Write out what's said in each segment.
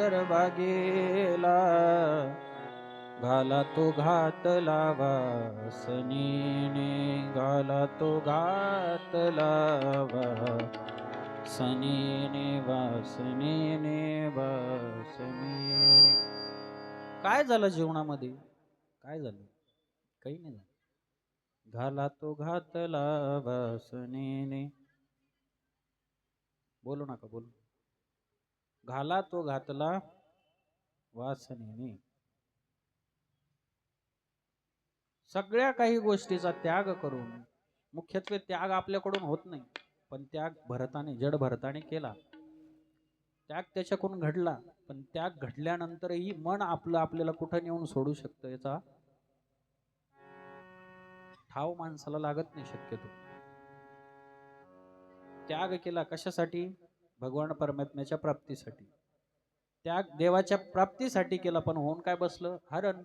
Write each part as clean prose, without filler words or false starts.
गरबा गेला, घाला तो घातला वासनीने, घाला तो घातला वासनीने, वासनीने वासनीने. काय झालं जीवनामध्ये? काय झालं? काही नाही झालं. घाला तो घातला वासनीने. बोलू नका, बोलू. घाला तो घातला वासनेने. सगळ्या काही गोष्टीचा त्याग करून, मुख्यत्वे त्याग आपल्याकडून होत नाही, पण त्याग भरताने, जड भरताने केला. त्याग त्याच्याकडून घडला, पण त्याग घडल्यानंतरही मन आपलं आपल्याला कुठं नेऊन सोडू शकतं याचा ठाव माणसाला लागत नाही शक्यतो. त्याग केला कशासाठी? भगवान परमात्म्याच्या प्राप्तीसाठी. त्याग देवाच्या प्राप्तीसाठी केला, पण होऊन काय बसलं? हरण.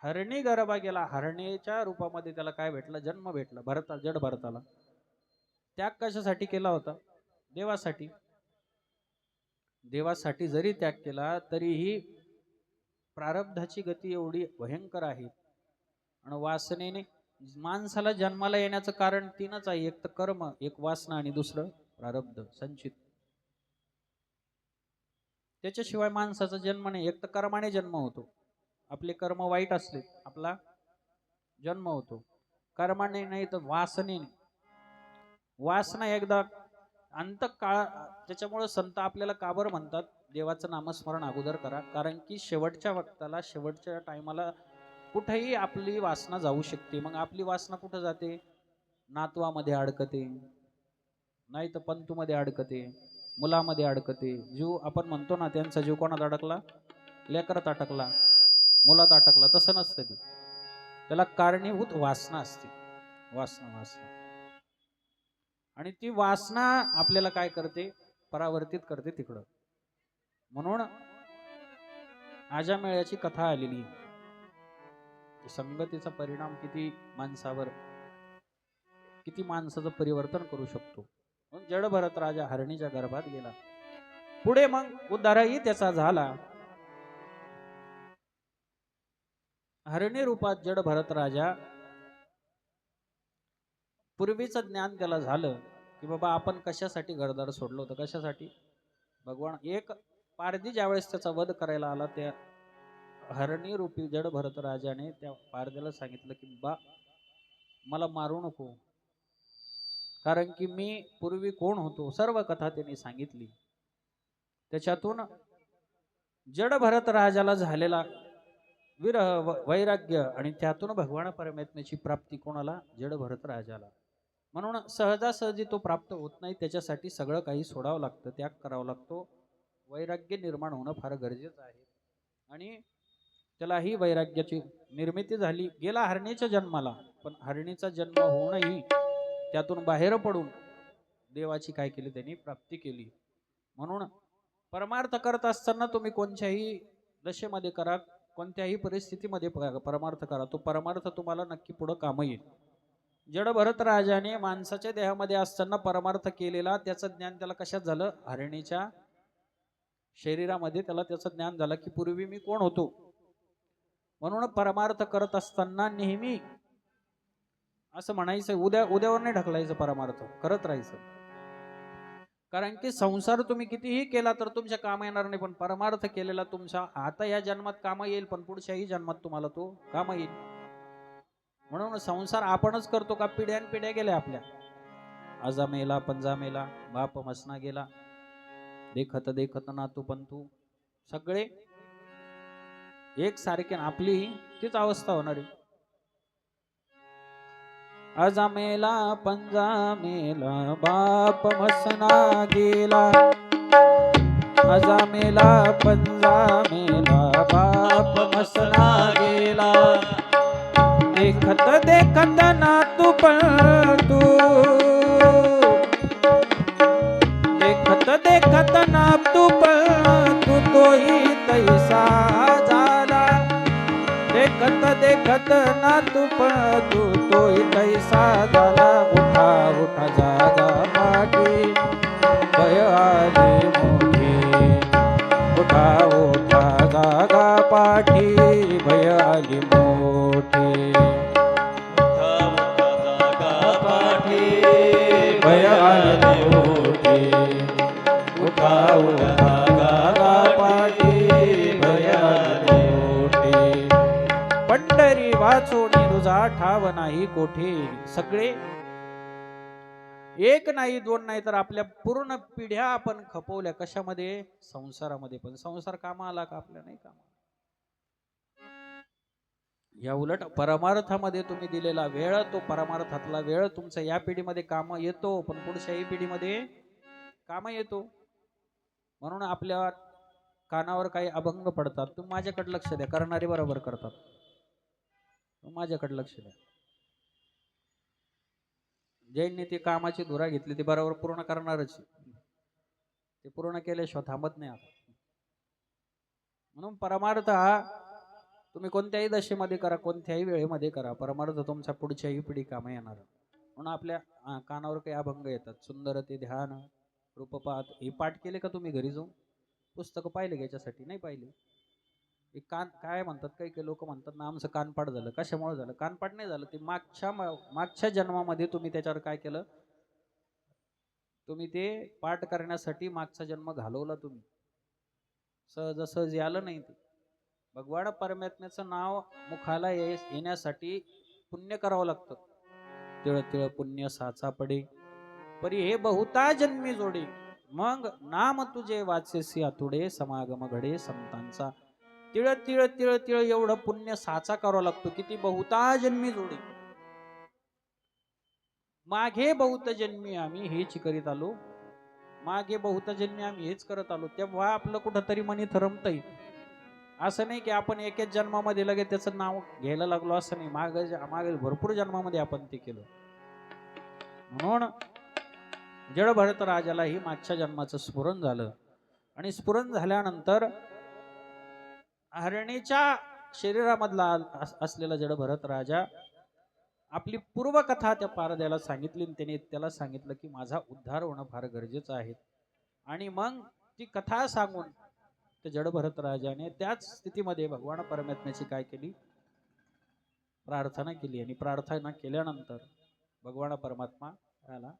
हरणी गरबा गेला. हरणीच्या रूपामध्ये त्याला काय भेटलं? जन्म भेटला. भरता, जड भरताला. त्याग कशासाठी केला होता? देवासाठी. देवासाठी जरी त्याग केला तरीही प्रारब्धाची गती एवढी भयंकर आहे. आणि वासनेने माणसाला जन्माला येण्याचं कारण तीनच आहे, एक तर कर्म, एक वासना आणि दुसरं प्रारब्ध संचित. त्याच्याशिवाय माणसाचा जन्म नाही. एक तर कर्माने जन्म होतो, आपले कर्म वाईट असले आपला जन्म होतो. कर्माने नाही तर वासनेने. वासना एकदा अंतकाळ, त्याच्यामुळे संत आपल्याला काबर म्हणतात देवाचं नामस्मरण अगोदर करा, कारण की शेवटच्या वक्ताला, शेवटच्या टायमाला कुठेही आपली वासना जाऊ शकते. मग आपली वासना कुठं जाते? नातवामध्ये अडकते, नाही तर पंतूमध्ये अडकते, मुलामध्ये अडकते. जीव आपण म्हणतो ना, त्यांचा जीव कोणात अडकला? लेकरात अटकला, मुलात अटकला. तसं नसतं ते, त्याला कारणीभूत वासना असते. वासना, वासना. आणि ती वासना आपल्याला काय करते? परावर्तित करते तिकडं. म्हणून आजामेळ्याची कथा आलेली. संगतीचा परिणाम किती माणसावर, किती माणसाचं परिवर्तन करू शकतो. जड भरत राजा हरणीच्या गर्भात गेला. पुढे मग उद्धारही त्याचा झाला. हरणी रूपात जड भरत राजा, पूर्वीचं ज्ञान त्याला झालं की बाबा आपण कशासाठी घरदार सोडलं होतं, कशासाठी? भगवान एक पारधी ज्यावेळेस त्याचा वध करायला आला, त्या हरणी रूपी जड भरत राजाने त्या पारध्याला सांगितलं की बा मला मारू नको, कारण की मी पूर्वी कोण होतो सर्व कथा त्यांनी सांगितली. त्याच्यातून जड भरत राजाला झालेला विरह, वैराग्य, आणि त्यातून भगवान परमात्म्याची प्राप्ती कोणाला? जड भरत राजाला. म्हणून सहजासहजी तो प्राप्त होत नाही, त्याच्यासाठी सगळं काही सोडावं लागतं, त्याग करावा लागतो. वैराग्य निर्माण होणं फार गरजेचं आहे. आणि त्याला ही वैराग्याची निर्मिती झाली. गेला हरणीच्या जन्माला, पण हरणीचा जन्म होऊनही त्यातून बाहेर पडून देवाची काय केली? त्यांनी प्राप्ती केली. म्हणून परमार्थ करत असताना तुम्ही कोणत्याही दशेमध्ये करा, कोणत्याही परिस्थितीमध्ये परमार्थ करा, तो परमार्थ तुम्हाला नक्की पुढे काम येईल. जड भरत राजाने माणसाच्या देहामध्ये असताना परमार्थ केलेला, त्याचं ज्ञान त्याला कशात झालं? हरणीच्या शरीरामध्ये त्याला त्याचं ज्ञान झालं की पूर्वी मी कोण होतो. म्हणून परमार्थ करत असताना नेहमी असं म्हणायचं, उद्यावर नाही ढकलायचं, परमार्थ करत राहायचं. कारण की संसार तुम्ही कितीही केला तर तुमच्या काम येणार नाही, पण परमार्थ केलेला तुमच्या आता या जन्मात काम येईल, पण पुढच्याही जन्मात तुम्हाला तो काम येईल. म्हणून संसार आपणच करतो का? पिढ्यान पिढ्या गेल्या आपल्या. आजा मेला, पंजा मेला, बाप मसना गेला, देखत देखत नातू पंतू, सगळे एक सारखे. आपली तीच अवस्था होणार आहे. आजा मेला, पंजा मेला, बाप मसना गेला, आजा मेला, पंजा मेला, बाप मसना गेला, देखत देखत नातू पंतू, देखत देखत नातू पंतू, तोही तैसा झाला, देखत देखत नातू पंतू, तोही तैसा झाला. उठा उठा जागा पाठी, भय आली मोठी, पाठी भय आली मोठी पाठी भय आली मोठी उठा उठा गागा पाठी भय आली मोठी पंढरी वाचून तुझा ठाव नाही कोठे सगळे एक नाही दोन नाही तर आपल्या पूर्ण पिढ्या आपण खपवल्या कशामध्ये संसारामध्ये पण संसार कामा आला का आपल्या नाही कामा या उलट परमार्थामध्ये तुम्ही दिलेला वेळ तो परमार्थातला वेळ तुमचा या पिढीमध्ये काम येतो पण पुढच्याही पिढीमध्ये काम येतो म्हणून आपल्या कानावर काही अभंग पडतात तुम्ही माझ्याकडे लक्ष द्या करणारे बरोबर करतात माझ्याकडे लक्ष द्या ज्यांनी ती कामाची धुरा घेतली ती बरोबर पूर्ण करणारच ते पूर्ण केल्याशिवाय थांबत नाही आता म्हणून परमार्थ हा तुम्ही कोणत्याही दशेमध्ये करा कोणत्याही वेळेमध्ये करा परमार्थ तुमच्या पुढच्याही पिढी कामा येणार म्हणून आपल्या कानावर काही अभंग येतात सुंदर ते ध्यान रूपपात हे पाठ केले का तुम्ही घरी जाऊन पुस्तकं पाहिले याच्यासाठी नाही पाहिले कान काय म्हणतात काही काही लोक म्हणतात ना आमचं कानपाठ झालं कशामुळे झालं कानपाठ नाही झालं ते मागच्या जन्मामध्ये तुम्ही त्याच्यावर काय केलं तुम्ही ते पाठ करण्यासाठी मागचा जन्म घालवला तुम्ही सहज आलं नाही ते भगवान परमात्म्याचं नाव मुखाला येण्यासाठी पुण्य करावं लागतं तिळ तिळ पुण्य साचा पडे परी हे बहुता जन्मी जोडे मग नाम तुझे वाचेसी आतुडे समागम घडे संतांचा तिळ तिळ तिळ तिळ एवढं पुण्य साचा करावा लागतो किती बहुता जन्मी जोडे मागे बहुत जन्मी आम्ही हेच करीत आलो मागे बहुत जन्मी आम्ही हेच करत आलो तेव्हा आपलं कुठंतरी मनी थरमतंय असं नाही की आपण एकेच जन्मामध्ये लगेच त्याचं नाव घ्यायला लागलो असं नाही मागे भरपूर जन्मामध्ये आपण ते केलं म्हणून जड भरत राजालाही मागच्या जन्माचं स्फुरण झालं आणि स्फुरण झाल्यानंतर हरणीच्या शरीरामधला असलेला जड भरत राजा आपली पूर्वकथा त्या पारद्याला सांगितली त्याने त्याला सांगितलं की माझा उद्धार होणं फार गरजेचं आहे आणि मग ती कथा सांगून त्या जड भरत राजाने त्याच स्थितीमध्ये भगवान परमात्म्याची काय केली प्रार्थना केली आणि प्रार्थना केल्यानंतर भगवान परमात्मा याला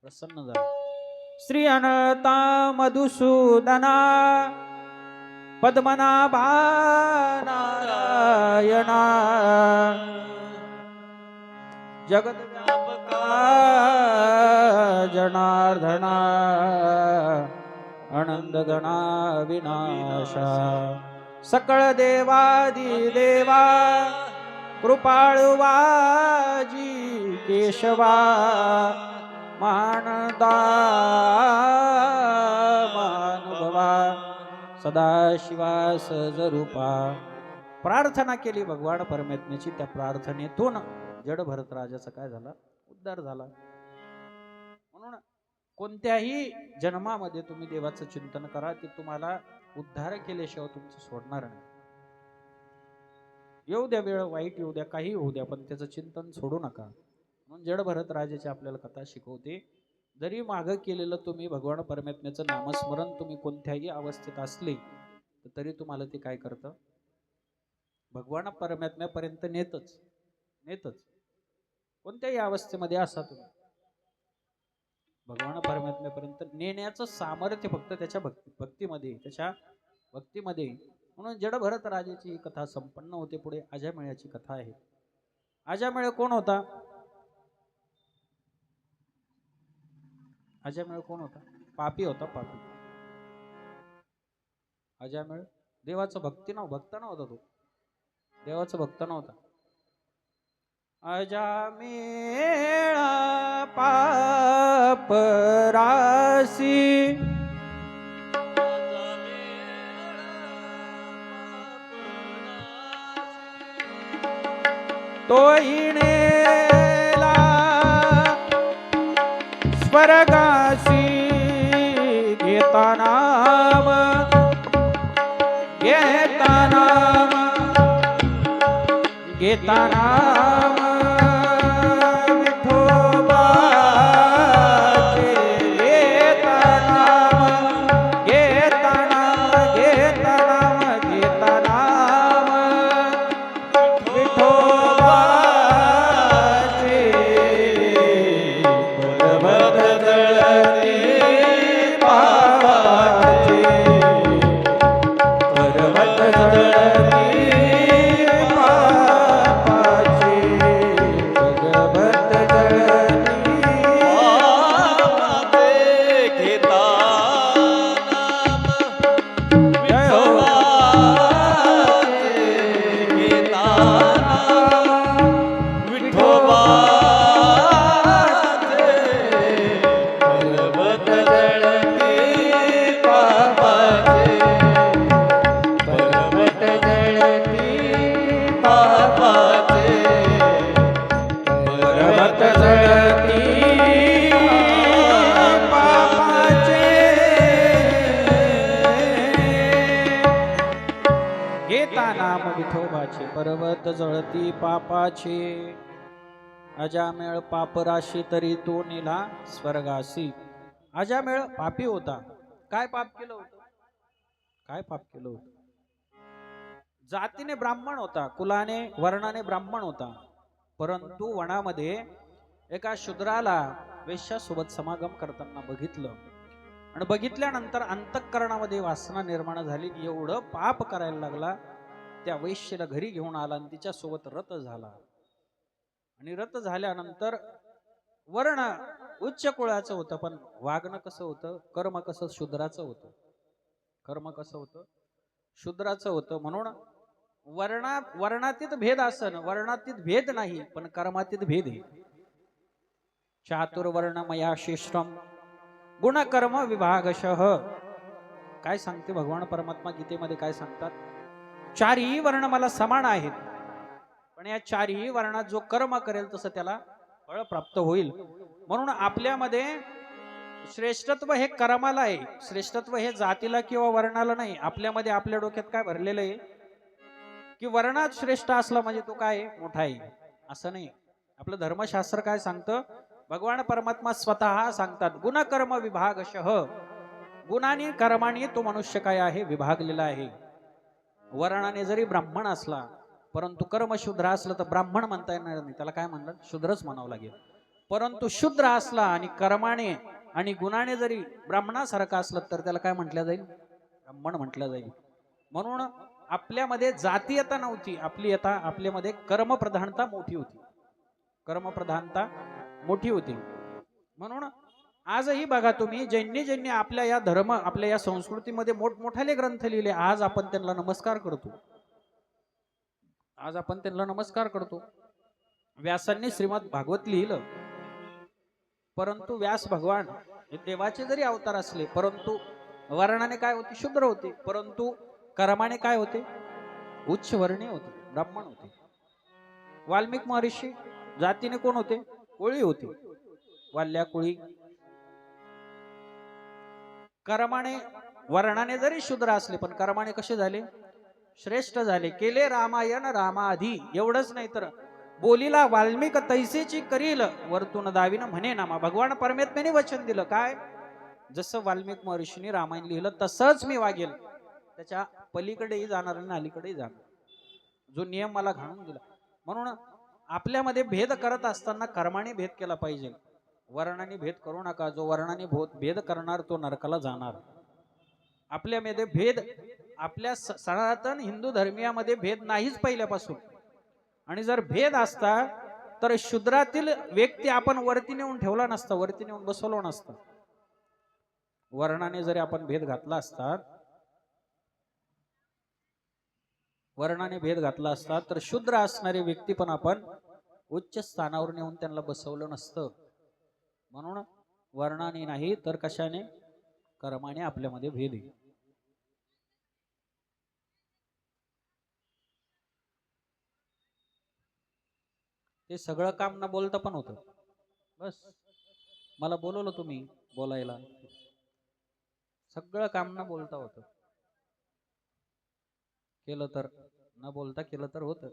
प्रसन्न झाला श्री अनता मधुसूदना पद्मनाभा नारायणा जगद्व्यापका जनार्दना आनंद गणा विनाशा सकळ देवादी देवा कृपाळवाजी केशवा मानदा मानुभवा सदाशिवा सहजरूपा प्रार्थना केली भगवान परमात्म्याची त्या प्रार्थनेतून जड भरत राजाचा काय झाला उद्धार झाला म्हणून कोणत्याही जन्मामध्ये तुम्ही देवाचं चिंतन करा ते तुम्हाला उद्धार केल्याशिवाय तुमचं सोडणार नाही येऊ द्या वेळ वाईट येऊ द्या काही होऊ द्या पण त्याचं चिंतन सोडू नका म्हणून जड भरत राजाची आपल्याला कथा शिकवते जरी मागं केलेलं तुम्ही भगवान परमात्म्याचं नामस्मरण तुम्ही कोणत्याही अवस्थेत असले तरी तुम्हाला ते काय करतं भगवान परमात्म्यापर्यंत नेतच कोणत्याही अवस्थेमध्ये असा तुम्ही भगवान परमात्म्यापर्यंत नेण्याचं सामर्थ्य फक्त त्याच्या भक्तीमध्ये त्याच्या भक्तीमध्ये म्हणून जड भरत राजाची ही कथा संपन्न होते पुढे अजामिळाची कथा आहे अजामिळ कोण होता अजामिळ कोण होता पापी होता पापी अजामिळ देवाचं भक्त नव्हता तो देवाचा भक्त नव्हता अजामिळा पाप राशी तो हिणेला स्वर्गासी घेता नाम विठोबाचे घेता नाम नाम विठोबाचे पर्वत जळती पापाचे अजामेळ पापराशी तरी तो निला स्वर्गासी अजामेळ पापी होता काय पाप केलं होतं काय पाप केलं होतं जातीने ब्राह्मण होता कुलाने वर्णाने ब्राह्मण होता परंतु वनामध्ये एका शूद्राला वेश्यासोबत समागम करताना बघितलं आणि बघितल्यानंतर अंतःकरणामध्ये वासना निर्माण झाली एवढं पाप करायला लागला त्या वैश्येला घरी घेऊन आला आणि तिच्यासोबत रत झाला आणि रत झाल्यानंतर वर्ण उच्च कुळाचं होतं पण वागणं कसं होतं कर्म कसं शूद्राचं होतं कर्म कसं होतं शूद्राचं होतं म्हणून वर्णातीत भेद असन वर्णातीत भेद नाही पण कर्मातीत भेद आहे चातुर्वर्ण मया शिष्टम गुणकर्म विभागशः काय सांगते भगवान परमात्मा गीतेमध्ये काय सांगतात चारही वर्ण मला समान आहेत पण या चारही वर्णात जो कर्म करेल तसं त्याला फळ प्राप्त होईल म्हणून आपल्यामध्ये श्रेष्ठत्व हे कर्माला आहे श्रेष्ठत्व हे जातीला किंवा वर्णाला नाही आपल्यामध्ये आपल्या डोक्यात काय भरलेलं आहे की वर्णात श्रेष्ठ असला म्हणजे तो काय मोठा आहे असं नाही आपलं धर्मशास्त्र काय सांगतं भगवान परमात्मा स्वतः सांगतात गुणकर्म विभागशः गुणाने कर्माने तो मनुष्य काय आहे विभागलेला आहे वर्णाने जरी ब्राह्मण असला परंतु कर्म शूद्र असलं तर ब्राह्मण म्हणता येणार नाही त्याला काय म्हणलं शूद्रच म्हणावं लागेल परंतु शूद्र असला आणि कर्माने आणि गुणाने जरी ब्राह्मणासारखा असलं तर त्याला काय म्हटलं जाईल ब्राह्मण म्हटलं जाईल म्हणून आपल्यामध्ये जातीयता नव्हती आपल्यामध्ये कर्मप्रधानता मोठी होती कर्मप्रधानता मोठी होती म्हणून आजही बघा तुम्ही ज्यांनी आपल्या या धर्म आपल्या या संस्कृतीमध्ये मोठमोठाले ग्रंथ लिहिले आज आपण त्यांना नमस्कार करतो व्यासांनी श्रीमद भागवत लिहिलं परंतु व्यास भगवान हे देवाचे जरी अवतार असले परंतु वर्णाने काय होते शूद्र होते परंतु कर्माने काय होते उच्च वर्णीय होते ब्राह्मण होते वाल्मिक महर्षी जातीने कोण होते कोळी होते वाल्या कोळी कर्माने वर्णाने जरी शूद्र असले पण कर्माने कसे झाले श्रेष्ठ झाले केले रामायण रामाधी एवढंच नाही तर बोलीला वाल्मिक तैसेची करील वरतून दावीन म्हणे नामा भगवान परमेत्म्याने वचन दिलं काय जसं वाल्मिक महर्षीने रामायण लिहिलं तसंच मी वागेल त्याच्या पलीकडेही जाणार आणि अलीकडेही जाणार जो नियम मला घालून दिला म्हणून आपल्यामध्ये भेद करत असताना कर्माने भेद केला पाहिजे वर्णाने भेद करू नका जो वर्णाने भेद करणार तो नरकाला जाणार आपल्यामध्ये भेद आपल्या सनातन हिंदू धर्मियामध्ये भेद नाहीच पहिल्यापासून आणि जर भेद असता तर शूद्रातील व्यक्ती आपण वरती नेऊन ठेवला नसता वरती नेऊन बसवलो नसता वर्णाने जरी आपण भेद घातला असता तर शूद्र असणारी व्यक्ती पण आपण उच्च स्थानावर नेऊन त्यांना बसवलं नसतं म्हणून वर्णाने नाही तर कशाने कर्माने आपल्यामध्ये भेद आहे ते सगळं काम न बोलता पण होतं बस मला बोलवलं तुम्ही बोलायला सगळं काम न बोलता होतं केलं तर न बोलता केलं तर होतं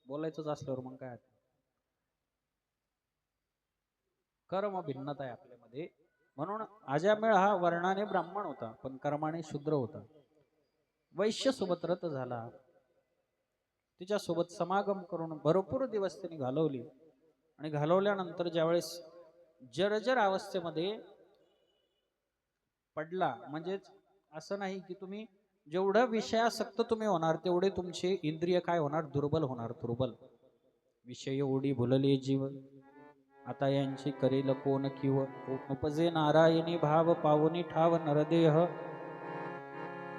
बोलायचंच असल्यावर मग काय कर्म भिन्नता आहे आपल्यामध्ये म्हणून अजामेळ हा वर्णाने ब्राह्मण होता पण कर्माने शूद्र होता वैश्य सोबत रत झाला तिच्यासोबत समागम करून भरपूर दिवस त्यांनी घालवली आणि घालवल्यानंतर ज्यावेळेस जर्जर अवस्थेमध्ये पडला म्हणजेच असं नाही की तुम्ही जेवढं विषयासक्त तुम्ही होणार तेवढे तुमचे इंद्रिय काय होणार दुर्बल विषय ओढी भुलले जीव आता यांची करेल कोण किव उपजे नारायणी भाव पावनी ठाव नरदेह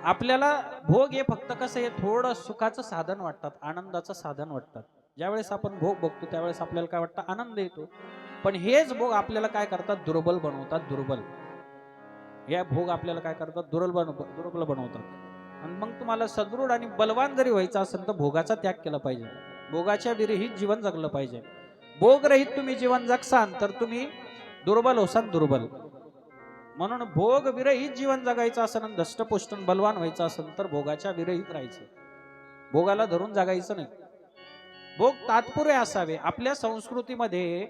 आपल्याला भोग हे फक्त कसं हे थोडं सुखाचं साधन वाटतात आनंदाचं साधन वाटतात ज्यावेळेस आपण भोग बघतो त्यावेळेस आपल्याला काय वाटतं आनंद येतो पण हेच भोग आपल्याला काय करतात दुर्बल बनवतात या भोग आपल्याला काय करतात दुर्बल बनवतात आणि मग तुम्हाला सदृढ आणि बलवान जरी व्हायचं असेल तर भोगाचा त्याग केला पाहिजे भोगाच्या विरहित जीवन जगलं पाहिजे भोगरहित तुम्ही जीवन जगसान तर तुम्ही दुर्बल होसान दुर्बल म्हणून भोग विरहित जीवन जगायचं असेल आणि धष्टपुष्ट बलवान व्हायचं असेल तर भोगाच्या विरहित राहायचं भोगाला धरून जगायचं नाही. भोग तात्पुरे असावे. आपल्या संस्कृतीमध्ये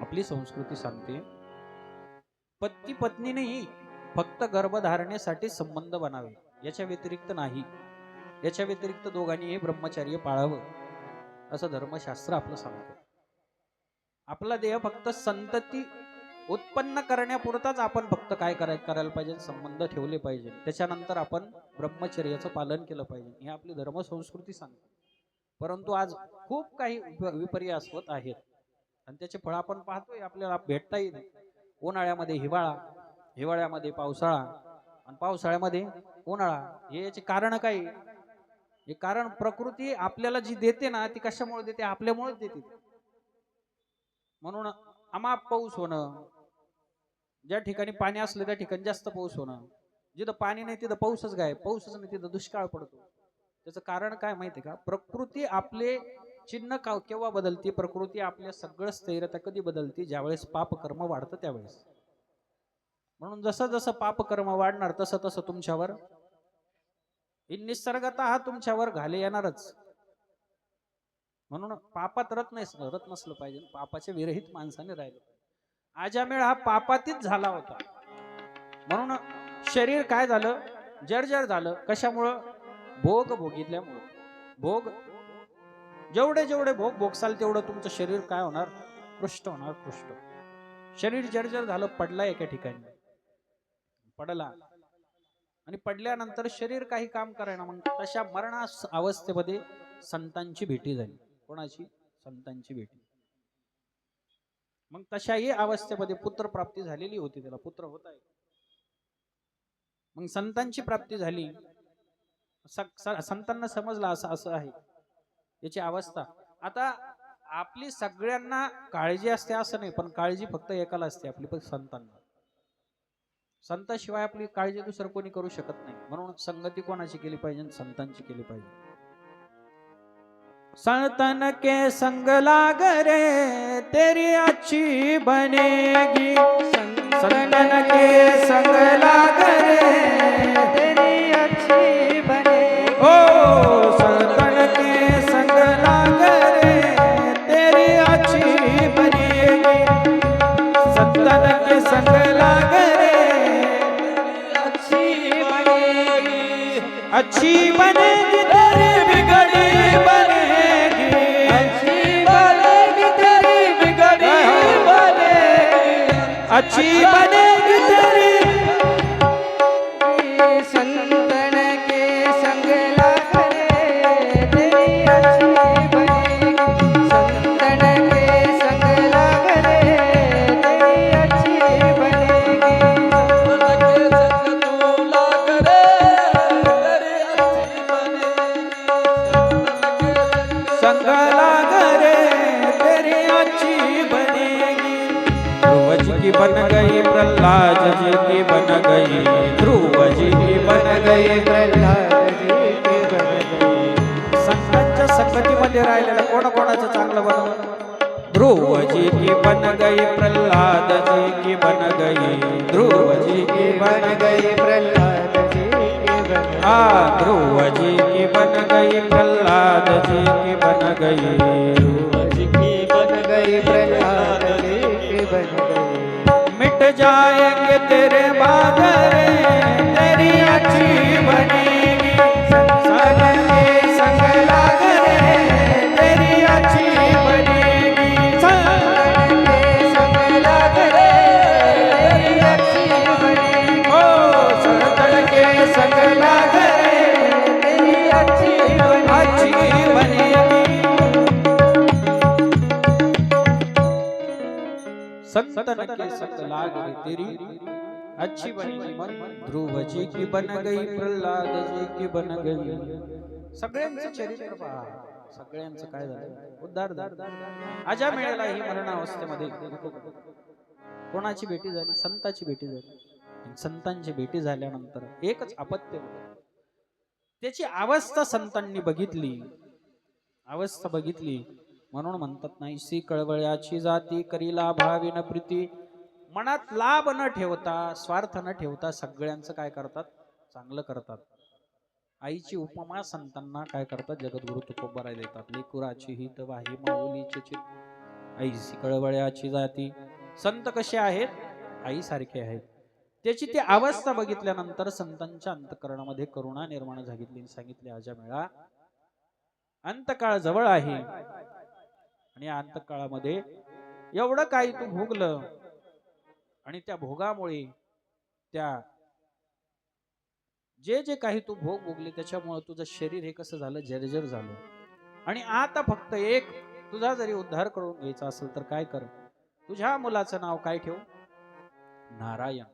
आपली संस्कृती सांगते पती पत्नीनेही फक्त गर्भधारणेसाठी संबंध बनावे, याच्या व्यतिरिक्त नाही. याच्या व्यतिरिक्त दोघांनी हे ब्रह्मचर्य पाळावं असं धर्मशास्त्र आपलं सांगतं. आपला देह फक्त संतती उत्पन्न करण्यापुरताच आपण फक्त काय करायला पाहिजे, संबंध ठेवले पाहिजे. त्याच्यानंतर आपण ब्रह्मचर्याचं पालन केलं पाहिजे, हे आपली धर्मसंस्कृती सांगते. परंतु आज खूप काही विपर्यास होत आहेत आणि त्याचे फळ आपण पाहतोय, आपल्याला भेटताही नाही. उन्हाळ्यामध्ये हिवाळा, हिवाळ्यामध्ये पावसाळा आणि पावसाळ्यामध्ये उन्हाळा. हे याचे कारण काय? हे कारण प्रकृती आपल्याला जी देते ना, ती कशामुळे देते? आपल्यामुळेच देते. म्हणून अमाप पाऊस होणं, ज्या ठिकाणी पाणी असलं त्या ठिकाणी जास्त पाऊस होणं, जिथं पाणी नाही तिथं पाऊसच गायब, पाऊसच नाही तिथं दुष्काळ पडतो. त्याचं कारण काय माहिती का? प्रकृती आपले चिन्ह केव्हा बदलते? प्रकृती आपल्या सगळं स्थैर्यता कधी बदलते? ज्यावेळेस पाप कर्म वाढतं त्यावेळेस. म्हणून जसं जसं पाप कर्म वाढणार तसं तसं तुमच्यावर निसर्गतः तुमच्यावर घाले येणारच. म्हणून पापात रत नसलं पाहिजे, पापाच्या विरहित माणसाने राहिलं पाहिजे. अजामेळ हा पापातीत झाला होता, म्हणून शरीर काय झालं? जर्जर झालं. कशामुळं? भोग भोगितल्यामुळं. भोग जेवढे जेवढे भोग भोगसाल तेवढं तुमचं शरीर काय होणार? पृष्ठ होणार, पृष्ठ. शरीर जर्जर झालं, पडला एका ठिकाणी, पडला आणि पडल्यानंतर शरीर काही काम करायना. मग तशा मरणा अवस्थेमध्ये संतांची भेटी झाली. कोणाची? संतांची भेटी. मग तशाही अवस्थेमध्ये पुत्र प्राप्ती झालेली होती, त्याला पुत्र होत आहे. मग संतांची प्राप्ती झाली. संतांना समजलं असं असं आहे याची अवस्था. आता आपली सगळ्यांना काळजी असते असं नाही, पण काळजी फक्त एकाला असते, आपली पण संतांना. संताशिवाय आपली काळजी दुसरं कोणी करू शकत नाही. म्हणून संगती कोणाची केली पाहिजे? संतांची केली पाहिजे. संतन के संग लाग रे तेरी अच्छी बनेगी, संतन के संग लाग रे तेरी अच्छी बनेगी, ओ संतन के संग लाग रे तेरी अच्छी बनेगी, संतन के संग लाग रे अच्छी बनेगी, अच्छी बनेगी तेरी बिगड़ी बनेगी, अच्छी बनेगी तेरी बिगड़ी बनेगी, अच्छी बनेगी तेरी। संतन के संग लाग रे तेरी अच्छी बनेगी, संतन के संग लाग रे तेरी अच्छी बनेगी, संतन के संग तू लाग रे तेरी अच्छी बनेगी, संग लाग रे तेरी अच्छी बनेगी। ध्रुव जी की बन गई, प्रहलाद जी की बन गई, ध्रुव जी की बन गई, प्रहलाद जी की बन गई। संतांच्या संगतीमध्ये राहिलेलं कोणाकोणाचं चांगलं बनवलं? ध्रुव जी की बन गई, प्रहलाद जी की बन गई, ध्रुव जी की बन गई, प्रहलाद जी की बन गई, ध्रुव जी की बन गई, प्रहलाद जी की बन गई, ध्रुव जी की बन गई, प्रहलाद जी की बन गई। मिट जाएंगे तेरे बाग रे तेरी अच्छी बनेगी, संतन के संग लाग रे तेरी अच्छी बनेगी, संतन के संग लाग रे तेरी अच्छी बनेगी, ओ संतन के संग लाग रे तेरी अच्छी बनेगी। संतन के संग लाग रे तेरी अच्छी बनेगी। ध्रुव जी की बन गई, प्रहलाद जी की बन गई। सगळ्यांचं चरित्र पहा, सगळ्यांचं काय झालं? उद्धार झाला. अजामेळला ही मरणावस्थेमध्ये कोणाची भेटी झाली? संतांची भेटी झाली. संतांची भेटी झाल्यानंतर एकच अपत्य होतं. त्याची अवस्था संतांनी बघितली, अवस्था बघितली. म्हणून म्हणतात नाही सी कळवळ्याची जाती करीला भाविन प्रीती. मनात लाभ न ठेवता, स्वार्थ न ठेवता सगळ्यांचं काय करतात? चांगलं करतात. आईची उपमा संतांना काय करतात, जगद्गुरु तुकोबाराय देतात. लेकुराची हित वाही माऊलीचे चित ऐसी कळवळ्याची जाती. संत कसे आहेत, आई सारखे आहेत. त्याची ती अवस्था बघितल्यानंतर संतांच्या अंतःकरणामध्ये करुणा निर्माण झाली. सांगितले, अजामेळा अंतकाळ जवळ आहे आणि या अंतकाळामध्ये एवढं काही तू भोगलं आणि त्या भोगामुळे, त्या जे जे काही तू भोग भोगले त्याच्यामुळे तुझं शरीर हे कसं झालं, जर्जर झालं. आणि आता फक्त एक तुझा जरी उद्धार करून घ्यायचा असेल तर काय कर, तुझ्या मुलाचं नाव काय ठेव, नारायण.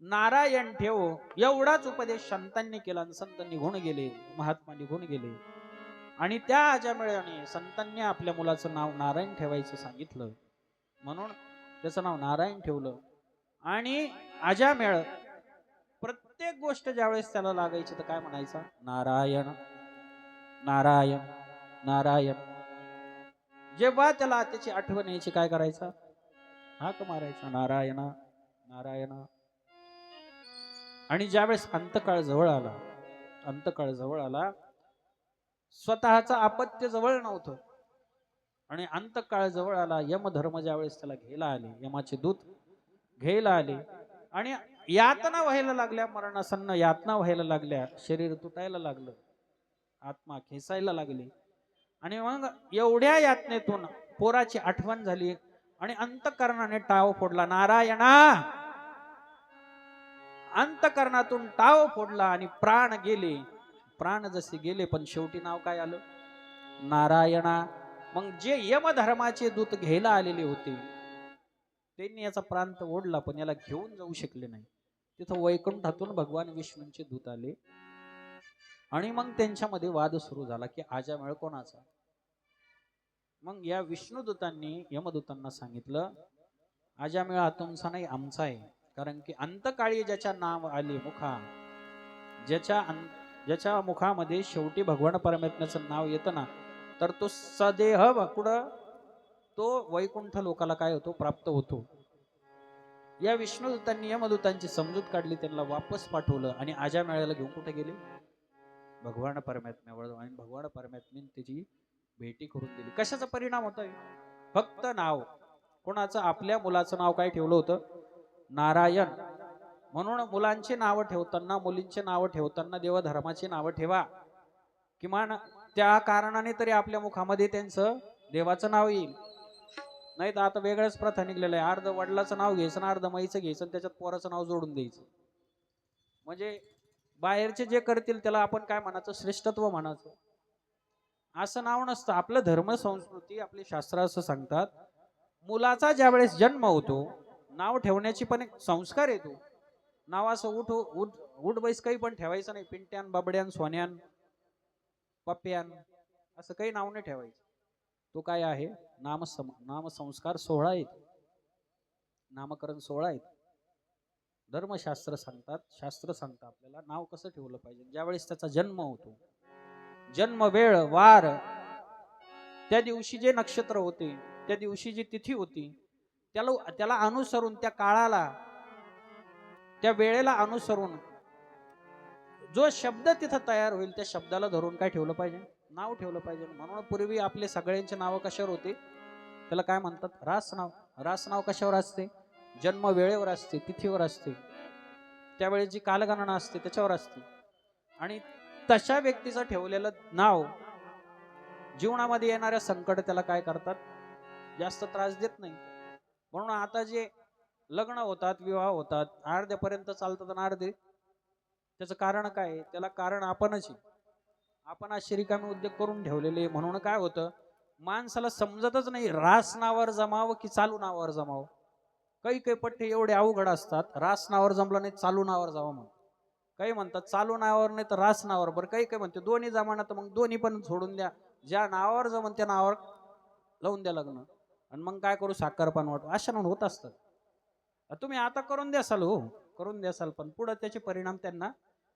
नारायण ठेव. एवढाच उपदेश संतांनी केला आणि संत निघून गेले, महात्मा निघून गेले. आणि त्या अजामेळाने संतांनी आपल्या मुलाचं नाव नारायण ठेवायचं सांगितलं, म्हणून त्याचं नाव नारायण ठेवलं. आणि अजामेळ प्रत्येक गोष्ट ज्यावेळेस त्याला लागायची तर काय म्हणायचा, नारायण नारायण नारायण. जेव्हा त्याला त्याची आठवण यायची काय करायचा, हाक मारायचा, नारायण नारायण. आणि ज्यावेळेस अंतकाळ जवळ आला, अंतकाळ जवळ आला, स्वतःचा अपत्य जवळ नव्हतं आणि अंतकाळ जवळ आला, यमधर्म ज्यावेळेस त्याला घ्यायला आले, यमाचे दूत घ्यायला आले आणि यातना व्हायला लागल्या, मरणासन्न यातना व्हायला लागल्या, शरीर तुटायला लागलं, आत्मा खेचायला लागली. आणि मग एवढ्या यातनेतून पोराची आठवण झाली आणि अंतकरणाने टाव फोडला, नारायणा. अंतकरणातून टाव फोडला आणि प्राण गेले. प्राण जसे गेले पण शेवटी नाव काय आलं, नारायणा. मग जे यमधर्माचे दूत घ्यायला आलेले होते त्यांनी याचा प्रांत ओढला पण याला घेऊन जाऊ शकले नाही. तिथं वैकुंठातून भगवान विष्णूंचे दूत आले आणि मग त्यांच्यामध्ये वाद सुरू झाला की अजामेळ कोणाचा. मग या विष्णुदूतांनी यमदूतांना सांगितलं, अजामेळ हा तुमचा नाही, आमचा आहे. कारण की अंतकाळी ज्याच्या नाव आले मुखा, ज्याच्या मुखामध्ये शेवटी भगवान परमात्म्याचं नाव येतं ना, तर तो सदेह कुठं, तो वैकुंठ लोकाला काय होतो, प्राप्त होतो. या विष्णुदूतांनी यमदूतांची समजूत काढली, त्यांना वापस पाठवलं आणि अजामेळाला घेऊन कुठे गेले, भगवान परमात्म्यावर. आणि भगवान परमात्म्याने त्याची भेटी करून दिली. कशाचा परिणाम होतोय, फक्त नाव. कोणाचं, आपल्या मुलाचं नाव काय ठेवलं होतं, नारायण. म्हणून मुलांची नावं ठेवताना, मुलींची नावं ठेवताना देवधर्माची नावं ठेवा, किमान त्या कारणाने तरी आपल्या मुखामध्ये त्यांचं देवाचं नाव येईल. नाही तर आता वेगळ्याच प्रथा निघलेलं आहे, अर्ध वडिलाचं नाव घ्यायचं आणि अर्ध माईचं घ्यायचं, त्याच्यात पोराचं नाव जोडून द्यायचं. म्हणजे बाहेरचे जे करतील त्याला आपण काय म्हणायचं, श्रेष्ठत्व म्हणायचं. असं नाव नसतं. आपलं धर्म संस्कृती, आपले शास्त्र असं सांगतात, मुलाचा ज्यावेळेस जन्म होतो, नाव ठेवण्याची पण एक संस्कार येतो. नाव असं उठ बैस काही पण ठेवायचं नाही, पिंट्यान बाबड्यान सोन्यान पप्प्यान असं काही नाव नाही ठेवायचं. तो काय आहे, नामसंस्कार सोहळा आहे, नामकरण सोहळा आहे. धर्मशास्त्र सांगतात, शास्त्र सांगतात आपल्याला नाव कसं ठेवलं पाहिजे. ज्यावेळेस त्याचा जन्म होतो, जन्म वेळ वार, त्या दिवशी जे नक्षत्र होते, त्या दिवशी जी तिथी होती, त्याला अनुसरून, त्या काळाला, त्या वेळेला अनुसरून जो शब्द तिथं तयार होईल त्या शब्दाला धरून काय ठेवलं पाहिजे, नाव ठेवलं पाहिजे. म्हणून पूर्वी आपले सगळ्यांचे नाव कशावर होते, त्याला काय म्हणतात, रास नाव. रास नाव कशावर असते, जन्म वेळेवर असते, तिथीवर असते, त्यावेळी जी कालगणना असते त्याच्यावर असते. आणि तशा व्यक्तीचं ठेवलेलं नाव जीवनामध्ये येणाऱ्या संकट त्याला काय करतात, जास्त त्रास देत नाही. म्हणून आता जे लग्न होतात, विवाह होतात, अर्ध्यापर्यंत चालतात आणि अर्धे, त्याचं कारण काय, त्याला कारण आपणच आहे. आपण आज रिकामे उद्योग करून ठेवलेले. म्हणून काय होतं, माणसाला समजतच नाही रास नावावर जमावं की चालू नावावर जमावं. काही काही पट्टे एवढे अवघड असतात, रास नावावर जमलं नाही चालू नावावर जावं म्हणतात. काही म्हणतात चालू नावावर नाही तर रास नावावर. बरं काही काही म्हणते दोन्ही जमाना, तर मग दोन्ही पण सोडून द्या, ज्या नावावर जमन त्या नावावर लावून द्या लग्न. आणि मग काय करू, साखरपान वाटू, अशा म्हणून होत असतात. तुम्ही आता करून द्यासाल, हो करून द्यासाल, पण पुढे त्याचे परिणाम त्यांना,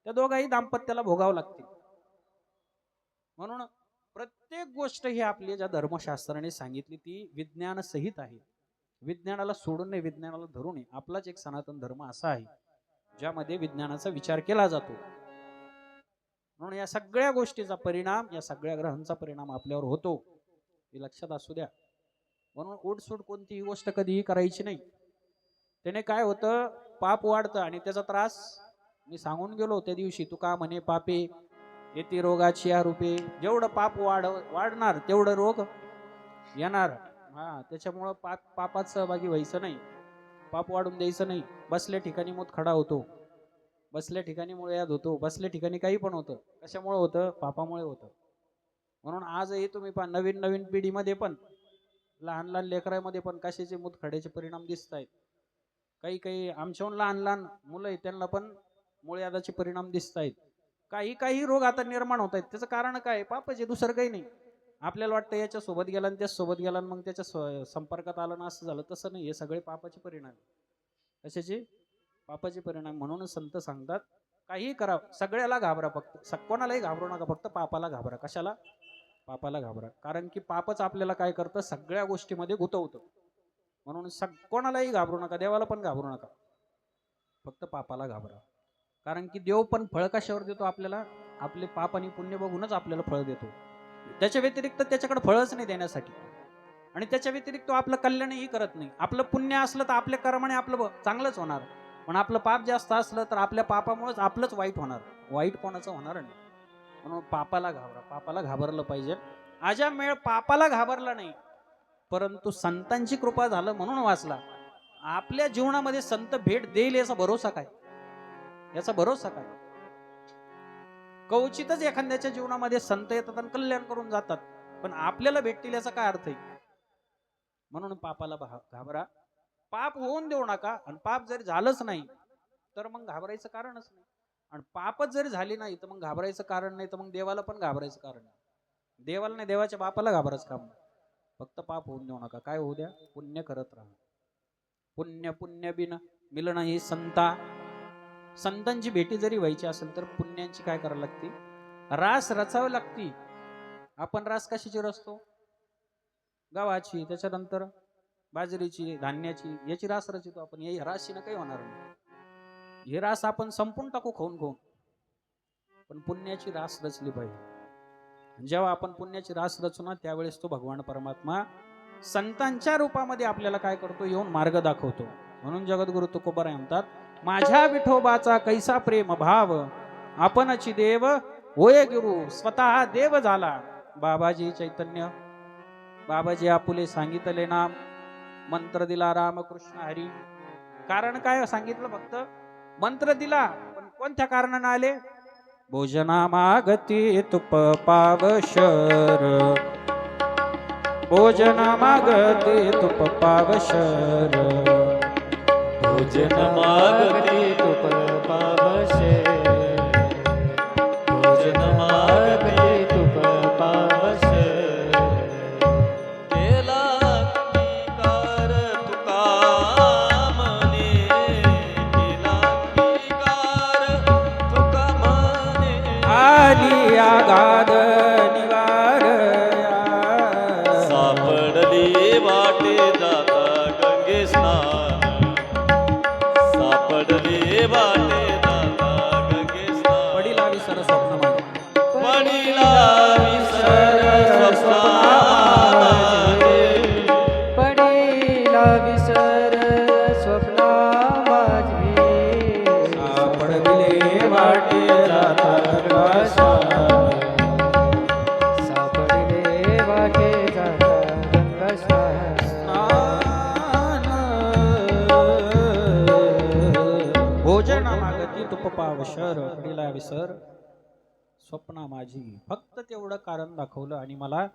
त्या दोघाही दाम्पत्याला भोगावं लागतील. म्हणून प्रत्येक गोष्ट ही आपली ज्या धर्मशास्त्राने सांगितली ती विज्ञान सहित आहे. विज्ञानाला सोडून नाही, विज्ञानाला धरून नाही. आपलाच एक सनातन धर्म असा आहे ज्यामध्ये विज्ञानाचा विचार केला जातो. म्हणून या सगळ्या गोष्टीचा परिणाम, या सगळ्या ग्रहांचा परिणाम आपल्यावर होतो, हे लक्षात असू द्या. म्हणून उठसूट कोणतीही गोष्ट कधीही करायची नाही. त्याने काय होतं, पाप वाढतं आणि त्याचा त्रास मी सांगून गेलो त्या दिवशी, तुका म्हणे पापे येते रोगाची रूपे. जेवढं पाप वाढणार तेवढं रोग येणार. त्याच्यामुळं पापात सहभागी व्हायचं नाही, पाप वाढून द्यायचं नाही. बसल्या ठिकाणी मूत खडा होतो, बसल्या ठिकाणी मुळ्यात होतो, बसल्या ठिकाणी काही पण होतं. कशामुळे होतं? पापामुळे होतं. म्हणून आजही तुम्ही पहा, नवीन नवीन पिढीमध्ये पण, लहान लहान लेकरांमध्ये पण कशाचे मूतखड्याचे परिणाम दिसत आहेत. काही काही आमच्याहून लहान लहान मुलं आहेत, त्यांना पण मुळ्यादाचे परिणाम दिसत आहेत. काही काही रोग आता निर्माण होत आहेत. त्याचं कारण काय? पापच आहे, दुसरं काही नाही. आपल्याला वाटतं याच्या सोबत गेला आणि त्याच सोबत गेला मग त्याच्या संपर्कात आलं ना असं झालं, तसं नाही. हे सगळे पापाचे परिणाम. कशाचे? पापाचे परिणाम. म्हणून संत सांगतात, काही करा, सगळ्याला घाबरा, फक्त कोणालाही घाबरू नका, फक्त पापाला घाबरा. कशाला? पापाला घाबरा. कारण की पापच आपल्याला काय करतं? सगळ्या गोष्टीमध्ये गुंतवतं. म्हणून कोणालाही घाबरू नका, देवाला पण घाबरू नका, फक्त पापाला घाबरा. कारण की देव पण फळ कशावर देतो आपल्याला? आपले पाप आणि पुण्य बघूनच आपल्याला फळ देतो. त्याच्या व्यतिरिक्त त्याच्याकडे फळच नाही देण्यासाठी. आणि त्याच्या व्यतिरिक्त तो आपलं कल्याणही करत नाही. आपलं पुण्य असलं तर आपल्या कर्माने आपलं चांगलंच होणार, पण आपलं पाप जास्त असलं तर आपल्या पापामुळेच आपलंच वाईट होणार. वाईट कोणाचं होणार नाही. म्हणून पापाला घाबरा, पापाला घाबरलं पाहिजे. अजामेळ पापाला घाबरला नाही, परंतु संतांची कृपा झालं म्हणून वाचला. आपल्या जीवनामध्ये संत भेट देईल याचा भरोसा काय? याचा भरोसा काय? कवचितच एखाद्याच्या जीवनामध्ये संत येतात आणि कल्याण करून जातात, पण आपल्याला भेटतील याचा काय अर्थ आहे? म्हणून पापाला घाबरा, पाप होऊन देऊ नका. आणि पाप जरी झालंच नाही तर मग घाबरायचं कारणच नाही. आणि पापच जरी झाली नाही तर मग घाबरायचं कारण नाही, तर मग देवाला पण घाबरायचं कारण नाही. देवाला नाही, देवाच्या बापाला घाबरायचं काम नाही. फक्त पाप होऊन देऊ नका. काय होऊ द्या? पुण्य करत राहा. पुण्य पुण्य बिन मिलन ही संता. संतांची भेटी जरी व्हायची असेल तर पुण्यांची काय करावी लागते? रास रचावी लागती. आपण रास कशाची रचतो? गव्हाची, त्याच्यानंतर बाजरीची, धान्याची, याची रास रचितो आपण. या राशीनं काही होणार नाही. हे रास आपण संपून टाकू खाऊन खाऊन, पण पुण्याची रास रचली पाहिजे. जेव्हा आपण पुण्याची रास रचू ना, त्यावेळेस तो भगवान परमात्मा संतांच्या रूपामध्ये आपल्याला काय करतो? येऊन मार्ग दाखवतो. म्हणून जगद्गुरु तुकोबाराय म्हणतात, माझ्या विठोबाचा कैसा प्रेम भाव, आपणची देव होय गुरु, स्वतः देव झाला. बाबाजी चैतन्य, बाबाजी आपुले सांगितले नाम, मंत्र दिला रामकृष्ण हरी. कारण काय सांगितलं? फक्त मंत्र दिला, पण कोणत्या कारणाने आले? भोजना मागती तुप पावशर, भोजना मागती तुप पावशर, भोजन मागती तुप पावशे, भोजन मागती तुप पावशे. केला अंगीकार तुका म्हणे, केला अंगीकार तुका म्हणे. आली आगाध निवार, सापडली वाटे जाता गंगे स्नान, सापडली वाटे जाता गंगे स्नान. पडिला विसर स्वप्न माझे, पडिला विसर स्वप्ना माझे, पडिला विसर स्वप्ना माझी, सापडले वाटे जाता गंगास्नान, सापडले वाटे जाता गंगास्नान. भोजना मागती तुप पावशर, पडिला विसर स्वप्ना माझी. फक्त तेवढं कारण दाखवलं आणि मला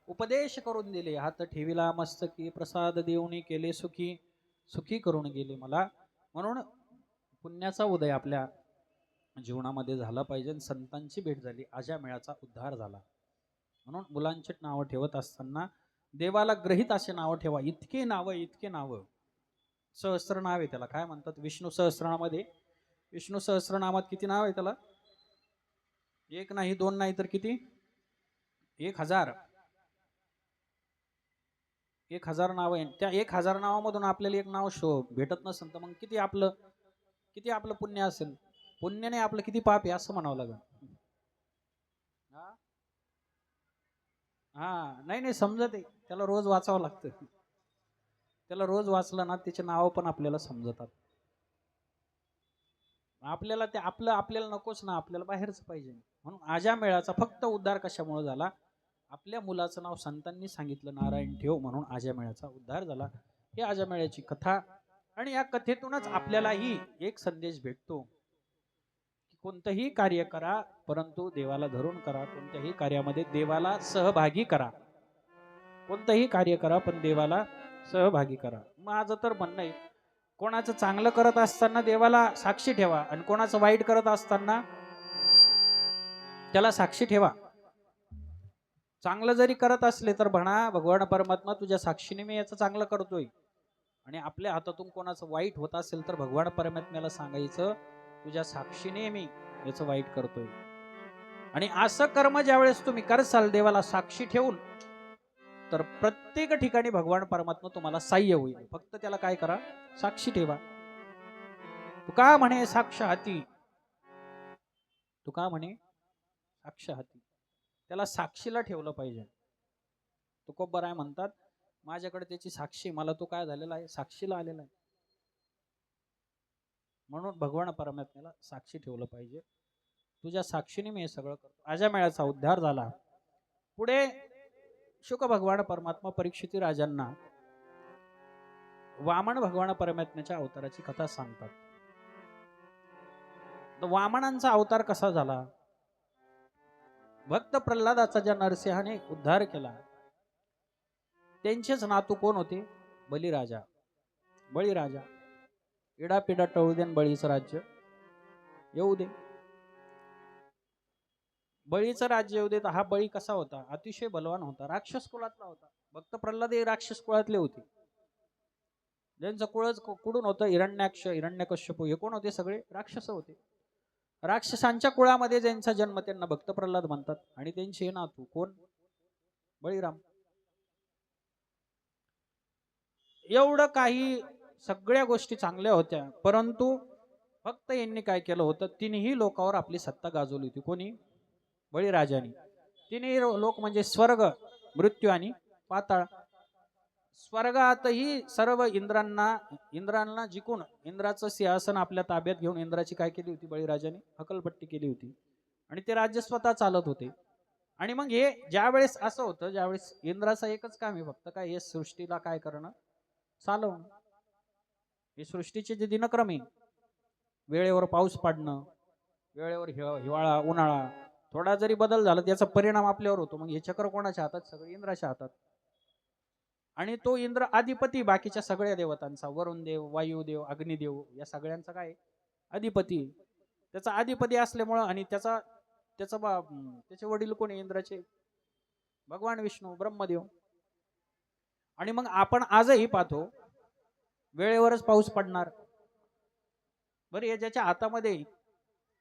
उपदेश करून दिले. हात ठेविला मस्तकी, प्रसाद देऊनी केले सुखी, सुखी करून गेले मला. म्हणून पुण्याचा उदय आपल्या जीवनामध्ये झाला पाहिजे. संतांची भेट झाली, अजामेळाचा उद्धार झाला. म्हणून मुलांची नावं ठेवत असताना देवाला ग्रहित असे नावं ठेवा. इतके नावं, इतके नावं. सहस्त्र नाव आहे त्याला. काय म्हणतात? विष्णू सहस्रनामामध्ये, विष्णू सहस्रनामात किती नाव आहे त्याला? एक नाही, दोन नाही, तर किती? 1000. 1000 नाव आहे. त्या 1000 नावामधून आपल्याला एक नाव भेटत नसेल तर मग किती आपलं पुण्य असेल? पुण्याने आपलं किती पाप आहे असं म्हणावं लागेल. हा नाही नाही समजत आहे, त्याला रोज वाचावं लागतं. त्याला रोज वाचलं ना त्याचे नाव पण आपल्याला समजतात. आपल्याला ते आपलं आपल्याला नकोच ना, आपल्याला बाहेरच पाहिजे. म्हणून आजा मेळाचा फक्त उद्धार कशामुळे झाला? आपल्या मुलाचं नाव संतांनी सांगितलं नारायण ठेव, म्हणून आजा मेळाचा उद्धार झाला. ही आजा मेळ्याची कथा. आणि या कथेतूनच आपल्यालाही एक संदेश भेटतो की कोणतंही कार्य करा परंतु देवाला धरून करा. कोणत्याही कार्यामध्ये देवाला सहभागी करा. कोणतंही कार्य करा पण देवाला सहभागी करा. माझं तर म्हणणं आहे, कोणाचं चांगलं करत असताना देवाला साक्षी ठेवा आणि कोणाचं वाईट करत असताना त्याला साक्षी ठेवा. चांगलं जरी करत असले तर म्हणा भगवान परमात्मा तुझ्या साक्षीने मी याचं चांगलं करतोय. आणि आपल्या हातातून कोणाचं वाईट होत असेल तर भगवान परमात्म्याला सांगायचं तुझ्या साक्षीने मी याचं वाईट करतोय. आणि असं कर्म ज्यावेळेस तुम्ही करसाल देवाला साक्षी ठेवून, तर प्रत्येक ठिकाणी भगवान परमात्मा तुम्हाला सहाय्य होईल. फक्त त्याला काय करा? साक्षी ठेवा. तू का म्हणे साक्ष हाती, तू का म्हणे साक्ष हाती, त्याला साक्षीला ठेवलं पाहिजे. तुकोबराय म्हणतात माझ्याकडे त्याची साक्षी, मला तो काय झालेला आहे? साक्षीला आलेला आहे. म्हणून भगवान परमात्म्याला साक्षी ठेवलं पाहिजे. तुझ्या साक्षीने मी हे सगळं करतो. आजा मेळाचा उद्धार झाला. पुढे शुक भगवान परमात्मा परीक्षिती राजांना वामन भगवान परमात्म्याच्या अवताराची कथा सांगतात. तर वामनांचा अवतार कसा झाला? भक्त प्रल्हादाचा ज्या नरसिंहाने उद्धार केला त्यांचेच नातू कोण होते? बलिराजा. बळीराजा. इडापिडा टळू दे बळीचं राज्य येऊ दे. बळीचं राज्य येऊ दे. तर हा बळी कसा होता? अतिशय बलवान होता. राक्षस कुळातला होता. भक्त प्रल्हाद हे राक्षस कुळातले होते. ज्यांचं कुळच कुडून होतं हिरण्याक्ष हिरण्यकश्यप हे कोण होते? सगळे राक्षस होते. राक्षसांच्या कुळामध्ये ज्यांचा जन्म त्यांना भक्त प्रल्हाद म्हणतात. आणि त्यांचे नातू कोण? बळीराम. एवढं काही सगळ्या गोष्टी चांगल्या होत्या, परंतु फक्त यांनी काय केलं होतं? तिन्ही लोकांवर आपली सत्ता गाजवली होती. कोणी? बळीराजाने. तिन्ही लोक म्हणजे स्वर्ग, मृत्यू आणि पाताळ. स्वर्गातही सर्व इंद्रांना जिंकून इंद्राचं सिंहासन आपल्या ताब्यात घेऊन इंद्राची काय केली होती? बळीराजाने हकलपट्टी केली होती. आणि ते राज्य स्वतः चालत होते. आणि मग हे ज्यावेळेस असं होतं, ज्यावेळेस इंद्राचं एकच काम आहे फक्त काय? हे सृष्टीला काय करणं? चालवणं. हे सृष्टीचे जे दिनक्रम आहे, वेळेवर पाऊस पडणं, वेळेवर हिवाळा उन्हाळा, थोडा जरी बदल झाला त्याचा परिणाम आपल्यावर होतो. मग हे चक्र कोणाच्या हातात? सगळं इंद्राच्या हातात. आणि तो इंद्र अधिपती बाकीच्या सगळ्या देवतांचा, वरुण देव, वायुदेव, अग्निदेव या सगळ्यांचा काय? अधिपती. त्याचा अधिपती असल्यामुळं आणि त्याचे वडील कोणी? इंद्राचे भगवान विष्णू ब्रह्मदेव. आणि मग आपण आजही पाहतो वेळेवरच पाऊस पडणार. बरं हे ज्याच्या हातामध्ये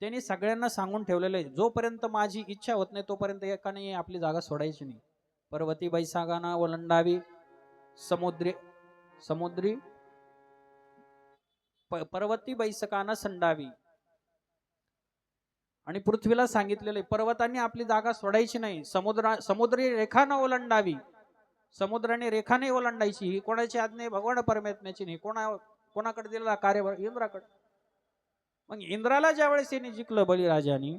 त्यांनी सगळ्यांना सांगून ठेवलेलं आहे, जोपर्यंत माझी इच्छा होत नाही तोपर्यंत एकाने आपली जागा सोडायची नाही. पर्वती बैसागाना ओलांडावी, समुद्री पर्वती बैसकाना संडावी. आणि पृथ्वीला सांगितलेले पर्वतांनी आपली जागा सोडायची नाही. समुद्री रेखा न ओलांडावी, समुद्राने रेखा नाही ओलांडायची. ही कोणाची आज्ञा? भगवान परमात्म्याची नाही. कोणाकडे दिलेला कार्यभार? इंद्राकडे. मग इंद्राला ज्यावेळेस यांनी जिंकलं बलिराजानी,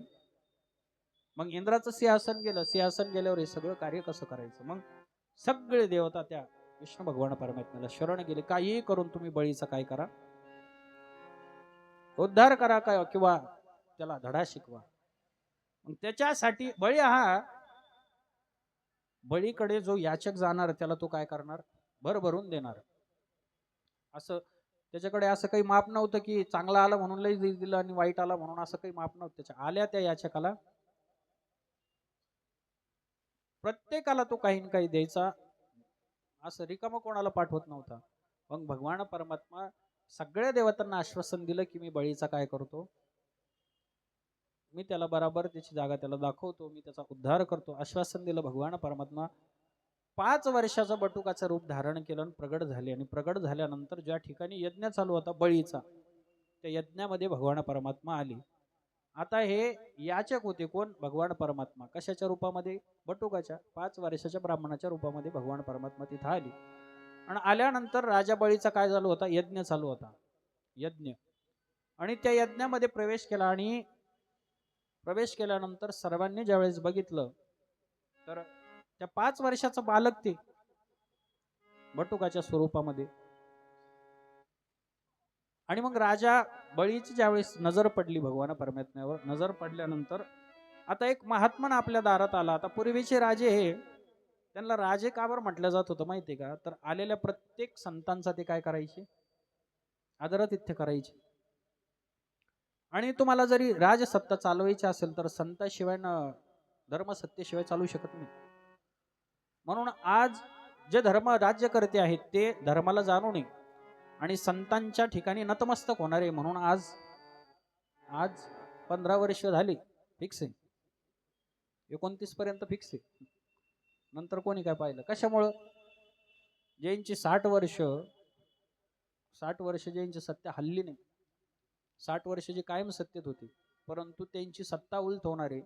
मग इंद्राचं सिंहासन गेलं. सिंहासन गेल्यावर हे सगळं कार्य कसं करायचं? मग सगळे देवता त्या विष्णू भगवान परमात्म्याला शरण गेले. काही करून तुम्ही बळीचा काय करा? उद्धार करा काय किंवा त्याला धडा शिकवा. मग त्याच्यासाठी बळीकडे जो याचक जाणार त्याला तो काय करणार? भरभरून देणार. असं त्याच्याकडे असं काही माप नव्हतं की चांगला आला म्हणून लई दिलं आणि वाईट आला म्हणून असं काही माप नव्हतं. त्याच्या आल्या त्या याचकाला प्रत्येकाला तो काही ना काही द्यायचा. असं रिकामं कोणाला पाठवत नव्हता. मग भगवान परमात्मा सगळ्या देवतांना आश्वासन दिलं की मी बळीचा काय करतो? मी त्याला बराबर त्याची जागा त्याला दाखवतो, मी त्याचा उद्धार करतो. आश्वासन दिलं भगवान परमात्मा. 5 वर्षाचं बटुकाचं रूप धारण केलं आणि प्रगट झाले. आणि प्रगट झाल्यानंतर ज्या ठिकाणी यज्ञ चालू होता बळीचा, त्या यज्ञामध्ये भगवान परमात्मा आली. आता हे याचक होते कोण? भगवान परमात्मा. कशाच्या रूपामध्ये? बटुकाच्या 5 वर्षाच्या ब्राह्मणाच्या रूपामध्ये भगवान परमात्मा तिथं आली. आणि आल्यानंतर राजा बळीचा काय झालं होता? यज्ञ चालू होता, यज्ञ. आणि त्या यज्ञामध्ये प्रवेश केला आणि प्रवेश केल्यानंतर सर्वांनी ज्यावेळेस बघितलं तर त्या 5 वर्षाचं बालक ते बटुकाच्या स्वरूपामध्ये. आणि मग राजा बळीची ज्यावेळेस नजर पडली भगवान परमात्म्यावर, नजर पडल्यानंतर आता एक महात्मन आपल्या दारात आला. आता पूर्वीचे राजे हे त्यांना राजे का बरं म्हटलं जात होतं माहितीये का? तर आलेल्या प्रत्येक संतांचा ते काय करायचे? आदरातिथ्य करायचे. आणि तुम्हाला जरी राजसत्ता चालवायची असेल तर संताशिवाय धर्मसत्तेशिवाय चालू शकत नाही. म्हणून आज जे धर्म राज्यकर्ते आहेत ते धर्माला जाणू नये आणि संतांच्या ठिकाणी नतमस्तक होणार आहे. म्हणून आज आज 15 वर्ष झाली फिक्स आहे, 29 पर्यंत फिक्स आहे. नंतर कोणी काय पाहिलं? कशामुळं? ज्यांची 60 वर्ष ज्यांची सत्ता हल्ली नाही, 60 वर्ष जी कायम सत्तेत होती, परंतु त्यांची सत्ता उलट होणार आहे.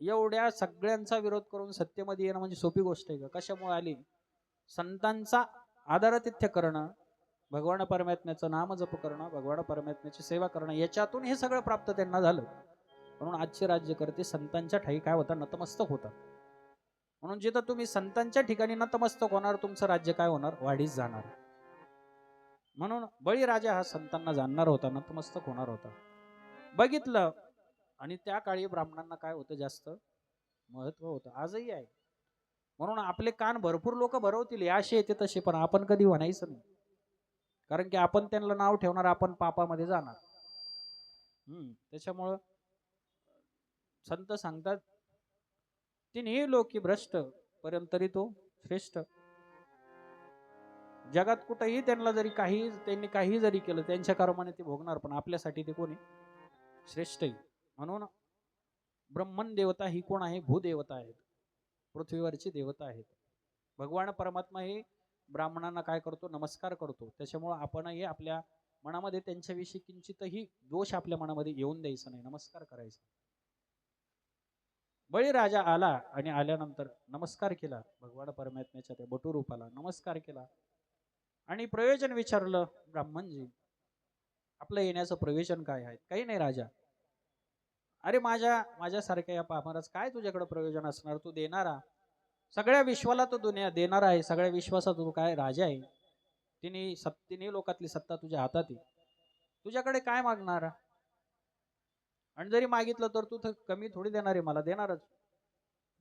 एवढ्या सगळ्यांचा विरोध करून सत्तेमध्ये येणं म्हणजे सोपी गोष्ट आहे का? कशामुळे आली? संतांचा आदरातिथ्य करणं, भगवान परमात्म्याचं नाम जप करणं, भगवान परमात्म्याची सेवा करणं, याच्यातून हे सगळं प्राप्त त्यांना झालं. म्हणून आजचे राज्यकर्ते संतांच्या ठाई काय होता? नतमस्तक होतात. म्हणून जिथं तुम्ही संतांच्या ठिकाणी नतमस्तक होणार, तुमचं राज्य काय होणार? वाढीस जाणार. म्हणून बळीराजा हा संतांना जाणणार होता, नतमस्तक होणार होता. बघितलं. आणि त्या काळी ब्राह्मणांना काय होतं? जास्त महत्व होतं. आजही आहे. म्हणून आपले कान भरपूर लोक भरवतील, असे येते तसे, पण आपण कधी म्हणायचं नाही. कारण की आपण त्यांना नाव ठेवणार, आपण पापामध्ये जाणार. त्याच्यामुळं संत सांगतात, तिन्ही लोकी भ्रष्ट परंतरी तो श्रेष्ठ. जगात कुठेही त्यांनी काही जरी केलं, त्यांच्या कर्माने ते भोगणार, पण आपल्यासाठी ते कोणी? श्रेष्ठ आहे. म्हणून ब्रह्मन देवता ही कोण आहे? भूदेवता आहेत, पृथ्वीवरची देवता आहेत. भगवान परमात्मा हे ब्राह्मणांना काय करतो? नमस्कार करतो. त्याच्यामुळे आपणही आपल्या मनामध्ये त्यांच्याविषयी किंचितही दोष आपल्या मनामध्ये येऊन द्यायचा नाही, नमस्कार करायचा. बळीराजा आला आणि आल्यानंतर नमस्कार केला भगवान परमात्म्याच्या त्या बटू रूपाला, नमस्कार केला आणि प्रयोजन विचारलं. ब्राह्मणजी, आपलं येण्याचं प्रयोजन काय आहे? काही नाही राजा. अरे माझ्यासारख्या या पामरास काय तुझ्याकडे प्रयोजन असणार? तू देणारा, सगळ्या विश्वाला तो दुनिया देणारा आहे, सगळ्या विश्वाचा तू काय राजा आहे. तिन्ही लोकातली सत्ता तुझ्या हातात आहे. तुझ्याकडे काय मागणार? आणि जरी मागितलं तर तू कमी थोडी देणार आहे, मला देणारच.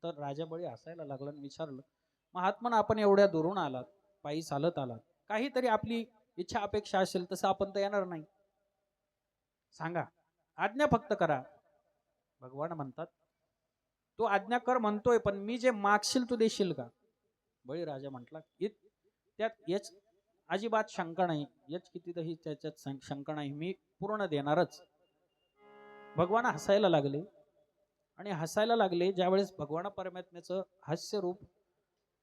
तर राजा बळी हसायला लागला आणि विचारलं, महात्मन आपण एवढ्या दुरून आलात, पायी चालत आलात, काहीतरी आपली इच्छा अपेक्षा असेल तसं आपण तर येणार नाही. सांगा, आज्ञा फक्त करा. भगवान म्हणतात, तू आज्ञा कर म्हणतोय, पण मी जे मागशील तू देशील का? बळीराजा म्हटला, त्यात याच अजिबात शंका नाही, याच कितीतरी त्याच्यात शंका नाही, मी पूर्ण देणारच. भगवान हसायला लागले. आणि हसायला लागले ज्यावेळेस भगवान परमात्म्याचं हास्य रूप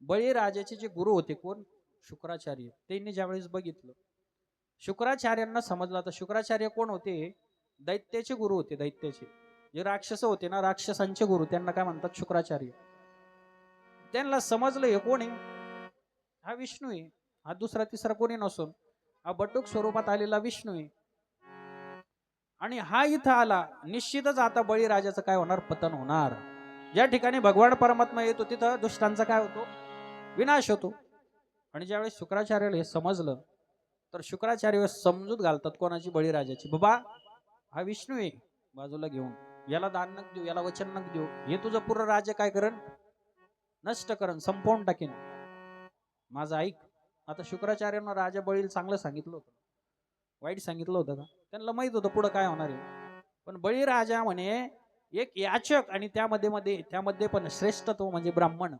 बळीराजाचे जे गुरु होते कोण? शुक्राचार्य. त्यांनी ज्यावेळेस बघितलं, शुक्राचार्यांना समजलं. तर शुक्राचार्य कोण होते? दैत्याचे गुरु होते. दैत्याचे जे राक्षस होते ना, राक्षसांचे गुरु, त्यांना काय म्हणतात? शुक्राचार्य. त्यांना समजलं हे कोण आहे? हा विष्णू आहे. हा दुसरा तिसरा कोणी नसून हा बटुक स्वरूपात आलेला विष्णू आहे. आणि हा इथं आला, निश्चितच आता बळीराजाचं काय होणार? पतन होणार. ज्या ठिकाणी भगवान परमात्मा येतो तिथं दुष्टांचा काय होतो? विनाश होतो. आणि ज्यावेळेस शुक्राचार्याला हे समजलं, तर शुक्राचार्य समजूत घालतात कोणाची? बळीराजाची. बाबा, हा विष्णू आहे, बाजूला घेऊन याला दान नक देऊ, याला वचन नक देऊ, हे तुझं पूर्ण राज्य काय करण? नष्ट करण, संपवून टाकेन. माझं ऐक. आता शुक्राचार्यांना राजा बळीला चांगलं सांगितलं होतं, वाईट सांगितलं होतं का? त्यांना माहित होतं पुढं काय होणार आहे. पण बळीराजा म्हणे एक याचक, आणि त्यामध्ये पण श्रेष्ठत्व म्हणजे ब्राह्मण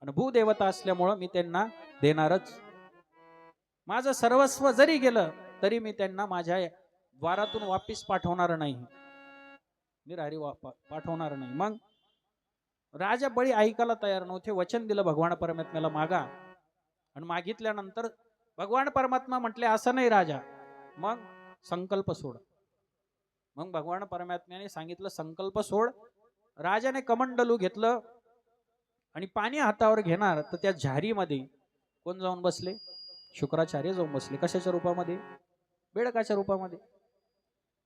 आणि भूदेवता असल्यामुळं मी त्यांना देणारच. माझं सर्वस्व जरी गेलं तरी मी त्यांना माझ्या द्वारातून वापिस पाठवणार नाही, निरारी पाठवणार नाही. मग राजा बळी ऐकायला तयार नव्हते. वचन दिलं भगवान परमात्म्याला, मागा. आणि मागितल्यानंतर भगवान परमात्मा म्हटले, असं नाही राजा, मग संकल्प सोड. मग भगवान परमात्म्याने सांगितलं संकल्प सोड. राजाने कमंडलू घेतलं आणि पाणी हातावर घेणार तर त्या झारीमध्ये कोण जाऊन बसले? शुक्राचार्य जाऊन बसले. कशाच्या रूपामध्ये? बेडकाच्या रूपामध्ये.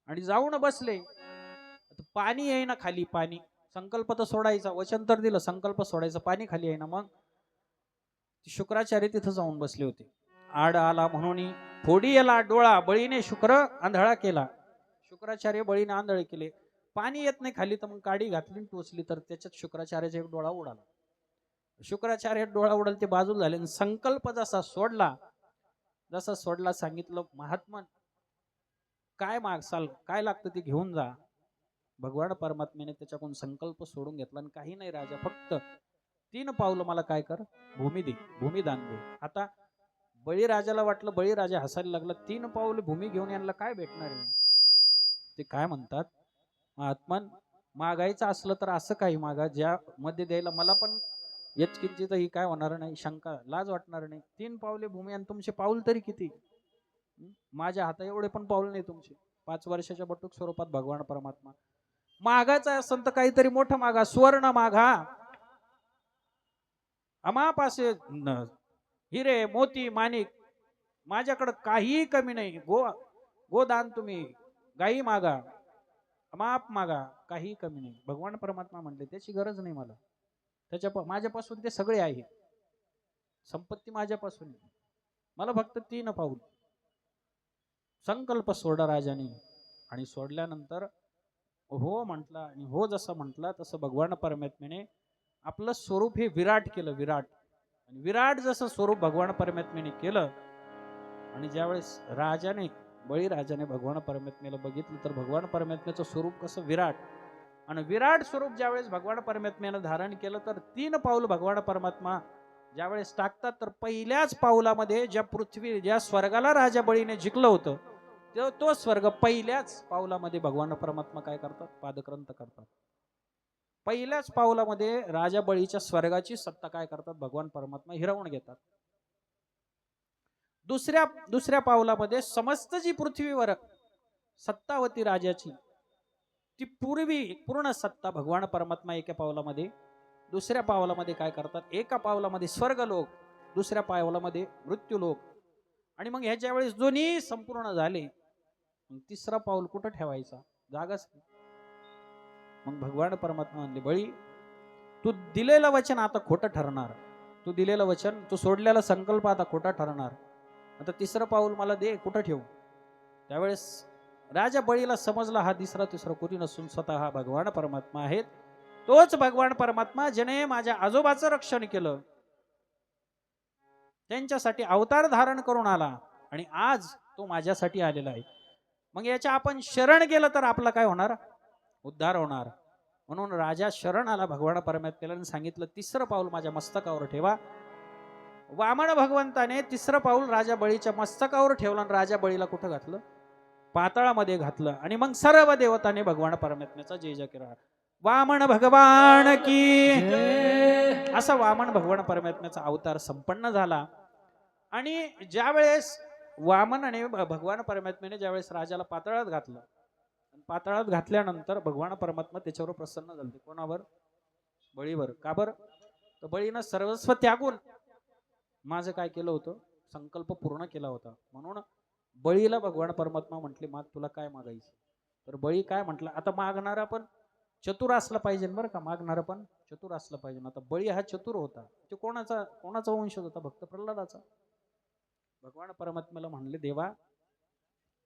आणि जाऊन बसले. पाणी येईना खाली. पाणी, संकल्प तर सोडायचा, वचन तर दिलं संकल्प सोडायचं, पाणी खाली येईना. मग शुक्राचार्य तिथं जाऊन बसले होते. आड आला म्हणून फोडी याला डोळा, बळीने शुक्र आंधळा केला. शुक्राचार्य बळीने आंधळे केले. पाणी येत नाही खाली, तर मग काडी घातली टोचली तर त्याच्यात शुक्राचार्याचा एक डोळा उडाला. शुक्राचार्य डोळा उडाल ते बाजूला झाले. संकल्प जसा सोडला सांगितलं महात्मा काय मागसाल, काय लागतं ते घेऊन जा. भगवान परमात्म्याने त्याच्याकडून संकल्प सोडून घेतला आणि काही नाही राजा, फक्त 3 पावलं मला काय कर, भूमी दे, भूमिदान दे. आता बळीराजाला वाटलं, बळीराजा हसायला लागला, 3 पावले भूमी घेऊन यांना काय भेटणार आहे? ते काय म्हणतात, महात्मन मागायचं असलं तर असं काही मागा ज्या मध्ये द्यायला मला पण यचकिंचित ही काय होणार नाही, शंका लाज वाटणार नाही. 3 पावले भूमी आणि तुमचे पाऊल तरी किती? माझ्या हाता एवढे पण पाऊल नाही तुमचे. 5 वर्षाच्या बटूक स्वरूपात भगवान परमात्मा मागायचं असेल तर काहीतरी मोठं मागा, सुवर्ण मागा, अमापासे हिरे मोती माणिक, माझ्याकडे काहीही कमी नाही. गोदान तुम्ही गाई मागा, अमाप मागा, काही कमी नाही. भगवान परमात्मा म्हणले त्याची गरज नाही मला, माझ्यापासून ते सगळे आहे, संपत्ती माझ्यापासून, मला फक्त 3 पाऊल. संकल्प सोडा राजाने. आणि सोडल्यानंतर हो म्हटला. आणि हो जसं म्हटला तसं भगवान परमात्म्याने आपलं स्वरूप हे विराट केलं. विराट, आणि विराट जसं स्वरूप भगवान परमात्म्याने केलं. आणि ज्यावेळेस बळीराजाने भगवान परमात्म्याला बघितलं तर भगवान परमात्म्याचं स्वरूप कसं विराट. आणि विराट स्वरूप ज्यावेळेस भगवान परमात्म्यानं धारण केलं तर 3 पाऊल भगवान परमात्मा ज्यावेळेस टाकतात तर पहिल्याच पाऊलामध्ये ज्या स्वर्गाला राजा बळीने जिंकलं होतं तो स्वर्ग पहिल्याच पाऊलामध्ये भगवान परमात्मा काय करतात, पादक्रंत करतात. पहिल्याच पाऊलामध्ये राजा बळीच्या स्वर्गाची सत्ता काय करतात, भगवान परमात्मा हिरावून घेतात. दुसऱ्या पाऊलामध्ये समस्त जी पृथ्वीवर सत्ता होती राजाची ती पूर्ण सत्ता भगवान परमात्मा एका पावलामध्ये, दुसऱ्या पावलामध्ये काय करतात, एका पावलामध्ये स्वर्गलोक, दुसऱ्या पावलामध्ये मृत्यूलोक. आणि मग ह्याच्या वेळेस दोन्ही संपूर्ण झाले, तिसरा पाऊल कुठं ठेवायचा, जागाच. मग भगवान परमात्मा म्हणले, बळी तू दिलेलं वचन आता खोटं ठरणार, तू दिलेलं वचन, तू सोडलेला संकल्प आता खोटा ठरणार. आता 3रं पाऊल मला दे, कुठं ठेवू? त्यावेळेस राजा बळीला समजला हा तिसरा कोणी नसून स्वतः हा भगवान परमात्मा आहेत. तोच भगवान परमात्मा ज्याने माझ्या आजोबाचं रक्षण केलं, त्यांच्यासाठी अवतार धारण करून आला आणि आज तो माझ्यासाठी आलेला आहे. मग याच्या आपण शरण गेलं तर आपला काय होणार, उद्धार होणार. म्हणून राजा शरण आला भगवान परमात्म्याला, सांगितलं 3रं पाऊल माझ्या मस्तकावर ठेवा. वामन भगवंताने 3रं पाऊल राजा बळीच्या मस्तकावर ठेवलं आणि राजा बळीला कुठं घातलं, पाताळामध्ये घातलं. आणि मग सर्व देवतांनी भगवान परमात्म्याचा जय जय केला. वामन भगवान की असा वामन भगवान परमात्म्याचा अवतार संपन्न झाला. आणि ज्यावेळेस वामन आणि भगवान परमात्म्याने ज्यावेळेस राजाला पाताळात घातलं, पाताळात घातल्यानंतर भगवान परमात्मा त्याच्यावर प्रसन्न झाले. कोणावर? बळीवर. का बरं? तर बळीनं सर्वस्व त्यागून माझं काय केलं होतं, संकल्प पूर्ण केला होता. म्हणून बळीला भगवान परमात्मा म्हटले, माग तुला काय मागायचं. तर बळी काय म्हटलं, आता मागणारा पण चतुर असला पाहिजे बरं का, मागणारा पण चतुर असला पाहिजे. आता बळी हा चतुर होता. तो कोणाचा वंशज होता, भक्त प्रल्हादाचा. भगवान परमात्म्याला म्हणले, देवा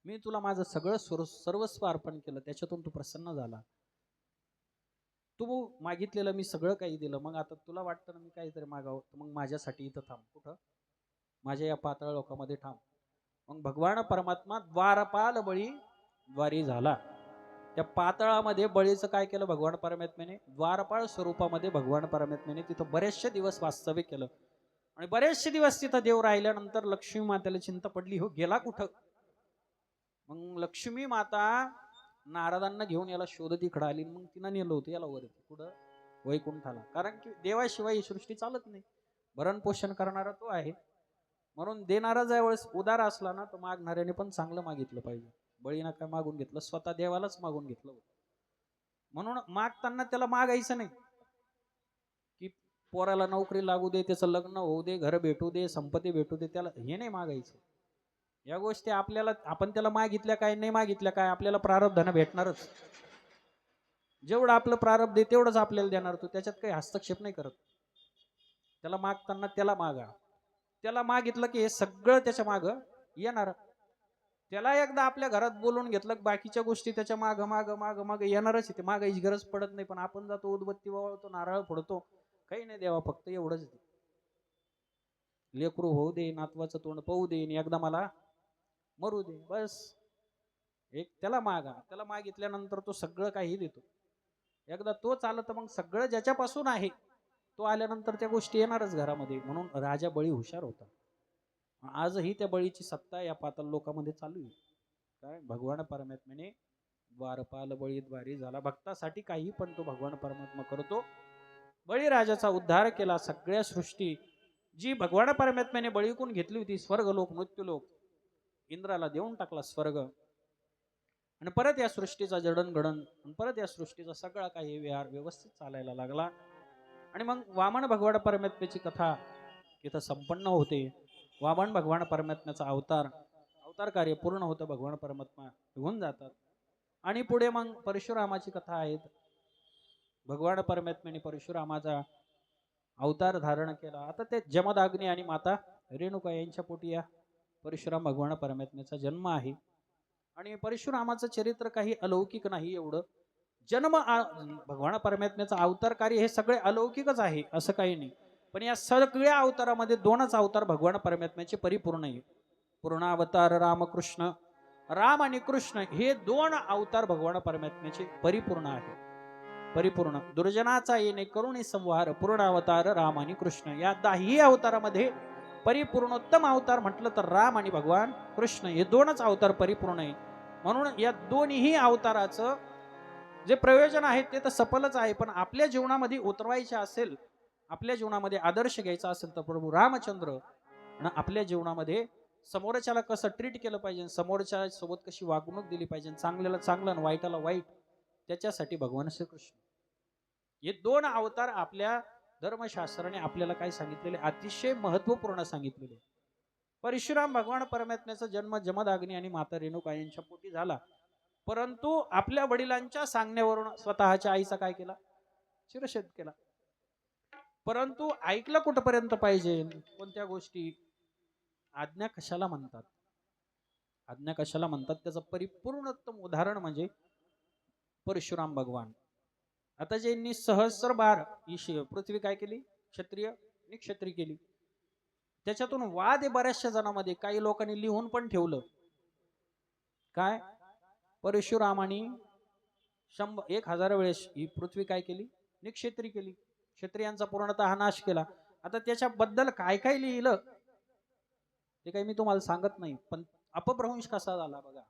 मी तुला माझं सगळं सर्वस्व अर्पण केलं, त्याच्यातून तू प्रसन्न झाला, तू मागितलेलं मी सगळं काही दिलं. मग आता तुला वाटतं ना मी काहीतरी मागावं, मग माझ्यासाठी इथं थांब. कुठं? माझ्या या पाताळ लोकांमध्ये थांब. मग भगवान परमात्मा द्वारपाल बळी द्वारी झाला. त्या पाताळामध्ये बळीचं काय केलं भगवान परमात्म्याने, द्वारपाळ स्वरूपामध्ये भगवान परमात्म्याने तिथं बरेचसे दिवस वास्तव्य केलं. आणि बरेचसे दिवस तिथं देव राहिल्यानंतर लक्ष्मी मातेला चिंता पडली, हो गेला कुठं. मग लक्ष्मी माता नारदांना घेऊन याला शोधत इकडं आली. मग तिनं नेलं होतं याला वरती, कुठं, वैकुंठाला. कारण की देवाशिवाय ही सृष्टी चालत नाही, भरण पोषण करणारा तो आहे. म्हणून देणारा ज्यावेळेस उदार असला ना, तर मागणाऱ्याने पण चांगलं मागितलं पाहिजे. बळीनं काय मागून घेतलं, स्वतः देवालाच मागून घेतलं होतं. म्हणून मागताना त्याला मागायचं नाही की पोराला नोकरी लागू दे, त्याचं लग्न होऊ दे, घर भेटू दे, संपत्ती भेटू दे, त्याला हे नाही मागायचं. या गोष्टी आपल्याला, आपण त्याला मागितल्या काय नाही मागितल्या काय, आपल्याला प्रारब्धानं भेटणारच. जेवढं आपलं प्रारब्ध आहे तेवढंच आपल्याला देणार. तो त्याच्यात काही हस्तक्षेप नाही करत. त्याला मागताना त्याला मागा. त्याला मागितलं की हे सगळं त्याच्या माग येणार. त्याला एकदा आपल्या घरात बोलून घेतलं, बाकीच्या गोष्टी त्याच्या माग माग माग माग येणारच. ते मागायची गरज पडत नाही. पण आपण जातो, उदबत्ती वाळतो, नारळ फोडतो, काही नाही देवा, फक्त एवढंच दे. लेकरू होऊ दे, नातवाचं तोंड पाहू दे, एकदा मला मरू दे, बस. एक त्याला मागा. त्याला मागितल्यानंतर तो सगळं काही देतो. एकदा तो चालत तर मग सगळं ज्याच्यापासून आहे तो आल्यानंतर त्या गोष्टी येणारच घरामध्ये. म्हणून राजा बळी हुशार होता. आजही त्या बळीची सत्ता या पाताल लोकांमध्ये चालू आहे. काय भगवान परमात्म्याने द्वारपाल बळी द्वारी झाला, भक्तासाठी काही पण तो भगवान परमात्मा करतो. बळीराजाचा उद्धार केला. सगळ्या सृष्टी जी भगवान परमात्म्याने बळीकून घेतली होती, स्वर्गलोक मृत्यूलोक, इंद्राला देऊन टाकला स्वर्ग. आणि परत या सृष्टीचा जडणघडण, परत या सृष्टीचा सगळा काही व्यवहार व्यवस्थित चालायला लागला. आणि मग वामन भगवान परमात्म्याची कथा इथं संपन्न होते. वामन भगवान परमात्म्याचा अवतार कार्य पूर्ण होतं. भगवान परमात्मा निघून जातात. आणि पुढे मग परशुरामाची कथा आहे. भगवान परमात्म्याने परशुरामाचा अवतार धारण केला. आता ते जमदाग्नी आणि माता रेणुका यांच्या पोटी या परशुराम भगवान परमात्म्याचा जन्म आहे. आणि परशुरामाचं चरित्र काही अलौकिक नाही एवढं. जन्म भगवान परमात्म्याचा अवतार कार्य हे सगळे अलौकिकच आहे असं काही नाही. पण या सगळ्या अवतारामध्ये दोनच अवतार भगवान परमात्म्याचे परिपूर्ण आहे. पूर्णावतार रामकृष्ण, राम आणि कृष्ण हे दोन अवतार भगवान परमात्म्याचे परिपूर्ण आहे. परिपूर्ण दुर्जनाचा येणे करुणी संहार, पूर्णावतार राम आणि कृष्ण, या 10 अवतारामध्ये परिपूर्णोत्तम अवतार म्हटलं तर राम आणि भगवान कृष्ण हे दोनच अवतार परिपूर्ण आहे. म्हणून या दोन्ही अवताराचं जे प्रयोजन आहे ते तर सफलच आहे. पण आपल्या जीवनामध्ये उतरवायचे असेल, आपल्या जीवनामध्ये आदर्श घ्यायचा असेल तर प्रभू रामचंद्र आपल्या जीवनामध्ये समोरच्याला कसं ट्रीट केलं पाहिजे, समोरच्या सोबत कशी वागणूक दिली पाहिजे, चांगल्याला चांगलं आणि वाईटाला वाईट, त्याच्यासाठी भगवान श्रीकृष्ण हे दोन अवतार आपल्या धर्मशास्त्राने आपल्याला काय सांगितलेले, अतिशय महत्वपूर्ण सांगितलेले. परशुराम भगवान परमात्म्याचा जन्म जमदाग्नी आणि माता रेणुका यांच्या पोटी झाला. परंतु आपल्या वडिलांच्या सांगण्यावरून स्वतःच्या आईचा काय केला, शिरच्छेद केला. परंतु ऐकलं कुठपर्यंत पाहिजे, कोणत्या गोष्टी, आज्ञा कशाला म्हणतात, आज्ञा कशाला म्हणतात, त्याचं परिपूर्णोत्तम उदाहरण म्हणजे परशुराम भगवान. आता ज्यांनी सहस्र बार ही पृथ्वी काय केली, क्षत्रिय निक्षत्रिय केली, त्याच्यातून वाद आहे बऱ्याचशा जणांमध्ये. काही लोकांनी लिहून पण ठेवलं काय, परशुरामानी 1000 वेळेस ही पृथ्वी काय केली, निक्षत्रिय केली, क्षत्रियांचा पूर्णतः नाश केला. आता त्याच्याबद्दल काय काय लिहिलं ते काही मी तुम्हाला सांगत नाही. पण अपभ्रंश कसा झाला बघा.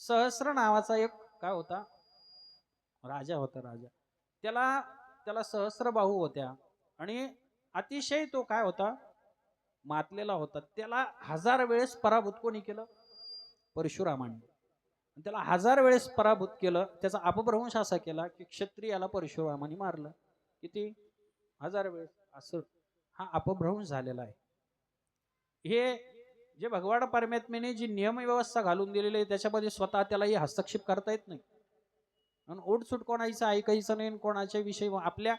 सहस्र नावाचा एक काय होता, राजा होता. राजा त्याला सहस्र बाहू होत्या आणि अतिशय तो काय होता, मातलेला होता. त्याला 1000 वेळेस पराभूत कोणी केलं, परशुरामाने. त्याला 1000 वेळेस पराभूत केलं. त्याचा अपभ्रंश असा केला की क्षत्रियाला परशुरामाने मारलं. किती, 1000 वेळेस. असं हा अपभ्रंश झालेला आहे. हे जे भगवान परमात्म्याने जी नियमव्यवस्था घालून दिलेली आहे त्याच्यामध्ये स्वतः त्यालाही हस्तक्षेप करता येत नाही. आणि उठसूट कोणाचं ऐकायचं नाही, कोणाच्या विषयी आपल्या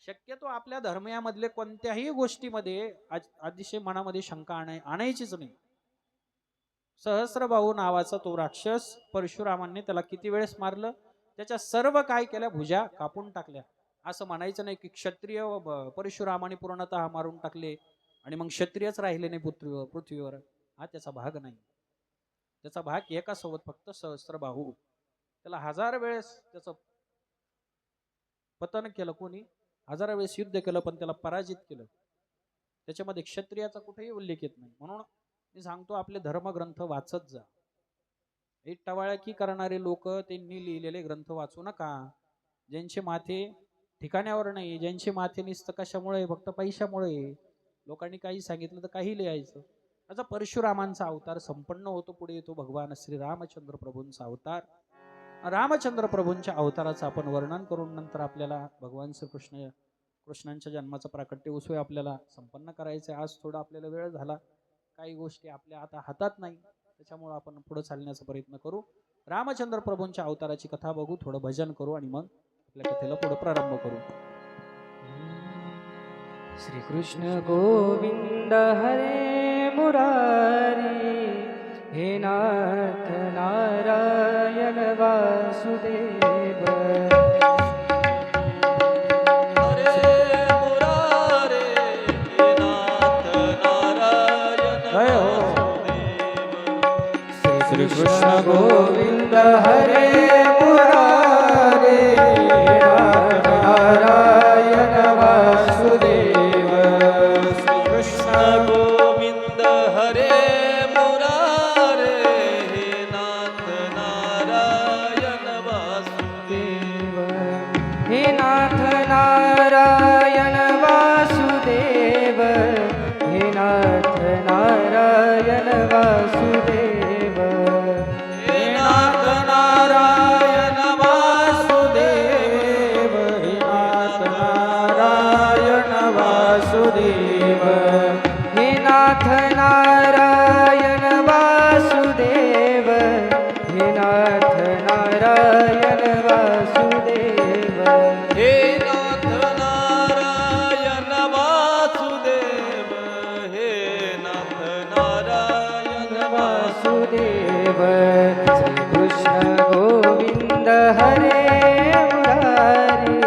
शक्यतो आपल्या धर्मयामधले कोणत्याही गोष्टीमध्ये अतिशय मनामध्ये शंका आणायचीच नाही. सहस्रबाहू नावाचा तो राक्षस, परशुरामांनी त्याला किती वेळेस मारलं, त्याच्या सर्व काय केल्या, भुजा कापून टाकल्या. असं म्हणायचं नाही की क्षत्रिय परशुरामाने पूर्णतः मारून टाकले आणि मग क्षत्रियच राहिले नाही पृथ्वीवर. हा त्याचा भाग नाही. त्याचा भाग एका सोबत फक्त सहस्रबाहू. त्याला 1000 वेळेस त्याचं पतन केलं कोणी, 1000 वेळेस युद्ध केलं पण त्याला पराजित केलं. त्याच्यामध्ये क्षत्रियाचा कुठेही उल्लेख येत नाही. म्हणून मी सांगतो आपले धर्मग्रंथ वाचत जा. एक टवाळकी करणारे लोक त्यांनी लिहिलेले ग्रंथ वाचू नका. ज्यांचे माथे ठिकाण्यावर नाही, ज्यांचे माथे निसतं कशामुळे, फक्त पैशामुळे. लोकांनी काही सांगितलं तर काही लिहायचं. त्याचा परशुरामांचा अवतार संपन्न होतो, पुढे येतो भगवान श्री रामचंद्र प्रभूंचा अवतार. रामचंद्र प्रभूंच्या अवताराचं आपण वर्णन करून नंतर आपल्याला भगवान कृष्णांच्या जन्माचं प्राकट्य उत्सव आपल्याला संपन्न करायचं. आज थोडा आपल्याला वेळ झाला, काही गोष्टी आपल्या आता हातात नाही, त्याच्यामुळे आपण पुढे चालण्याचा प्रयत्न करू. रामचंद्र प्रभूंच्या अवताराची कथा बघू, थोडं भजन करू आणि मग आपल्या कथेला पुढे प्रारंभ करू. श्री कृष्ण गोविंद हरे मुरारी, हे नाथ नारायण वासुदेव. हरे मुरारे हे नाथ नारायण वासुदेव. श्री कृष्ण गोविंद हरे मुरारी, हे नाथ नारायण वासुदेव. कृष्ण गोविंद हरे मुरारे हे नाथ नारायण वासुदेव. हे नाथ नारायण वासुदेव, हे नाथ नारायण वासुदेव. हे नाथ नारायण वासुदेव. हे नाथ नारायण वासुदेव. हे नाथ नारायण वासुदेव, हे नाथ नारायण वासुदेव. हे नाथ नारायण वासुदेव. हे नाथ नारायण वासुदेव. श्री कृष्ण गोविंद हरे मुरारी,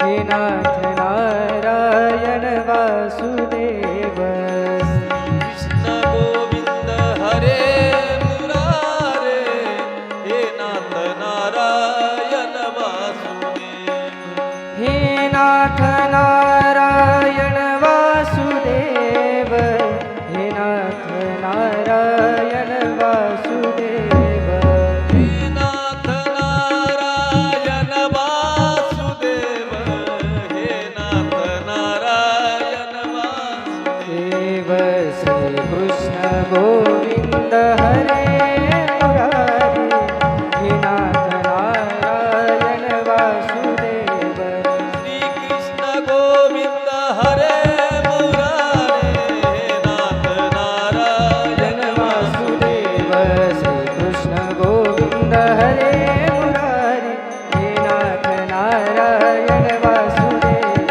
हे नाथ नारायण वासुदेव. कृष्ण गोविंद हरे मुरारे हे नाथ नारायण वासुदेव. हे नाथ नारायण वासुदेव, हे नाथ नारायण वासुदेव. हे नाथ नारायण वासुदेव. हे नाथ नारायण वासुदेव. देव श्री कृष्ण गोविंद हरे मुरारी, हे नाथ नारायण वासुदेव. श्री कृष्ण गोविंद हरे मुरारे हे नाथ नारायण वासुदेव. श्री कृष्ण गोविंद हरे मुरारी, हे नाथ नारायण वासुदेव.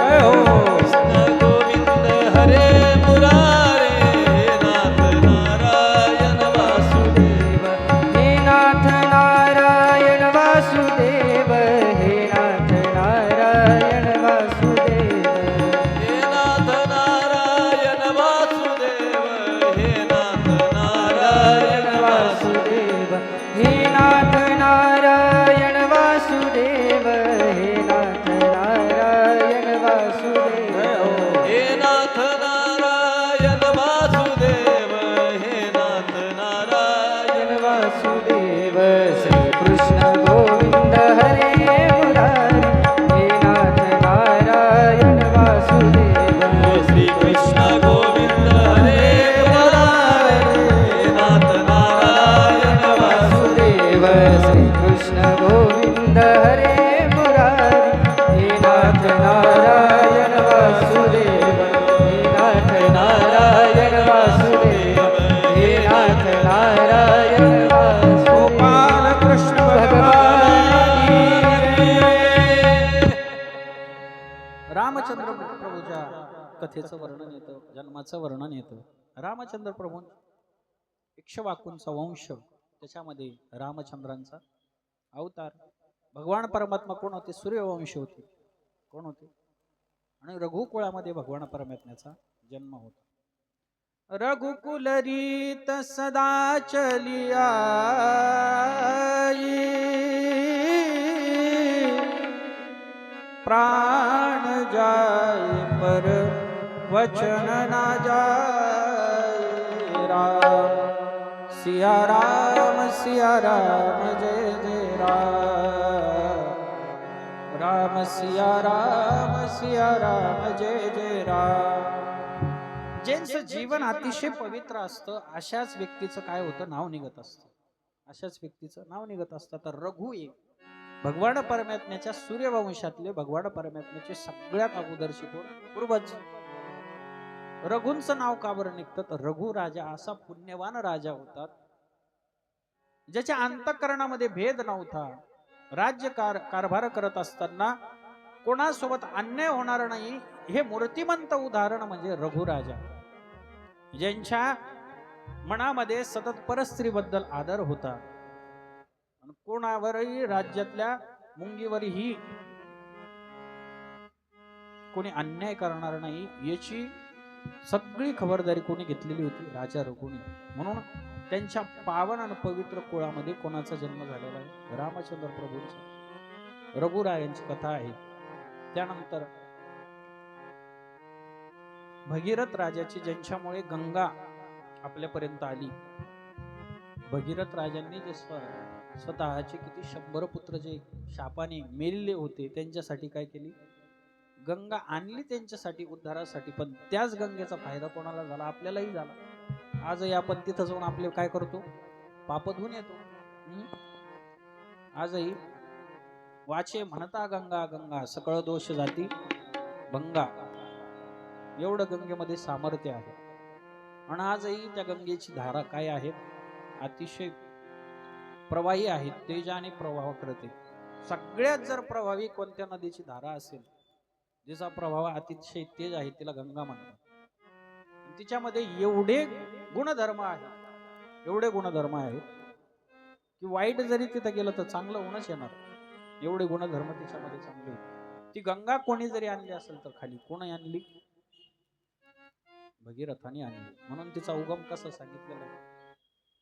कृष्ण गोविंद हरे मुरारे हे नाथ नारायण वासुदेव. हे नाथ नारायण वासुदेव, हे नाथ नारायण वासुदेव. हे नाथ नारायण वासुदेव. हे नाथ नारायण वासुदेव. हे नाथ नारायण वासुदेव, हे नाथ नारायण वासुदेव. हे नाथ नारायण वासुदेव. हे नाथ नारायण वासुदेव. श्री कृष्ण गोविंद हरे मुरारी, हे नाथ नारायण वासुदेव. श्री कृष्ण गोविंद हरे मुरारे हे नाथ नारायण वासुदेव. वासुदेव. श्री कृष्ण गोविंद हरे मुरारी, हे नाथ नारायण वासुदेव. हे नाथ नारायण वासुदेव, हे नाथ नारायण वासुदेव. गोपाल कृष्ण भगवान की रामचंद्र प्रभूच्या कथेचं वर्णन येतं, जन्माचं वर्णन येतं. रामचंद्र प्रभू इक्ष्वाकूंचा वंश, त्याच्यामध्ये रामचंद्रांचा अवतार. भगवान परमात्मा कोण होते? सूर्यवंशी होते. कोण होते? आणि रघुकुळामध्ये भगवान परमात्म्याचा जन्म होता. रघुकुल रीत सदा चलिया प्राण जाए पर वचन ना जाए. राम सिया राम जय जय राम. राम सिया राम जय जय राम. ज्यांचं जीवन अतिशय पवित्र असतं अशाच व्यक्तीचं काय होतं, नाव निघत असतं. अशाच व्यक्तीचं नाव निघत असतं. तर रघु एक भगवान परमात्म्याच्या सूर्यवंशातले भगवान परमात्म्याचे सगळ्यात अगोदरचे कोण, पूर्वज. रघुंचं नाव का बरं निघतं, तर रघु राजा असा पुण्यवान राजा होता ज्याच्या अंतःकरणामध्ये भेद नव्हता. राज्य कारभार करत असताना कोणासोबत अन्याय होणार नाही हे मूर्तिमंत उदाहरण म्हणजे रघुराजा. ज्यांच्या मनामध्ये सतत परस्त्रीबद्दल आदर होता आणि कोणावरही राज्यातल्या मुंगीवरही कोणी अन्याय करणार नाही याची सगळी खबरदारी कोणी घेतलेली होती, राजा रघुनी. म्हणून त्यांच्या पावन आणि पवित्र कुळामध्ये कोणाचा जन्म झालेला आहे, रामचंद्र प्रभूंचा. रघुरायांची कथा आहे. त्यानंतर भगीरथ राजाची, ज्यांच्यामुळे गंगा आपल्यापर्यंत आली. भगीरथ राजांनी जे स्वतःचे किती 100 पुत्र जे शापाने मेलेले होते त्यांच्यासाठी काय केली, गंगा आणली त्यांच्यासाठी उद्धारासाठी. पण त्याच गंगेचा फायदा कोणाला झाला, आपल्यालाही झाला. आजही आपण तिथं जाऊन आपले काय करतो, पाप धुवून येतो. आजही वाचे म्हणता गंगा गंगा सकळ दोष जाती भंगा, एवढं गंगेमध्ये सामर्थ्य आहे. आणि आजही त्या गंगेची धारा काय आहे, अतिशय प्रवाही आहे, तेजाने प्रवाह करते. सगळ्यात जर प्रभावी कोणत्या नदीची धारा असेल जिचा प्रभाव अतिशय तेज आहे, तिला गंगा म्हणतात. तिच्यामध्ये एवढे गुणधर्म आहेत, एवढे गुणधर्म आहेत की वाईट जरी तिथं गेलं तर चांगलं होणच येणार. एवढे गुणधर्म तिच्यामध्ये चांगले आहेत. ती गंगा कोणी जरी आणली असेल तर खाली, कोणी आणली, भगीरथाने आणली. म्हणून तिचा उगम कसा सांगितलेला आहे,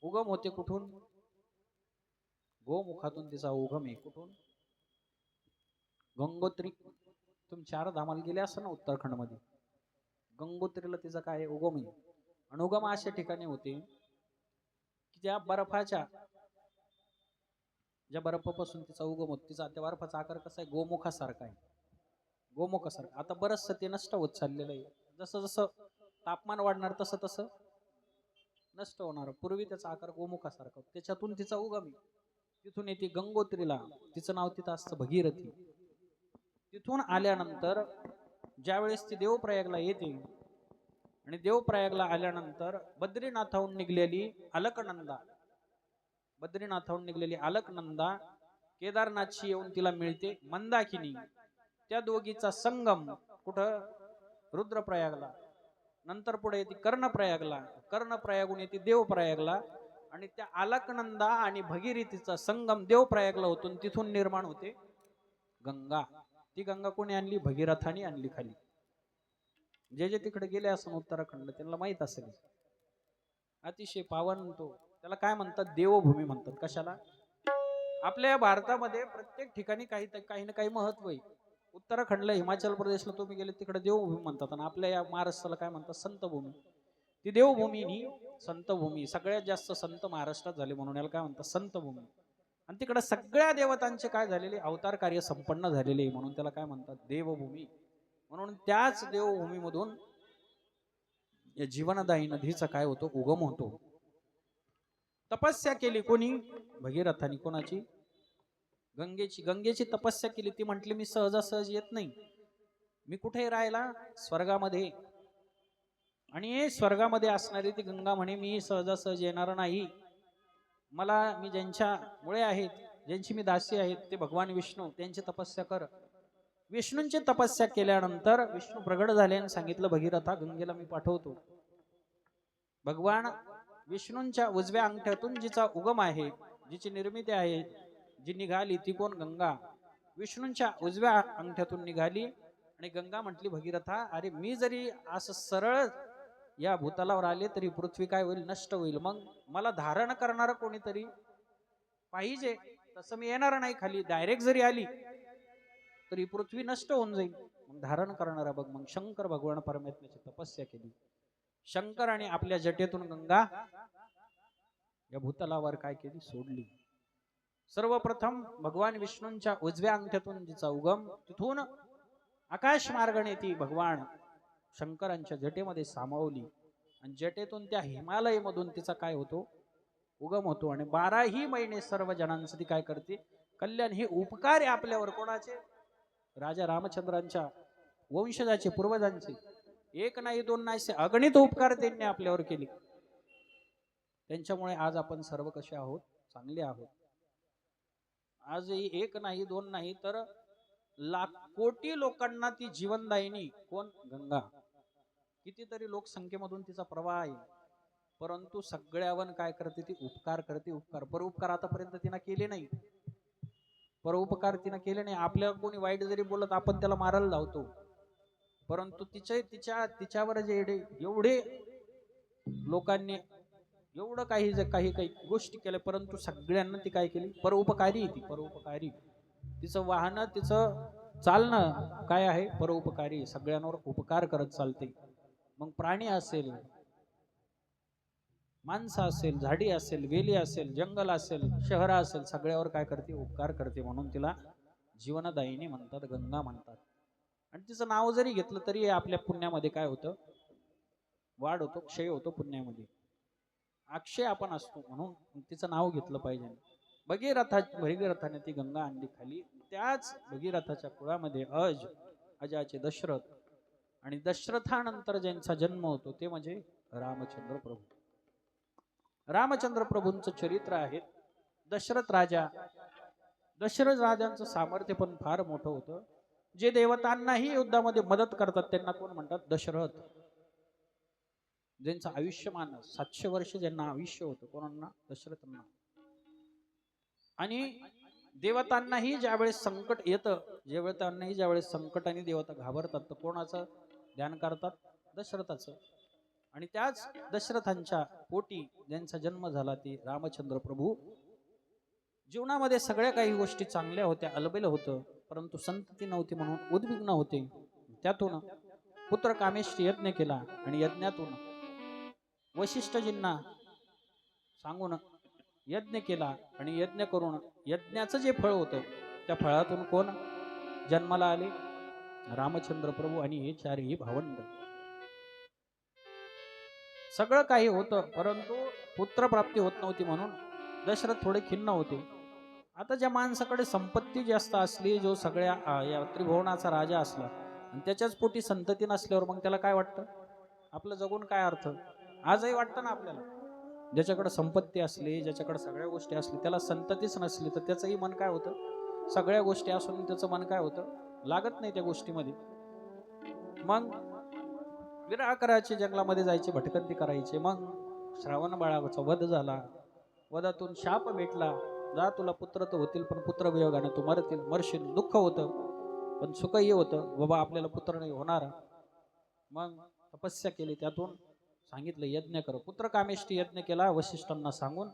उगम होते कुठून, गोमुखातून तिचा उगम आहे. कुठून, गंगोत्री. तुम्ही 4 धामाला गेले असं ना उत्तराखंड मध्ये, गंगोत्रीला तिचा काय उगम आहे. आणि उगम अशा ठिकाणी होते की ज्या बर्फाच्या, ज्या बर्फापासून तिचा उगम होतो, तिचा त्या बर्फाचा आकार कसा आहे, गोमुखासारखा आहे. गोमुखासारखा. आता बरचसं ते नष्ट होत चाललेलं आहे. जसं जसं तापमान वाढणार तसं तसं नष्ट होणार. पूर्वी त्याचा आकार गोमुखासारखा, त्याच्यातून तिचा उगम आहे. तिथून येते गंगोत्रीला, तिचं नाव तिथं असतं भगीरथी. तिथून आल्यानंतर ज्यावेळेस ती देवप्रयागला येते आणि देवप्रयागला आल्यानंतर बद्रीनाथाहून निघलेली अलकनंदा, बद्रीनाथाहून निघलेली अलकनंदा केदारनाथची येऊन तिला मिळते मंदाकिनी. त्या दोघीचा संगम कुठं, रुद्रप्रयागला. नंतर पुढे येते कर्णप्रयागला, कर्णप्रयागून येते देवप्रयागला. आणि त्या अलकनंदा आणि भगीरथीचा संगम देवप्रयागला होतून तिथून निर्माण होते गंगा. ती गंगा कोणी आणली, भगीरथाने आणली खाली. जे जे तिकडे गेले असं उत्तराखंड त्यांना माहित असेल. अतिशय पावन तो, त्याला काय म्हणतात, देवभूमी म्हणतात. कशाला, आपल्या भारतामध्ये प्रत्येक ठिकाणी काही ना काही महत्व आहे. उत्तराखंडला, हिमाचल प्रदेशला तुम्ही गेले तिकडे देवभूमी म्हणतात. आणि आपल्या या महाराष्ट्राला काय म्हणतात, संतभूमी. ती देवभूमी ही संतभूमी. सगळ्यात जास्त संत महाराष्ट्रात झाले म्हणून याला काय म्हणतात, संतभूमी. आणि तिकडे सगळ्या देवतांचे काय झालेले, अवतार कार्य संपन्न झालेले म्हणून त्याला काय म्हणतात, देवभूमी. म्हणून त्याच देवभूमीमधून या जीवनदायी नदीचा काय होतो, उगम होतो. तपस्या केली कोणी, भगीरथाने. कोणाची, गंगेची. गंगेची तपस्या केली. ती म्हटली मी सहजासहज येत नाही, मी कुठे राहिला, स्वर्गामध्ये. आणि स्वर्गामध्ये असणारी ती गंगा म्हणे मी सहजासहज येणार नाही. मला, मी ज्यांच्यामुळे आहेत, ज्यांची मी दासी आहेत, ते भगवान विष्णू, त्यांची तपस्या कर. विष्णूंची तपस्या केल्यानंतर विष्णू प्रगट झाले आणि सांगितलं, भगीरथा गंगेला मी पाठवतो. भगवान विष्णूंच्या उजव्या अंगठ्यातून जिचा उगम आहे, जिची निर्मिती आहे, जी निघाली ती कोण, गंगा. विष्णूंच्या उजव्या अंगठ्यातून निघाली. आणि गंगा म्हटली, भगीरथा अरे मी जरी असं सरळ या भूतलावर आले तरी पृथ्वी काय होईल, नष्ट होईल. मग मला धारण करणार कोणीतरी पाहिजे. तसं मी येणार नाही खाली. डायरेक्ट जरी आली तरी पृथ्वी नष्ट होऊन जाईल. मग धारण करणारा बघ. मग शंकर भगवान परमात्म्याची तपस्या केली. शंकर आणि आपल्या जटेतून गंगा या भूतलावर काय केली, सोडली. सर्वप्रथम भगवान विष्णूंच्या उजव्या अंगठ्यातून जिचा उगम, तिथून आकाश मार्गाने ती भगवान शंकरांच्या जटेमध्ये सामावली आणि जटेतून त्या हिमालयमधून तिचा काय होतो उगम होतो आणि 12ही महिने सर्व जणांचं ती काय करते कल्याण. हे उपकार आहे आपल्यावर कोणाचे राजा रामचंद्रांच्या वंशजाचे पूर्वजांचे. एक नाही दोन नाही अगणित उपकार त्यांनी आपल्यावर केले. त्यांच्यामुळे आज आपण सर्व कसे आहोत चांगले आहोत. आजही एक नाही दोन नाही तर लाख कोटी लोकांना ती जीवनदायिनी कोण गंगा. कितीतरी लोकसंख्येमधून तिचा प्रवाह आहे परंतु सगळ्यावर काय करते ती उपकार करते. उपकार परोपकार आतापर्यंत तिनं केले नाही. परोपकार तिनं केले नाही. आपल्याला कोणी वाईट जरी बोलत आपण त्याला मारायला लावतो परंतु तिच्यावर जे एवढे लोकांनी एवढं काही गोष्टी केल्या परंतु सगळ्यांना ती काय केली परोपकारी. ती परोपकारी तिचं वाहन तिचं चालणं काय आहे परोपकारी. सगळ्यांवर उपकार करत चालते. मग प्राणी असेल माणसं असेल झाडी असेल वेली असेल जंगल असेल शहर असेल सगळ्यावर काय करते उपकार करते. म्हणून तिला जीवनदायिनी म्हणतात गंगा म्हणतात. आणि तिचं नाव जरी घेतलं तरी आपल्या पुण्यामध्ये काय होतं वाढ होतो क्षय होतो. पुण्यामध्ये अक्षय आपण असतो म्हणून तिचं नाव घेतलं पाहिजे. भगीरथाने ती गंगा आणली खाली. त्याच भगीरथाच्या कुळामध्ये अजाचे दशरथ आणि दशरथानंतर ज्यांचा जन्म होतो ते म्हणजे रामचंद्र प्रभू. रामचंद्र प्रभूंचं चरित्र आहे. दशरथ राजांचं सामर्थ्य पण फार मोठं होतं. जे देवतांनाही युद्धामध्ये मदत करतात त्यांना कोण म्हणतात दशरथ. ज्यांचं आयुष्यमान 700 वर्ष ज्यांना आयुष्य होतं कोणांना दशरथांना. आणि देवतांनाही ज्यावेळेस संकट येतं ज्यावेळेस संकट आणि देवता घाबरतात तर कोणाचं ध्यान करतात दशरथाचं. आणि त्याच दशरथांच्या पोटी ज्यांचा जन्म झाला ते रामचंद्र प्रभू. जीवनामध्ये सगळ्या काही गोष्टी चांगल्या होत्या अलबेल होतं परंतु संतती नव्हती म्हणून उद्विग्न होते. त्यातून पुत्र कामेष्ठी यज्ञ केला आणि यज्ञातून वशिष्ठजींना सांगून यज्ञ केला आणि यज्ञ करून यज्ञाचं जे फळ होतं त्या फळातून कोण जन्माला आले रामचंद्र प्रभू आणि हे चारही भावंड. सगळं काही होतं परंतु पुत्रप्राप्ती होत नव्हती म्हणून दशरथ थोडे खिन्न होते. आता ज्या माणसाकडे संपत्ती जास्त असली जो सगळ्या या त्रिभुवनाचा राजा असला आणि त्याच्याच पोटी संतती नसल्यावर मग त्याला काय वाटतं आपलं जगून काय अर्थ. आजही वाटतं ना आपल्याला. ज्याच्याकडे संपत्ती असली ज्याच्याकडे सगळ्या गोष्टी असली त्याला संततीच नसली तर त्याचंही मन काय होतं सगळ्या गोष्टी असून त्याचं मन काय होतं लागत नाही त्या गोष्टीमध्ये. मग विराह करायचे जंगलामध्ये जायचे भटकंती करायचे. मग श्रावण बाळाचा वध झाला. वधातून शाप भेटला जा तुला पुत्र तर होतील पण पुत्र वियोगाने तू मरशील. दुःख होतं पण सुखही होतं बाबा आपल्याला पुत्र नाही होणार. मग तपस्या केली त्यातून सांगितलं यज्ञ कर. पुत्र कामेष्ठी यज्ञ केला वशिष्ठांना सांगून.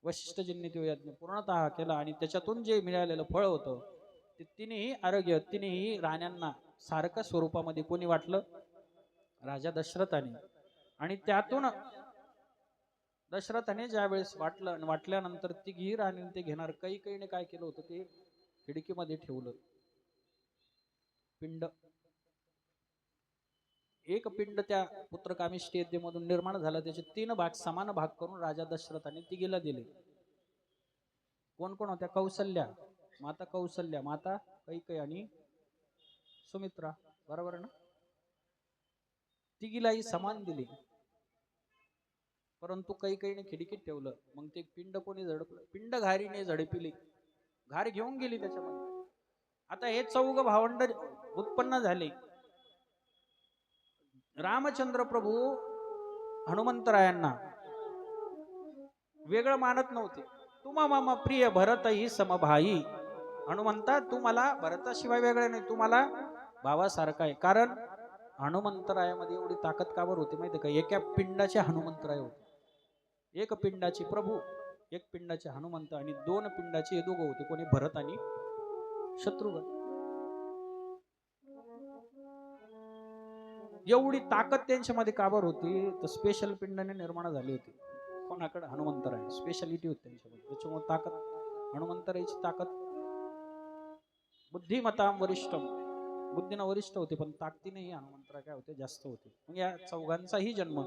वशिष्ठजींनी तो यज्ञ पूर्णतः केला आणि त्याच्यातून जे मिळालेलं फळ होतं ते तिन्ही आरोग्य तिन्ही राण्यांना सारखं स्वरूपामध्ये कोणी वाटलं राजा दशरथाने. आणि त्यातून दशरथाने ज्यावेळेस वाटलं आणि वाटल्यानंतर ती गिर आणि ते घेणार कैकेयीने काय केलं होतं ते खिडकीमध्ये ठेवलं पिंड. एक पिंड त्या पुत्र कामेष्ठी यज्ञमधून निर्माण झालं. त्याचे 3 भाग समान भाग करून राजा दशरथाने तिघीला दिले. कोण कोण होत्या कौसल्या माता कैकेयी आणि सुमित्रा बरोबर ना. तिघीलाही समान दिली परंतु कैकेयीने खिडकीत ठेवलं. मग ते पिंड कोणी झडपलं पिंड घारीने झडपिली. घार घेऊन गेली त्याच्यामध्ये. आता हे 4 भावंड उत्पन्न झाले. रामचंद्र प्रभू हनुमंतरायांना वेगळं मानत नव्हते. तुम्हा मामा प्रिय भरत ही समभाई. हनुमंता तू मला भरताशिवाय वेगळं नाही तू मला भावासारखा आहे. कारण हनुमंतरायामध्ये एवढी ताकद काबर होती माहिती का. एका पिंडाचे हनुमंतराय होते. एक पिंडाचे प्रभू एक पिंडाचे हनुमंत आणि 2 पिंडाचे हे दोघं होते कोणी भरत आणि शत्रुघ्न. एवढी ताकद त्यांच्यामध्ये काबर होती तर स्पेशल पिंडाने निर्माण झाली होती. कोणाकडे हनुमंतराय स्पेशालिटी होती त्यांच्यामध्ये. त्याच्यामुळे ताकद हनुमंतरायची ताकद. बुद्धिमतां वरिष्ठम बुद्धीनं वरिष्ठ होते पण ताकदीनेही हनुमंतराय काय होते जास्त होते. मग या चौघांचाही जन्म.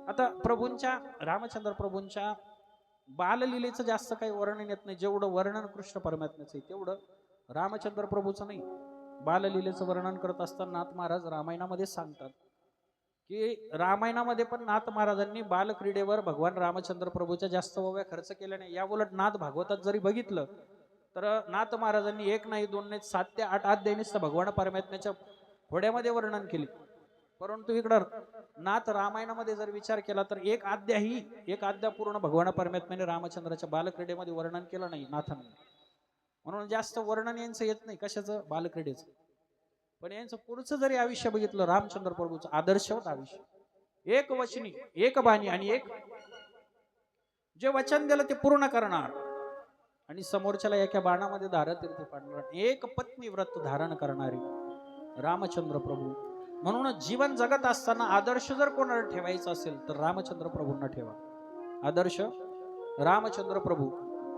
आता प्रभूंच्या रामचंद्र प्रभूंच्या बाललीलेचं जास्त काही वर्णन येत नाही. जेवढं वर्णन कृष्ण परमात्म्याचं आहे तेवढं रामचंद्र प्रभूचं नाही. बाललीलेचं वर्णन करत असताना नाथ महाराज रामायणामध्ये सांगतात की रामायणामध्ये पण नाथ महाराजांनी बालक्रीडेवर भगवान रामचंद्र प्रभूच्या जास्त वव्या खर्च केल्या नाही. या उलट नाथ भागवतात जरी बघितलं तर नाथ महाराजांनी 1 नाही 2 नाही 7 ते 8 अध्यायनीच भगवान परमात्म्याच्या घोड्यामध्ये वर्णन केले. परंतु इकडं नाथ रामायणामध्ये जर विचार केला तर एक अध्याय पूर्ण भगवान परमात्म्याने रामचंद्राच्या बालक्रीडेमध्ये वर्णन केलं नाही नाथांनी. म्हणून जास्त वर्णन यांचं येत नाही कशाचं बालक्रीडेचं. पण यांचं पुढचं जरी आयुष्य बघितलं रामचंद्र प्रभूचं आदर्शवत आयुष्य, एक वचनी एक बाणी आणि एक जे वचन दिलं ते पूर्ण करणार आणि समोरच्याला एका बाणामध्ये धारतीर्थी पाडणार, एक पत्नी व्रत धारण करणारी रामचंद्र प्रभू. म्हणून जीवन जगत असताना आदर्श जर कोणाला ठेवायचा असेल तर रामचंद्र प्रभूंना ठेवा. आदर्श रामचंद्र प्रभू,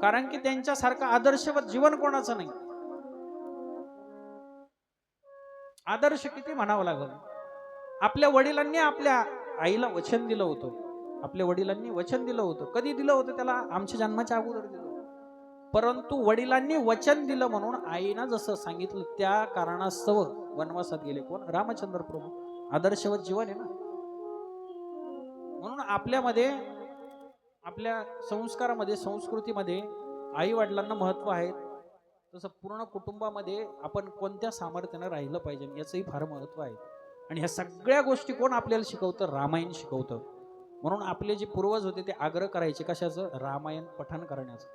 कारण की त्यांच्यासारखं आदर्शवत जीवन कोणाचं नाही. आदर्श किती म्हणावं लागल. आपल्या वडिलांनी आपल्या आईला वचन दिलं होतं. आपल्या वडिलांनी वचन दिलं होतं. कधी दिलं होतं त्याला? आमच्या जन्माच्या अगोदर दिलं. परंतु वडिलांनी वचन दिलं म्हणून आईनं जसं सांगितलं त्या कारणास्तव वनवासात गेले. कोण? रामचंद्र प्रभू. आदर्शवत जीवन आहे ना. म्हणून आपल्यामध्ये आपल्या संस्कारामध्ये संस्कृतीमध्ये आई वडिलांना महत्व आहे. तसं पूर्ण कुटुंबामध्ये आपण कोणत्या सामर्थ्यानं राहिलं पाहिजे याचंही फार महत्व आहे. आणि ह्या सगळ्या गोष्टी कोण आपल्याला शिकवतं? रामायण शिकवतं. म्हणून आपले जे पूर्वज होते ते आग्रह करायचे कशाचं? रामायण पठण करण्याचं.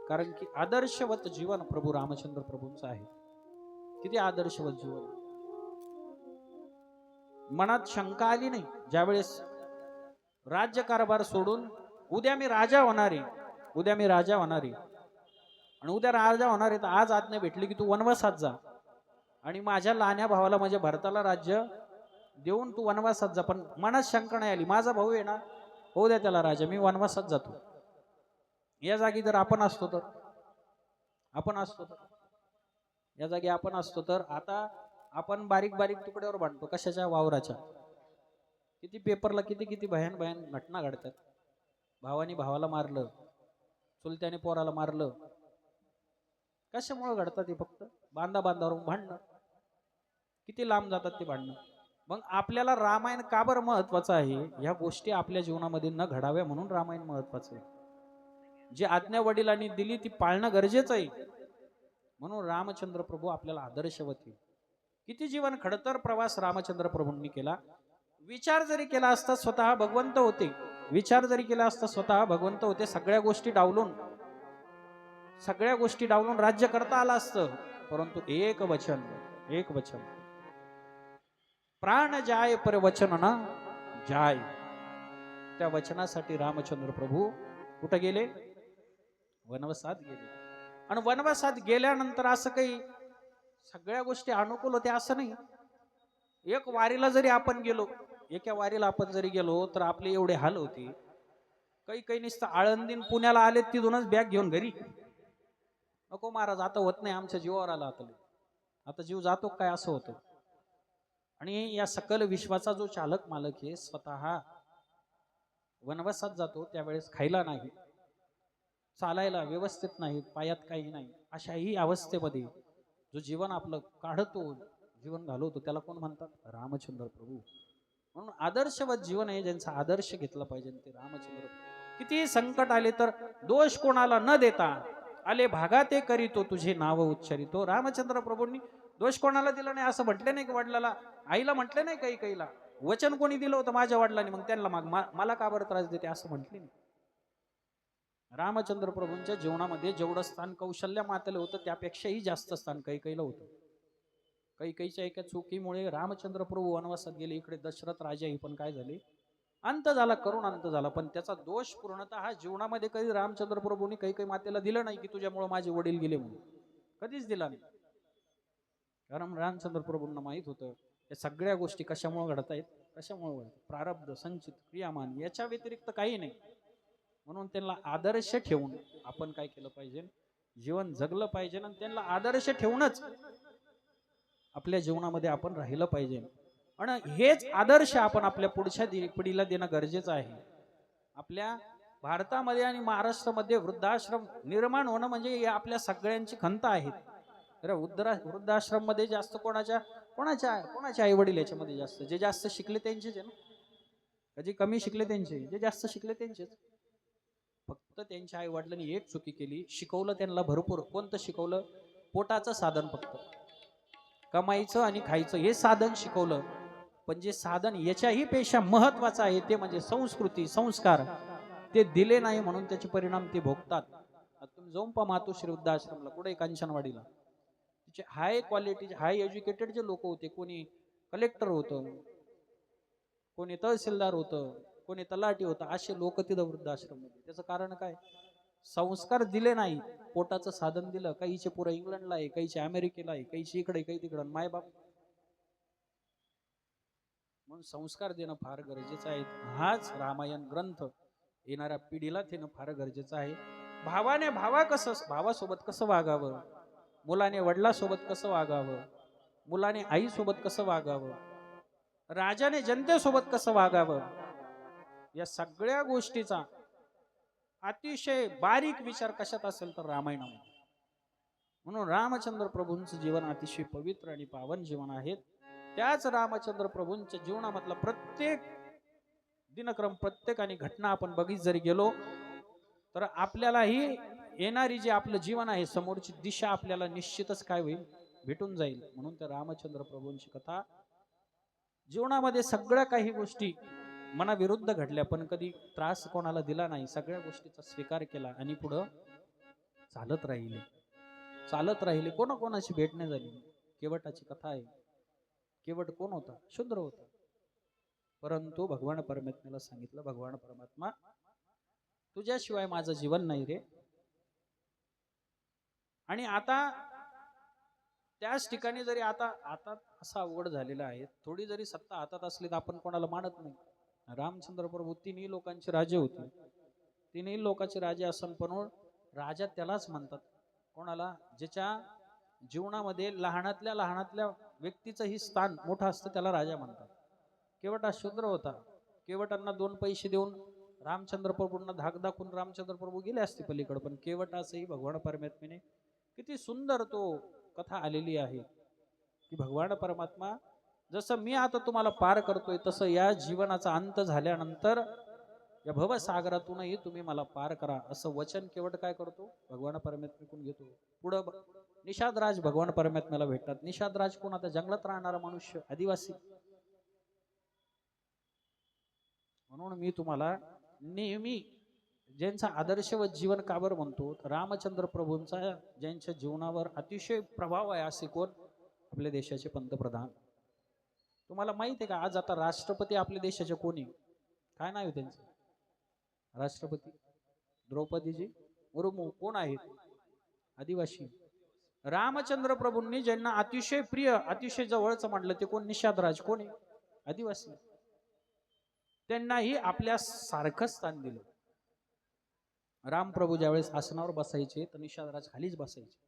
कारण की आदर्शवत जीवन प्रभू रामचंद्र प्रभूंचं आहे. किती आदर्शवत जीवन. मनात शंका आली नाही ज्यावेळेस राज्यकारभार सोडून उद्या मी राजा होणार आहे, उद्या मी राजा होणार आहे आणि उद्या राजा होणार आहे तर आज आज्ञा भेटली की तू वनवासात जा आणि माझ्या लहान्या भावाला म्हणजे भरताला राज्य देऊन तू वनवासात जा. पण मनात शंका नाही आली माझा भाऊ आहे ना, होऊ द्या त्याला राजा, मी वनवासात जातो. या जागी जर आपण असतो तर या जागी आपण असतो तर आता आपण बारीक बारीक तुकड्यावर बांधतो. कशाच्या? वावराच्या. किती पेपरला किती भयान घटना घडतात. भावानी भावाला मारलं, चुलत्याने पोराला मारलं. कशामुळे घडतात? हे फक्त बांधावर भांडणं. किती लांब जातात ते भांडणं. मग आपल्याला रामायण का बरं महत्वाचं आहे? या गोष्टी आपल्या जीवनामध्ये न घडाव्या म्हणून रामायण महत्वाचं आहे. जी आज्ञा वडिलांनी दिली ती पाळणं गरजेचं आहे. म्हणून रामचंद्र प्रभू आपल्याला आदर्शवती. किती जीवन खडतर प्रवास रामचंद्र प्रभूंनी केला. विचार जरी केला असता स्वतः भगवंत होते. विचार जरी केला असता स्वतः भगवंत होते. सगळ्या गोष्टी डावलून राज्य करता आलं असतं. परंतु एक वचन प्राण जाय पर वचन ना जाय. त्या वचनासाठी रामचंद्र प्रभू कुठे गेले? वनवासात गेले. आणि वनवासात गेल्यानंतर असं काही सगळ्या गोष्टी अनुकूल होत्या असं नाही. एक वारीला जरी आपण गेलो, एका वारीला आपण जरी गेलो तर आपले एवढे हाल होते. काही नुसतं आळंदीन पुण्याला आले तिथूनच बॅग घेऊन घरी. नको महाराज आता होत नाही, आमच्या जीवावर आला आता जीव जातो काय असं होतं. आणि या सकल विश्वाचा जो चालक मालक आहे स्वतः वनवासात जातो त्यावेळेस खायला नाही, चालायला व्यवस्थित नाही, पायात काही नाही. अशाही अवस्थेमध्ये जो जीवन आपलं काढतो, जीवन घालवतो त्याला कोण म्हणतात? रामचंद्र प्रभू. म्हणून आदर्शवत जीवन आहे ज्यांचा आदर्श घेतला पाहिजे ते रामचंद्र. किती संकट आले तर दोष कोणाला न देता आले भागा ते करीतो तुझे नाव उच्चारितो. रामचंद्र प्रभूंनी दोष कोणाला दिला नाही. असं म्हटले नाही की वडिलाला आईला म्हटले नाही, काहीला वचन कोणी दिलं होतं माझ्या वडिलांनी, मग त्यांना मला का बरं त्रास देते असं म्हटले नाही. रामचंद्र प्रभूंच्या जीवनामध्ये जेवढं स्थान कौशल्या मातेला होतं त्यापेक्षाही जास्त स्थान कैकेयीला होतं. कैकेयीच्या एका चुकीमुळे रामचंद्र प्रभू वनवासात गेले. इकडे दशरथ राजा ही पण काय झाले? अंत झाला, करुण अंत झाला. पण त्याचा दोष पूर्णतः जीवनामध्ये कधी रामचंद्र प्रभूंनी कैकेयी मातेला दिलं नाही की तुझ्यामुळे माझे वडील गेले म्हणून. कधीच दिला नाही. कारण रामचंद्र प्रभूंना माहित होतं या सगळ्या गोष्टी कशामुळे घडत आहेत, कशामुळे घडतात? प्रारब्ध, संचित, क्रियामान याच्या व्यतिरिक्त काही नाही. म्हणून त्यांना आदर्श ठेवून आपण काय केलं पाहिजे? जीवन जगलं पाहिजे. आणि त्यांना आदर्श ठेवूनच आपल्या जीवनामध्ये आपण राहिलं पाहिजे. आणि हेच आदर्श आपण आपल्या पुढच्या पिढीला देणं गरजेचं आहे. आपल्या भारतामध्ये आणि महाराष्ट्रामध्ये वृद्धाश्रम निर्माण होणं म्हणजे हे आपल्या सगळ्यांची खंत आहे. तर वृद्धाश्रम मध्ये जास्त कोणाचे आई वडील याच्यामध्ये जास्त, जे जास्त शिकले त्यांचेच आहे ना, कधी कमी शिकले त्यांचे, जे जास्त शिकले त्यांचेच. फक्त त्यांच्या आई वडिलांनी एक चुकी केली, शिकवलं त्यांना भरपूर. कोणतं शिकवलं? पोटाचं साधन, फक्त कमाईचं आणि खायचं हे साधन शिकवलं. पण जे साधन याच्याही पेक्षा महत्वाचं आहे ते म्हणजे संस्कृती, संस्कार, ते दिले नाही. म्हणून त्याचे परिणाम ते भोगतात. आता तुम्ही जाऊन पहा मातोश्री वृद्धाश्रमला, कुठे कांचनवाडीला, तिचे हाय क्वालिटी, हाय एज्युकेटेड जे लोक होते, कोणी कलेक्टर होतं, कोणी तहसीलदार होतं, कोणी तलाठी होतं, असे लोक तिथं वृद्धाश्रम मध्ये. त्याचं कारण काय? संस्कार दिले नाही. पोटाचं साधन दिलं. काहीचे पुरं इंग्लंडला आहे, काहीचे अमेरिकेला आहे, काहीचे इकडे, काही तिकडं. मायबाप म्हणून संस्कार देणं फार गरजेचं आहे. हाच रामायण ग्रंथ येणाऱ्या पिढीला देणं फार गरजेचं आहे. भावासोबत कसं वागावं, मुलाने वडिलासोबत कसं वागावं, मुलाने आईसोबत कसं वागावं, राजाने जनतेसोबत कसं वागावं, या सगळ्या गोष्टीचा अतिशय बारीक विचार कशात असेल तर रामायणामध्ये. म्हणून रामचंद्र प्रभूंचं जीवन अतिशय पवित्र आणि पावन जीवन आहे. त्याच रामचंद्र प्रभूंच्या जीवनामधला प्रत्येक दिनक्रम, प्रत्येक आणि घटना आपण बघित जरी गेलो तर आपल्यालाही येणारी जे आपलं जीवन आहे, समोरची दिशा आपल्याला निश्चितच काय होईल, भेटून जाईल. म्हणून त्या रामचंद्र प्रभूंची कथा जीवनामध्ये सगळ्या काही गोष्टी मनाविरुद्ध घडल्या, पण कधी त्रास कोणाला दिला नाही. सगळ्या गोष्टीचा स्वीकार केला आणि पुढं चालत राहिले. कोणाकोणाची भेट नाही झाली. केवटाची कथा आहे. केवट कोण होता? शूद्र होता. परंतु भगवान परमात्म्याला सांगितलं, भगवान परमात्मा, तुझ्याशिवाय माझं जीवन नाही रे. आणि आता त्याच ठिकाणी जरी आता असा अवघड झालेला आहे, थोडी जरी सत्ता हातात असली तर आपण कोणाला मानत नाही. रामचंद्र प्रभू तिन्ही लोकांचे राजे होते. तिन्ही लोकांचे राजे असून पण राजा त्यालाच म्हणतात, कोणाला? ज्याच्या जीवनामध्ये लहानातल्या व्यक्तीचंही स्थान मोठं असतं त्याला राजा म्हणतात. केवट हा शूद्र होता. केवटांना 2 पैसे देऊन रामचंद्र प्रभूंना धाक दाखवून रामचंद्र प्रभू गेले असते पलीकडे. पण केवटासही भगवान परमात्म्याने किती सुंदर तो कथा आलेली आहे की भगवान परमात्मा, जसं मी आता तुम्हाला पार करतोय तसं या जीवनाचा अंत झाल्यानंतर या भवसागरातूनही तुम्ही मला पार करा, असं वचन केवट काय करतो? भगवान परमात्म्याकडून घेतो. पुढं निषादराज भगवान परमात्म्याला भेटतात. निषादराज कोण? आता जंगलात राहणारा मनुष्य, आदिवासी. म्हणून मी तुम्हाला नेहमी ज्यांचा आदर्शवत जीवन काबर म्हणतो, रामचंद्र प्रभूंचा ज्यांच्या जीवनावर अतिशय प्रभाव आहे असे कोण? आपल्या देशाचे पंतप्रधान. तुम्हाला माहित आहे का आज आता राष्ट्रपती आपल्या देशाचे कोणी? काय नाव आहे त्यांचं? राष्ट्रपती द्रौपदीजी मुर्मू. कोण आहेत? आदिवासी. रामचंद्र प्रभूंनी ज्यांना अतिशय प्रिय, अतिशय जवळचं म्हटलं ते कोण? निषादराज. कोण आहे? आदिवासी. त्यांनाही आपल्या सारखं स्थान दिलं. रामप्रभू ज्यावेळेस आसनावर बसायचे तर निषादराज खालीच बसायचे.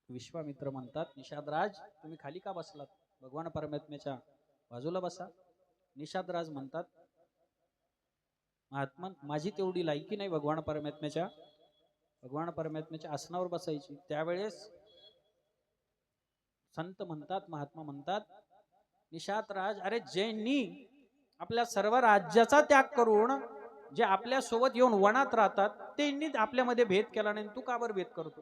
विश्वामित्र म्हणतात, निषादराज तुम्ही खाली का बसलात? भगवान परमात्म्याच्या बाजूला बसा. निषादराज म्हणतात, महात्मा माझी तेवढी लायकी नाही भगवान परमात्म्याच्या आसनावर बसायची. त्यावेळेस संत म्हणतात, महात्मा म्हणतात, निषादराज, अरे ज्यांनी आपल्या सर्व राज्याचा त्याग करून जे आपल्या सोबत येऊन वनात राहतात त्यांनी आपल्यामध्ये भेद केला नाही, तू का बरं भेद करतो?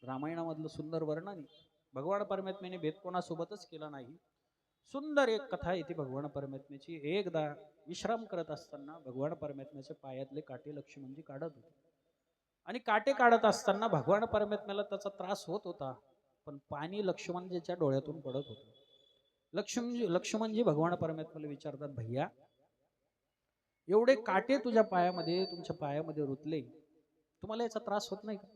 रामायणामधलं सुंदर वर्णन. भगवान परमात्म्याने भेद कोणासोबतच केला नाही. सुंदर एक कथा येते भगवान परमात्म्याची. एकदा विश्राम करत असताना भगवान परमात्म्याच्या पायातले काटे लक्ष्मणजी काढत होते. आणि काटे काढत असताना भगवान परमात्म्याला त्याचा त्रास होत होता. पण पाणी लक्ष्मणजीच्या डोळ्यातून पडत होतं. लक्ष्मणजी भगवान परमात्म्याला विचारतात, भैया एवढे काटे तुमच्या पायामध्ये रुतले, तुम्हाला याचा त्रास होत नाही का?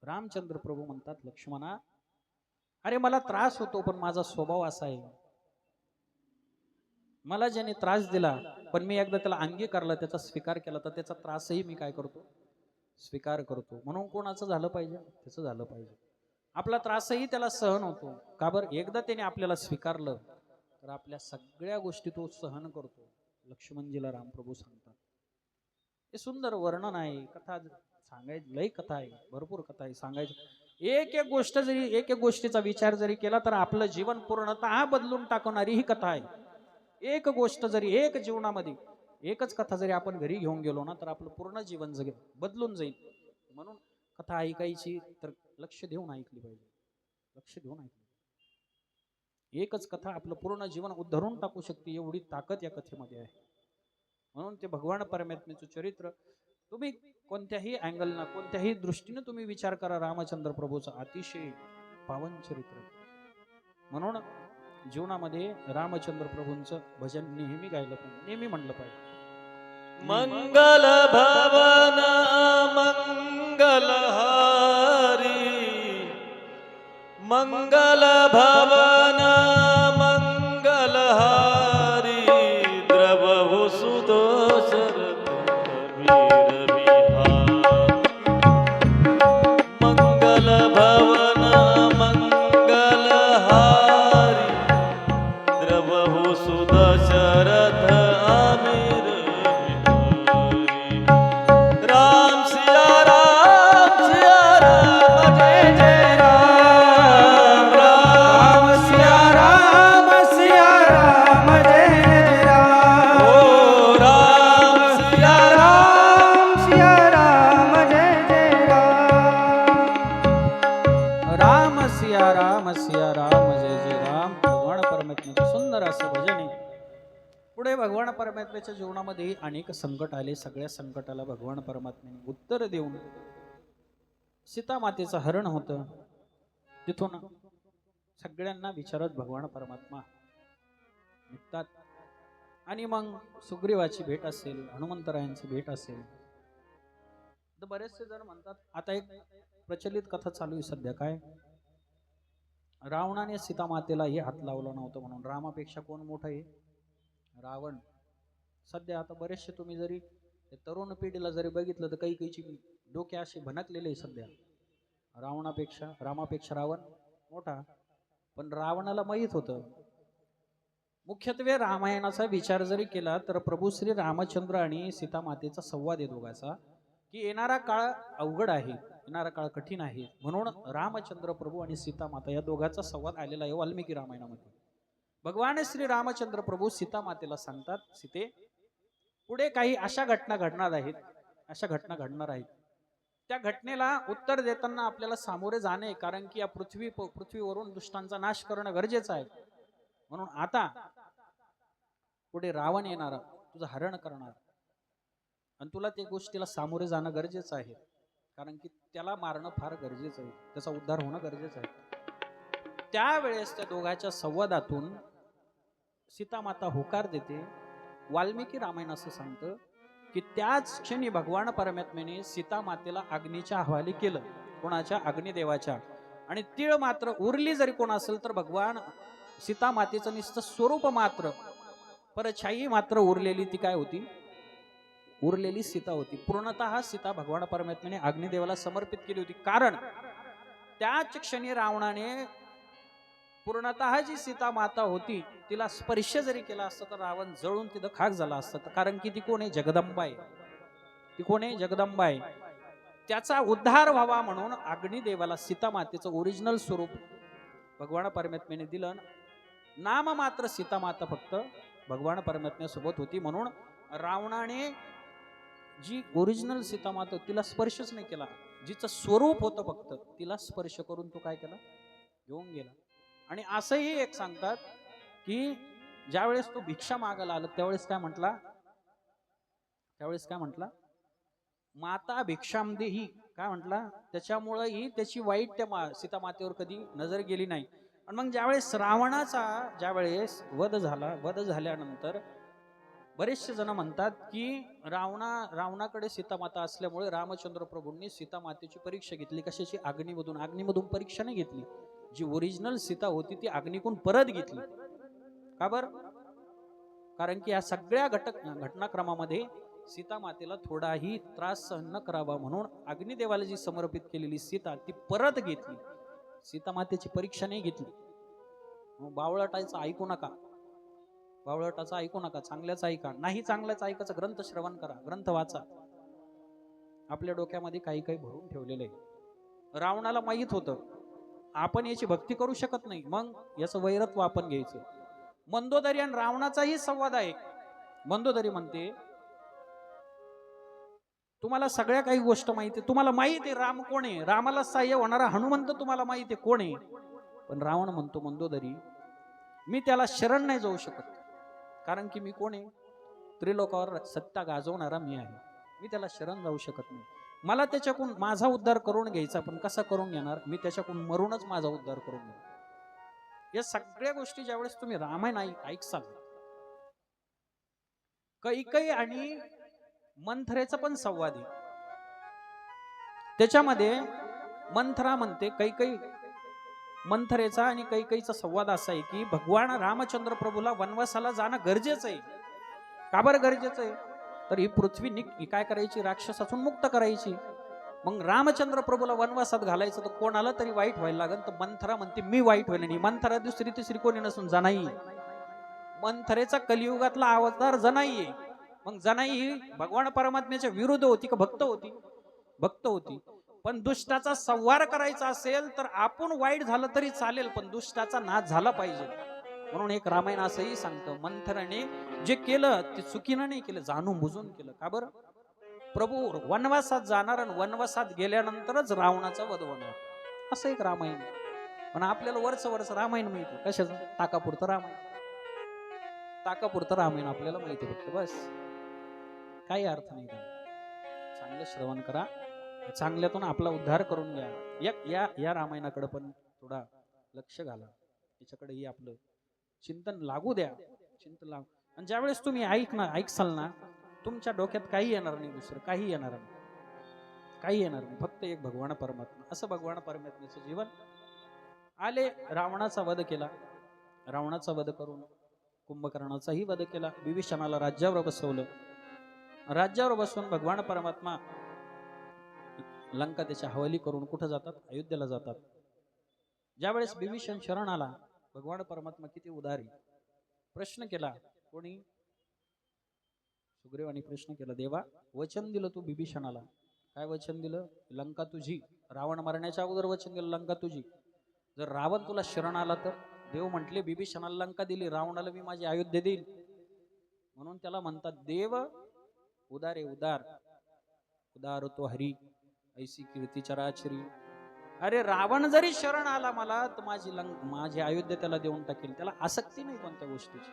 रामचंद्र प्रभू म्हणतात, लक्ष्मणा, अरे मला त्रास होतो पण माझा स्वभाव असा आहे. मला ज्याने त्रास दिला पण मी एकदा त्याला अंगीकारलं, त्याचा स्वीकार केला, तर त्याचा त्रासही मी काय करतो? स्वीकार करतो. म्हणून कोणाचं झालं पाहिजे? त्याचं झालं पाहिजे. आपला त्रासही त्याला सहन होतो. का बरं? एकदा त्याने आपल्याला स्वीकारलं तर आपल्या सगळ्या गोष्टी तो सहन करतो. लक्ष्मणजीला रामप्रभू सांगतात. हे सुंदर वर्णन आहे. कथा सांगायची लई कथा आहे, भरपूर कथा आहे सांगायची. एक एक गोष्ट जरी एक एक गोष्टीचा विचार जरी केला तर आपलं जीवन पूर्णतः बदलून टाकणारी ही कथा आहे. एक गोष्ट जरी एक जीवनामध्ये एकच कथा जरी आपण घरी घेऊन गेलो ना तर आपलं पूर्ण जीवन बदलून जाईल. म्हणून कथा ऐकायची तर लक्ष देऊन ऐकली पाहिजे. लक्ष देऊन ऐकली. एकच कथा आपलं पूर्ण जीवन उद्धरून टाकू शकते, एवढी ताकद या कथेमध्ये आहे. म्हणून ते भगवान परमात्म्याचं चरित्र तुम्ही कोणत्याही अँगलना कोणत्याही दृष्टीने तुम्ही विचार करा, रामचंद्र प्रभूचं अतिशय पावन चरित्र. म्हणून जीवनामध्ये रामचंद्र प्रभूंचं भजन नेहमी गायलं पाहिजे, नेहमी म्हणलं पाहिजे. मंगल भवन मंगल हारी, मंगल भवन मंगल हारी, द्रवहु सुदोषर वीर विहार. मंगल भवन मंगल हारी, द्रवहु सुदशरथ आमिर विहारी. राम सिया राम जय जय राम. राम सिया राम जय जय राम. ओ राम सिया राम सिया राम जय जय राम. राम सिया राम जय जय राम. भगवान परमात्म्याचं सुंदर असं भजन आहे. पुढे भगवान परमात्म्याच्या जीवनामध्ये अनेक संकट आले. सगळ्या संकटाला भगवान परमात्म्याने उत्तर देऊन सीता मातेचं हरण होतं. तिथून सगळ्यांना विचारत भगवान परमात्मा निघतात. आणि मग सुग्रीवाची भेट असेल, हनुमंतरायांची भेट असेल, तर बरेचसे जण म्हणतात. आता एक प्रचलित कथा चालू आहे सध्या. काय? रावणाने सीता मातेलाही हात लावला नव्हतं म्हणून. रामापेक्षा कोण मोठं आहे? रावण. सध्या आता बरेचसे तुम्ही जरी तरुण पिढीला जरी बघितलं तर काही काहीची डोके असे भनकलेले आहे सध्या. रामापेक्षा रावण मोठा. पण रावणाला माहीत होतं. मुख्यत्वे रामायणाचा विचार जरी केला तर प्रभू श्री रामचंद्र आणि सीता मातेचा संवाद आहे दोघांचा, की येणारा काळ अवघड आहे, येणारा काळ कठीण आहे. म्हणून रामचंद्र प्रभू आणि सीता माता या दोघांचा संवाद आलेला आहे वाल्मिकी रामायणामध्ये. भगवान श्री रामचंद्र प्रभू सीता मातेला सांगतात, सीते पुढे काही अशा घटना घडणार आहेत, अशा घटना घडणार आहेत. त्या घटनेला उत्तर देताना आपल्याला सामोरे जाणे, कारण की या पृथ्वीवरून दुष्टांचा नाश करणं गरजेचं आहे. म्हणून आता पुढे रावण येणार, तुझं हरण करणार, आणि तुला त्या गोष्टीला सामोरे जाणं गरजेचं आहे, कारण की त्याला मारणं फार गरजेचं आहे, त्याचा उद्धार होणं गरजेचं आहे. त्यावेळेस त्या दोघांच्या संवादातून सीता माता होकार देते. वाल्मिकी रामायण असं सांगतं की त्याच क्षणी भगवान परमात्म्याने सीता मातेला अग्नीच्या हवाली केलं. कोणाच्या? अग्निदेवाच्या. आणि तीळ मात्र उरली जरी कोण असेल तर भगवान सीता मातेचं नुसतं स्वरूप मात्र, परछाई मात्र उरलेली ती काय होती? उरलेली सीता होती. पूर्णतः सीता भगवान परमात्म्याने अग्निदेवाला समर्पित केली होती. कारण त्याच क्षणी रावणाने पूर्णतः जी सीता माता होती तिला स्पर्श जरी केला असता तर रावण जळून तिथं खाक झाला असता. कारण की ती कोण आहे? जगदंबा आहे. ती कोण आहे? जगदंबा आहे. त्याचा उद्धार व्हावा म्हणून अग्निदेवाला सीता मातेचं ओरिजिनल स्वरूप भगवान परमात्म्याने दिलं. नाम मात्र सीता माता फक्त भगवान परमात्म्यासोबत होती. म्हणून रावणाने जी ओरिजिनल सीता माता तिला स्पर्शच नाही केला. जिचं स्वरूप होतं फक्त तिला स्पर्श करून तो काय केला? घेऊन गेला. आणि असंही एक सांगतात की ज्यावेळेस तो भिक्षा मागायला आला त्यावेळेस काय म्हटला? माता भिक्षाम देही, काय म्हटला? त्याच्यामुळेही त्याची वाईट त्या सीता मातेवर कधी नजर गेली नाही. आणि मग ज्यावेळेस रावणाचा ज्यावेळेस वध झाल्यानंतर बरेचसे जण म्हणतात की रावणाकडे सीता माता असल्यामुळे रामचंद्र प्रभूंनी सीता मातेची परीक्षा घेतली. कशाची? अग्निमधून परीक्षा नाही घेतली. जी ओरिजिनल सीता होती ती अग्निकून परत घेतली. का बरं? कारण की या सगळ्या घटनाक्रमामध्ये सीता मातेला थोडाही त्रास सहन न करावा म्हणून अग्निदेवाला जी समर्पित केलेली सीता ती परत घेतली. सीता मातेची परीक्षा नाही घेतली. मग बावळटाचं ऐकू नका, बावळटाचं ऐकू नका, चांगल्याच ऐका. नाही चांगल्याच ऐकायचं, ग्रंथ श्रवण करा, ग्रंथ वाचा. आपल्या डोक्यामध्ये काही काही भरून ठेवलेलं आहे. रावणाला माहित होतं आपण याची भक्ती करू शकत नाही, मग याचं वैरत्व आपण घ्यायचं. मंदोदरी आणि रावणाचाही संवाद आहे. मंदोदरी म्हणते तुम्हाला सगळ्या काही गोष्ट माहिती, तुम्हाला माहिती आहे राम कोण आहे, रामाला सहाय्य होणारा हनुमंत तुम्हाला माहिती आहे कोण आहे. पण रावण म्हणतो मंदोदरी मी त्याला शरण नाही जाऊ शकत, कारण की मी कोण आहे, त्रिलोकावर सत्ता गाजवणारा मी आहे. मी त्याला शरण जाऊ शकत नाही. मला त्याच्याकडून माझा उद्धार करून घ्यायचा, पण कसा करून घेणार, मी त्याच्याकडून मरूनच माझा उद्धार करून घेणार. या सगळ्या गोष्टी ज्यावेळेस तुम्ही रामायण ऐकसाल, कैकेयी आणि मंथरेचा पण संवाद आहे त्याच्यामध्ये. मंथरा म्हणते कैकेयी, मंथरेचा आणि कैकेयीचा संवाद असा आहे की भगवान रामचंद्र प्रभूला वनवासाला जाणं गरजेचं आहे. का बरं गरजेचं आहे, तर ही पृथ्वी काय करायची, राक्षसातून मुक्त करायची. मग रामचंद्र प्रभूला वनवासात घालायचं तर कोणाला तरी वाईट व्हायला लागेल. तर मंथरा म्हणते मी वाईट व्हायला नाही. मंथरा दुसरी तिसरी कोणी नसून जनाई. मंथरेचा कलियुगातला अवतार जनाई आहे. मग जनाई ही भगवान परमात्म्याच्या विरुद्ध होती का भक्त होती? भक्त होती. पण दुष्टाचा संहार करायचा असेल तर आपण वाईट झालं तरी चालेल, पण दुष्टाचा नाश झाला पाहिजे. म्हणून एक रामायण असंही सांगतं मंथराने जे केलं ते चुकीनं नाही केलं, जाणून बुजून केलं. का बरं? प्रभू वनवासात जाणार आणि वनवासात गेल्यानंतरच रावणाचा वध होणार, असं एक रामायण. पण आपल्याला वर्ष रामायण माहिती, कशाचं? ताकापुरतं रामायण, ताकापुरतं रामायण आपल्याला माहिती फक्त, बस. काही अर्थ नाही त्याला. चांगलं श्रवण करा, चांगल्यातून आपला उद्धार करून घ्या. या रामायणाकडे पण थोडा लक्ष घाला, याच्याकडेही आपलं चिंतन लागू द्या. चिंतन लागू. आणि ज्यावेळेस तुम्ही ऐकसाल ना, तुमच्या डोक्यात काही येणार नाही, दुसरं काही येणार नाही, काही येणार नाही. फक्त एक भगवान परमात्मा. असं भगवान परमात्म्याचं जीवन. आले, रावणाचा वध केला. रावणाचा वध करून कुंभकर्णाचाही वध केला. विभीषणाला राज्यावर बसवलं. राज्यावर बसून भगवान परमात्मा लंका त्याच्या हवाली करून कुठं जातात? अयोध्येला जातात. ज्यावेळेस विभीषण शरण आला, भगवान परमात्मा किती उदारी. प्रश्न केला, कोणी? सुग्रीवानी प्रश्न केला, देवा वचन दिलं तू विभीषणाला. काय वचन दिलं? लंका तुझी. रावण मारण्याच्या अगोदर वचन दिलं लंका तुझी. जर रावण तुला शरण आला तर? देव म्हटले विभीषणाला लंका दिली, रावणाला मी माझी अयोध्या देईल. म्हणून त्याला म्हणतात देव उदारे उदार, उदार तो हरी ऐसी कीर्ती चराचरी. अरे रावण जरी शरण आला मला तर माझी अयोध्या त्याला देऊन टाकेल. त्याला आसक्ती नाही कोणत्या गोष्टीची.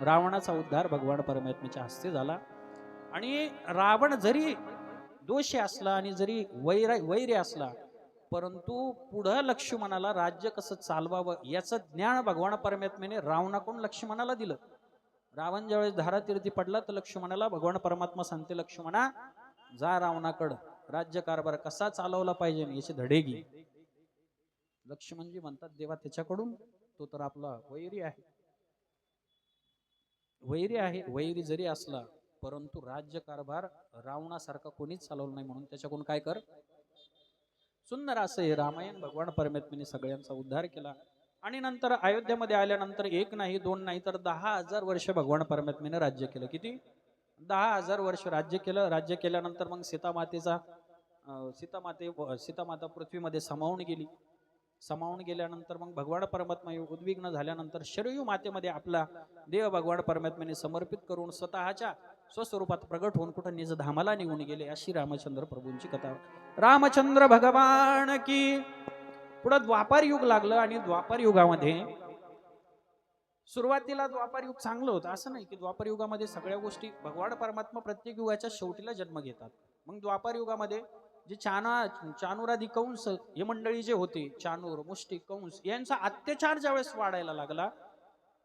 रावणाचा उद्धार भगवान परमात्म्याच्या हस्ते झाला. आणि रावण जरी दोषी असला आणि जरी वैरी असला, परंतु पुढं लक्ष्मणाला राज्य कसं चालवावं याचं ज्ञान भगवान परमात्म्याने रावणाकडून लक्ष्मणाला दिलं. रावण ज्यावेळेस धारातीर्थी पडला तर लक्ष्मणाला भगवान परमात्मा सांगते, लक्ष्मणा जा रावणाकडं, राज्य कारभार कसा चालवला पाहिजे याचे धडे घे. लक्ष्मणजी म्हणतात देवा त्याच्याकडून, तो तर आपला वैरी आहे. वैरी आहे, वैरी जरी असला परंतु राज्य कारभार रावणासारखा कोणीच चालवलं नाही, म्हणून त्याच्याकडून काय कर. सुंदर असं हे रामायण. भगवान परमात्म्याने सगळ्यांचा उद्धार केला. आणि नंतर अयोध्येमध्ये आल्यानंतर 1 नाही 2 नाही तर 10,000 वर्ष भगवान परमात्म्याने राज्य केलं. किती? 10,000 वर्ष राज्य केलं. राज्य केल्यानंतर मग सीतामाता पृथ्वीमध्ये समावून गेली. समावून गेल्यानंतर मग भगवान परमात्मा उद्विग्न झाल्यानंतर शरयू मातेमध्ये आपला देव भगवान परमात्म्याने समर्पित करून स्वतःच्या स्वस्वरूपात प्रगट होऊन कुठं निज धामाला निघून गेले. अशी रामचंद्र प्रभूंची कथा. रामचंद्र भगवान की. पुढं द्वापार युग लागलं आणि द्वापार युगामध्ये सुरुवातीला द्वापार युग चांगलं होतं. असं नाही की द्वापार युगामध्ये सगळ्या गोष्टी, भगवान परमात्मा प्रत्येक युगाच्या शेवटीला जन्म घेतात. मग द्वापार युगामध्ये जे चाणूरादी कंस हे मंडळी जे होते, चाणूर मुष्टिक कंस यांचा अत्याचार ज्यावेळेस वाढायला लागला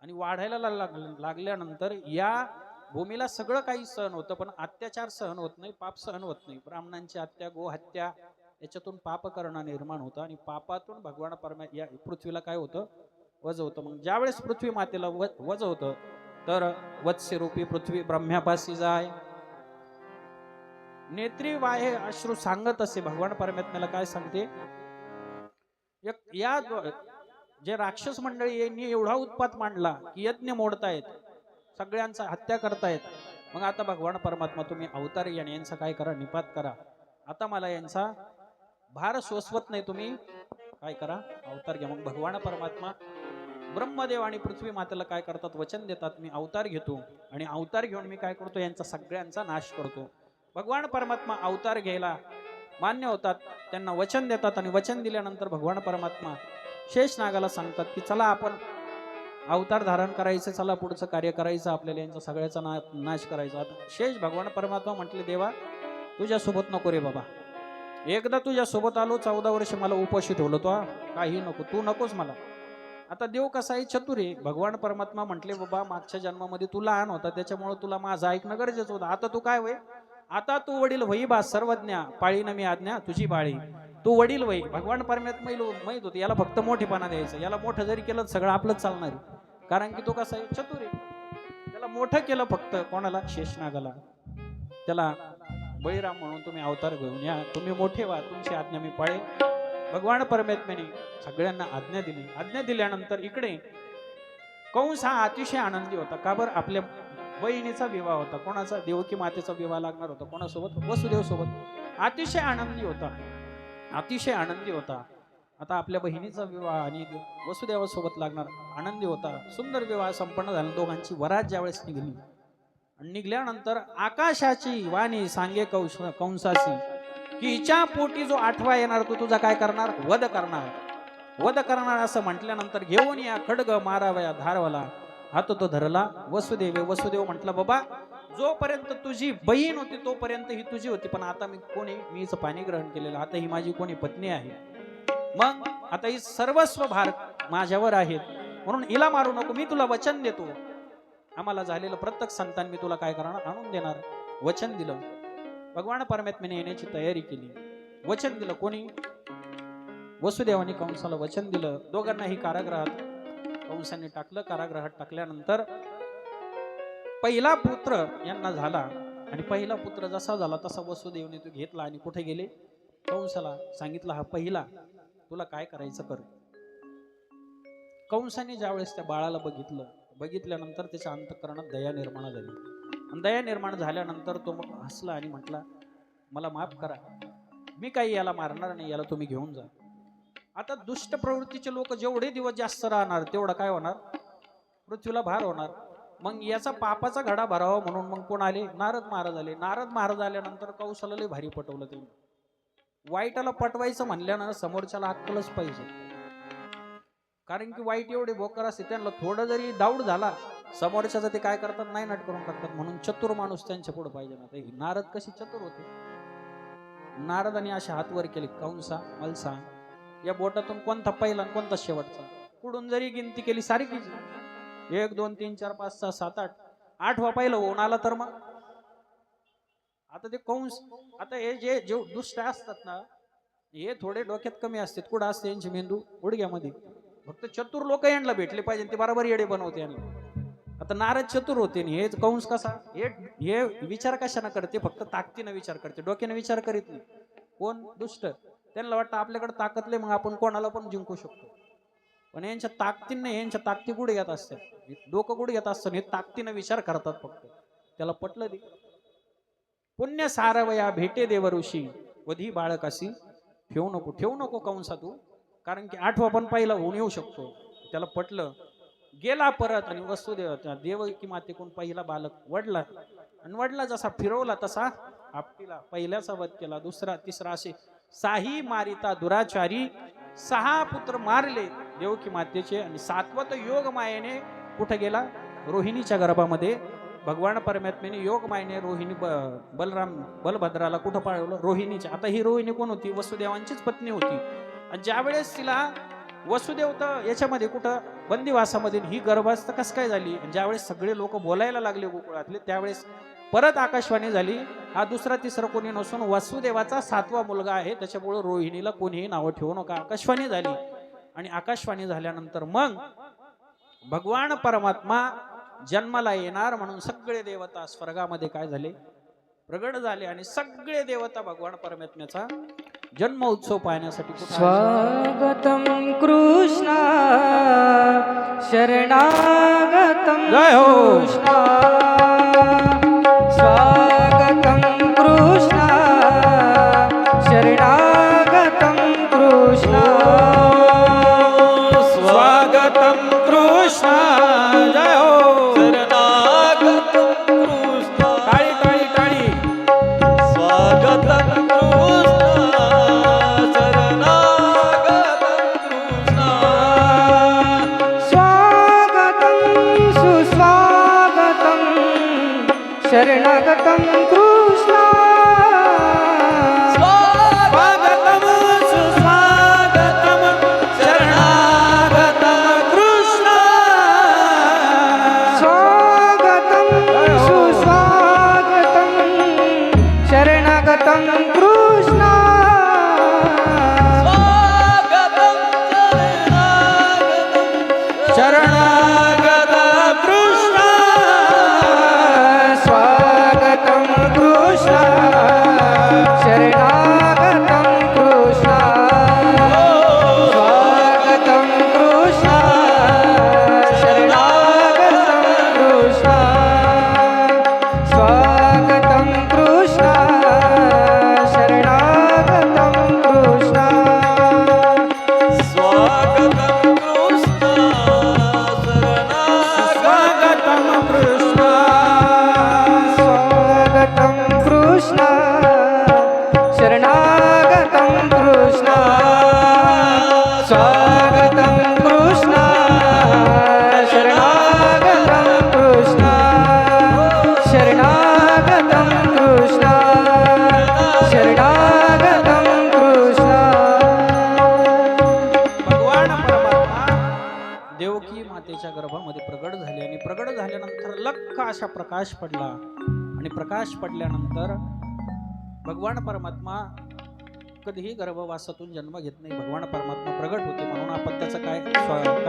आणि वाढायला लागल्यानंतर या भूमीला सगळं काही सहन होतं, पण अत्याचार सहन होत नाही, पाप सहन होत नाही. ब्राह्मणांची हत्या, गोहत्या याच्यातून पाप करणं निर्माण होतं आणि पापातून भगवान परमात्मा या पृथ्वीला काय होतं? वज होतं. मग ज्यावेळेस पृथ्वी मातेला वज होतं तर वत्स्यरूपी पृथ्वी ब्रह्म्यापाशी जाय. नेत्री वाहे अश्रू सांगत असे. भगवान परमात्म्याला काय सांगते, जे राक्षस मंडळी यांनी एवढा उत्पात मांडला की यज्ञ मोडतायत, सगळ्यांचा हत्या करतायत. मग आता भगवान परमात्मा तुम्ही अवतार या यांचा काय करा, निपात करा. आता मला यांचा भार सोसवत नाही, तुम्ही काय करा, अवतार घ्या. मग भगवान परमात्मा ब्रह्मदेव आणि पृथ्वी मातेला काय करतात, वचन देतात, मी अवतार घेतो आणि अवतार घेऊन मी काय करतो, यांचा सगळ्यांचा नाश करतो. भगवान परमात्मा अवतार घ्यायला मान्य होतात, त्यांना वचन देतात आणि वचन दिल्यानंतर भगवान परमात्मा शेष नागाला सांगतात की चला आपण अवतार धारण करायचं, चला पुढचं कार्य करायचं, आपल्याला यांचा सगळ्याचा नाश करायचा. आता शेष भगवान परमात्मा म्हटले, देवा तुझ्यासोबत नको रे बाबा, एकदा तुझ्यासोबत आलो, 14 वर्ष मला उपाशी ठेवलं, तो काही नको, तू नकोस मला. आता देव कसा आहे, चतुर आहे. भगवान परमात्मा म्हटले, बाबा मागच्या जन्मामध्ये तू लहान होता, त्याच्यामुळे तुला माझं ऐकणं गरजेचं होतं. आता तू काय होय, आता तू वडील वही बा सर्वज्ञा, पाळी न मी आज्ञा तुझी बाळी, तू वडील वही. भगवान परमात्मा माहित होते याला फक्त मोठेपणा द्यायचं, याला मोठं जरी केलं सगळं आपलंच चालणार आहे, कारण की तो कसा आहे, चतुर आहे. त्याला मोठं केलं फक्त कोणाला, शेषनागाला. त्याला बळीराम म्हणून तुम्ही अवतार घेऊन या, तुम्ही मोठे व्हा, तुमची आज्ञा मी पाळे. भगवान परमात्म्याने सगळ्यांना आज्ञा दिली. आज्ञा दिल्यानंतर इकडे कंस हा अतिशय आनंदी होता. का बरं, आपल्या बहिणीचा विवाह होता. कोणाचा, देवकी मातेचा विवाह लागणार होता, कोणासोबत, वसुदेव सोबत. अतिशय आनंदी होता, अतिशय आनंदी होता. आता आपल्या बहिणीचा विवाह आणि वसुदेवासोबत लागणार, आनंदी होता. सुंदर विवाह संपन्न झाला. दोघांची वरात ज्यावेळेस निघली, निघल्यानंतर आकाशाची वाणी सांगे कंसाची की हिच्या पोटी जो 8वा येणार तो तुझा काय करणार, वध करणार, वध करणार. असं म्हटल्यानंतर घेऊन या खड्ग मारावया धारवाला, हात तो धरला वसुदेव. वसुदेव म्हटलं, बाबा जोपर्यंत तुझी बहीण होती तोपर्यंत ही तुझी होती, पण आता मी कोणी, मीच पाणी ग्रहण केलेलं, आता ही माझी कोणी पत्नी आहे. मग आता ही सर्वस्व भार माझ्यावर आहेत, म्हणून हिला मारू नको. मी तुला वचन देतो, आम्हाला झालेलं प्रत्येक संतान मी तुला काय करणार, आणून देणार. वचन दिलं. भगवान परमात्म्याने येण्याची तयारी केली. वचन दिलं कोणी, वसुदेवानी कंसाला वचन दिलं. दोघांनाही कारागृहात कंसाने टाकलं. कारागृहात टाकल्यानंतर पहिला पुत्र यांना झाला आणि पहिला पुत्र जसा झाला तसा वसुदेवने तो घेतला आणि कुठे गेले, कंसाला सांगितलं, हा पहिला, तुला काय करायचं कर. कंसाने ज्यावेळेस त्या बाळाला बघितल्यानंतर त्याच्या अंतःकरणात दया निर्माण झाली. आणि दया निर्माण झाल्यानंतर तो हसला आणि म्हटला, मला माफ करा, मी काही याला मारणार नाही, याला तुम्ही घेऊन जा. आता दुष्ट प्रवृत्तीचे लोक जेवढे दिवस जास्त राहणार तेवढा काय होणार, पृथ्वीला भार होणार. मग याचा पापाचा घडा भरावा म्हणून मग कोण आले, नारद महाराज आले. नारद महाराज आल्यानंतर कंसाला लय भारी पटवलं. ते वाईटाला पटवायचं म्हणल्यानं समोरच्याला अक्कलच पाहिजे, कारण की वाईट एवढे बोकर असते, त्यांना थोडं जरी डाऊट झाला समोरच्याचं ते काय करतात, नाही नाट करून टाकतात. म्हणून चतुर माणूस त्यांच्या पुढे पाहिजे ना. नारद कशी चतुर होते. नारदाने अशा हात वर केले, कंसा मला सांग या बोटातून कोणता पहिला आणि कोणता शेवटचा. कुठून जरी गिनती केली सारखीच, 1 2 3 4 5 6 7 8, 8वा पहिलं होऊन आला तर मग आता ते कंस, आता हे जे दुष्ट असतात ना, हे थोडे डोक्यात कमी असतात. कुठं असते यांचे मेंदू, गुडघ्यामध्ये. फक्त चतुर लोक यांना भेटले पाहिजे, ते बरोबर येडे बनवते. आणि आता नारद चतुर होते, हे कंस कसा, हे विचार कशाने करते, फक्त ताकदीने विचार करते, डोक्याने विचार करीत नाही. कोण, दुष्ट. त्यांना वाटतं आपल्याकडे ताकदले, मग आपण कोणाला पण जिंकू शकतो. पण यांच्या ताकदीने, यांच्या ताकदी गुडघ्यात असतात, डोकं गुडघ्यात असतं, हे ताकदीने विचार करतात फक्त. त्याला पटलं ते. पुण्य सारवया भेटे देव ऋषी, वधी बाळकाशी ठेवू नको कंसा तू, कारण की 8वा पण पहिला होऊन येऊ शकतो. त्याला पटलं. गेला परत आणि वसुदेव देवकी मातेकडून पहिला बालक वडला, आणि वडला जसा फिरवला तसा आपटीला पहिल्याचा वध केला. दुसरा तिसरा असे 6 मारिता दुराचारी, 6 पुत्र मारले देवकी मातेचे. आणि 7वं योग मायेने कुठे गेला, रोहिणीच्या गर्भामध्ये. भगवान परमात्म्याने योग मायेने रोहिणी बलभद्राला कुठं पाळवलं, रोहिणीच्या. आता ही रोहिणी कोण होती, वसुदेवांचीच पत्नी होती. आणि ज्यावेळेस तिला वसुदेव तर याच्यामध्ये कुठं बंदिवासामध्ये, ही गर्भस्थ कस काय झाली. ज्यावेळेस सगळे लोक बोलायला लागले गोकुळातले, त्यावेळेस परत आकाशवाणी झाली, हा दुसरा तिसरा कोणी नसून वसुदेवाचा 7वा मुलगा आहे, त्याच्यामुळे रोहिणीला कोणीही नावं ठेवू नका. आकाशवाणी झाली. आणि आकाशवाणी झाल्यानंतर मग भगवान परमात्मा जन्माला येणार म्हणून सगळे देवता स्वर्गामध्ये काय झाले, प्रगट झाले आणि सगळे देवता भगवान परमात्म्याचा जन्म उत्सव पाहण्यासाठी कुठे आले? स्वागतं कृष्ण शरणागतं जय हो. कृष्ण स्वागतं कृष्ण शरणागतं कृष्ण स्वागतम कृष्ण जय हो. शरणागतं कृष्ण टाळी टाळी टाळी. स्वागतं कृष्ण शरणागतं कृष्ण स्वागतं सुस्वागतं शरणागतं कृष्ण स्वागतम सुस्वागतम शरणागतम कृष्ण स्वागतं सुस्वागतं शरणागतं कृष्ण स्वागतं शरणागतं शरणागत कृष्ण स्वागतं कृष्ण शरणागतं कृष्ण स्वागतं कृष्ण शरणागतं कृष्ण स्वागतं कृष्ण शरणागतं कृष्ण स्वागतं कृष्ण स्वागतम कृष्ण स्वागतं कृष्ण शरणागतं कृष्ण स्वागतं कृष्ण शरणागतं कृष्ण शरणागतं कृष्ण शरणागतं कृष्ण भगवान परमात्मा देवकी मातेच्या गर्भामध्ये प्रगट झाले आणि प्रगट झाल्यानंतर लख्ख असा प्रकाश पडला आणि प्रकाश पडल्यानंतर भगवान परमात्मा कधीही गर्भवासातून जन्म घेत नाही. भगवान परमात्मा प्रगट होते म्हणून आपण त्याचं काय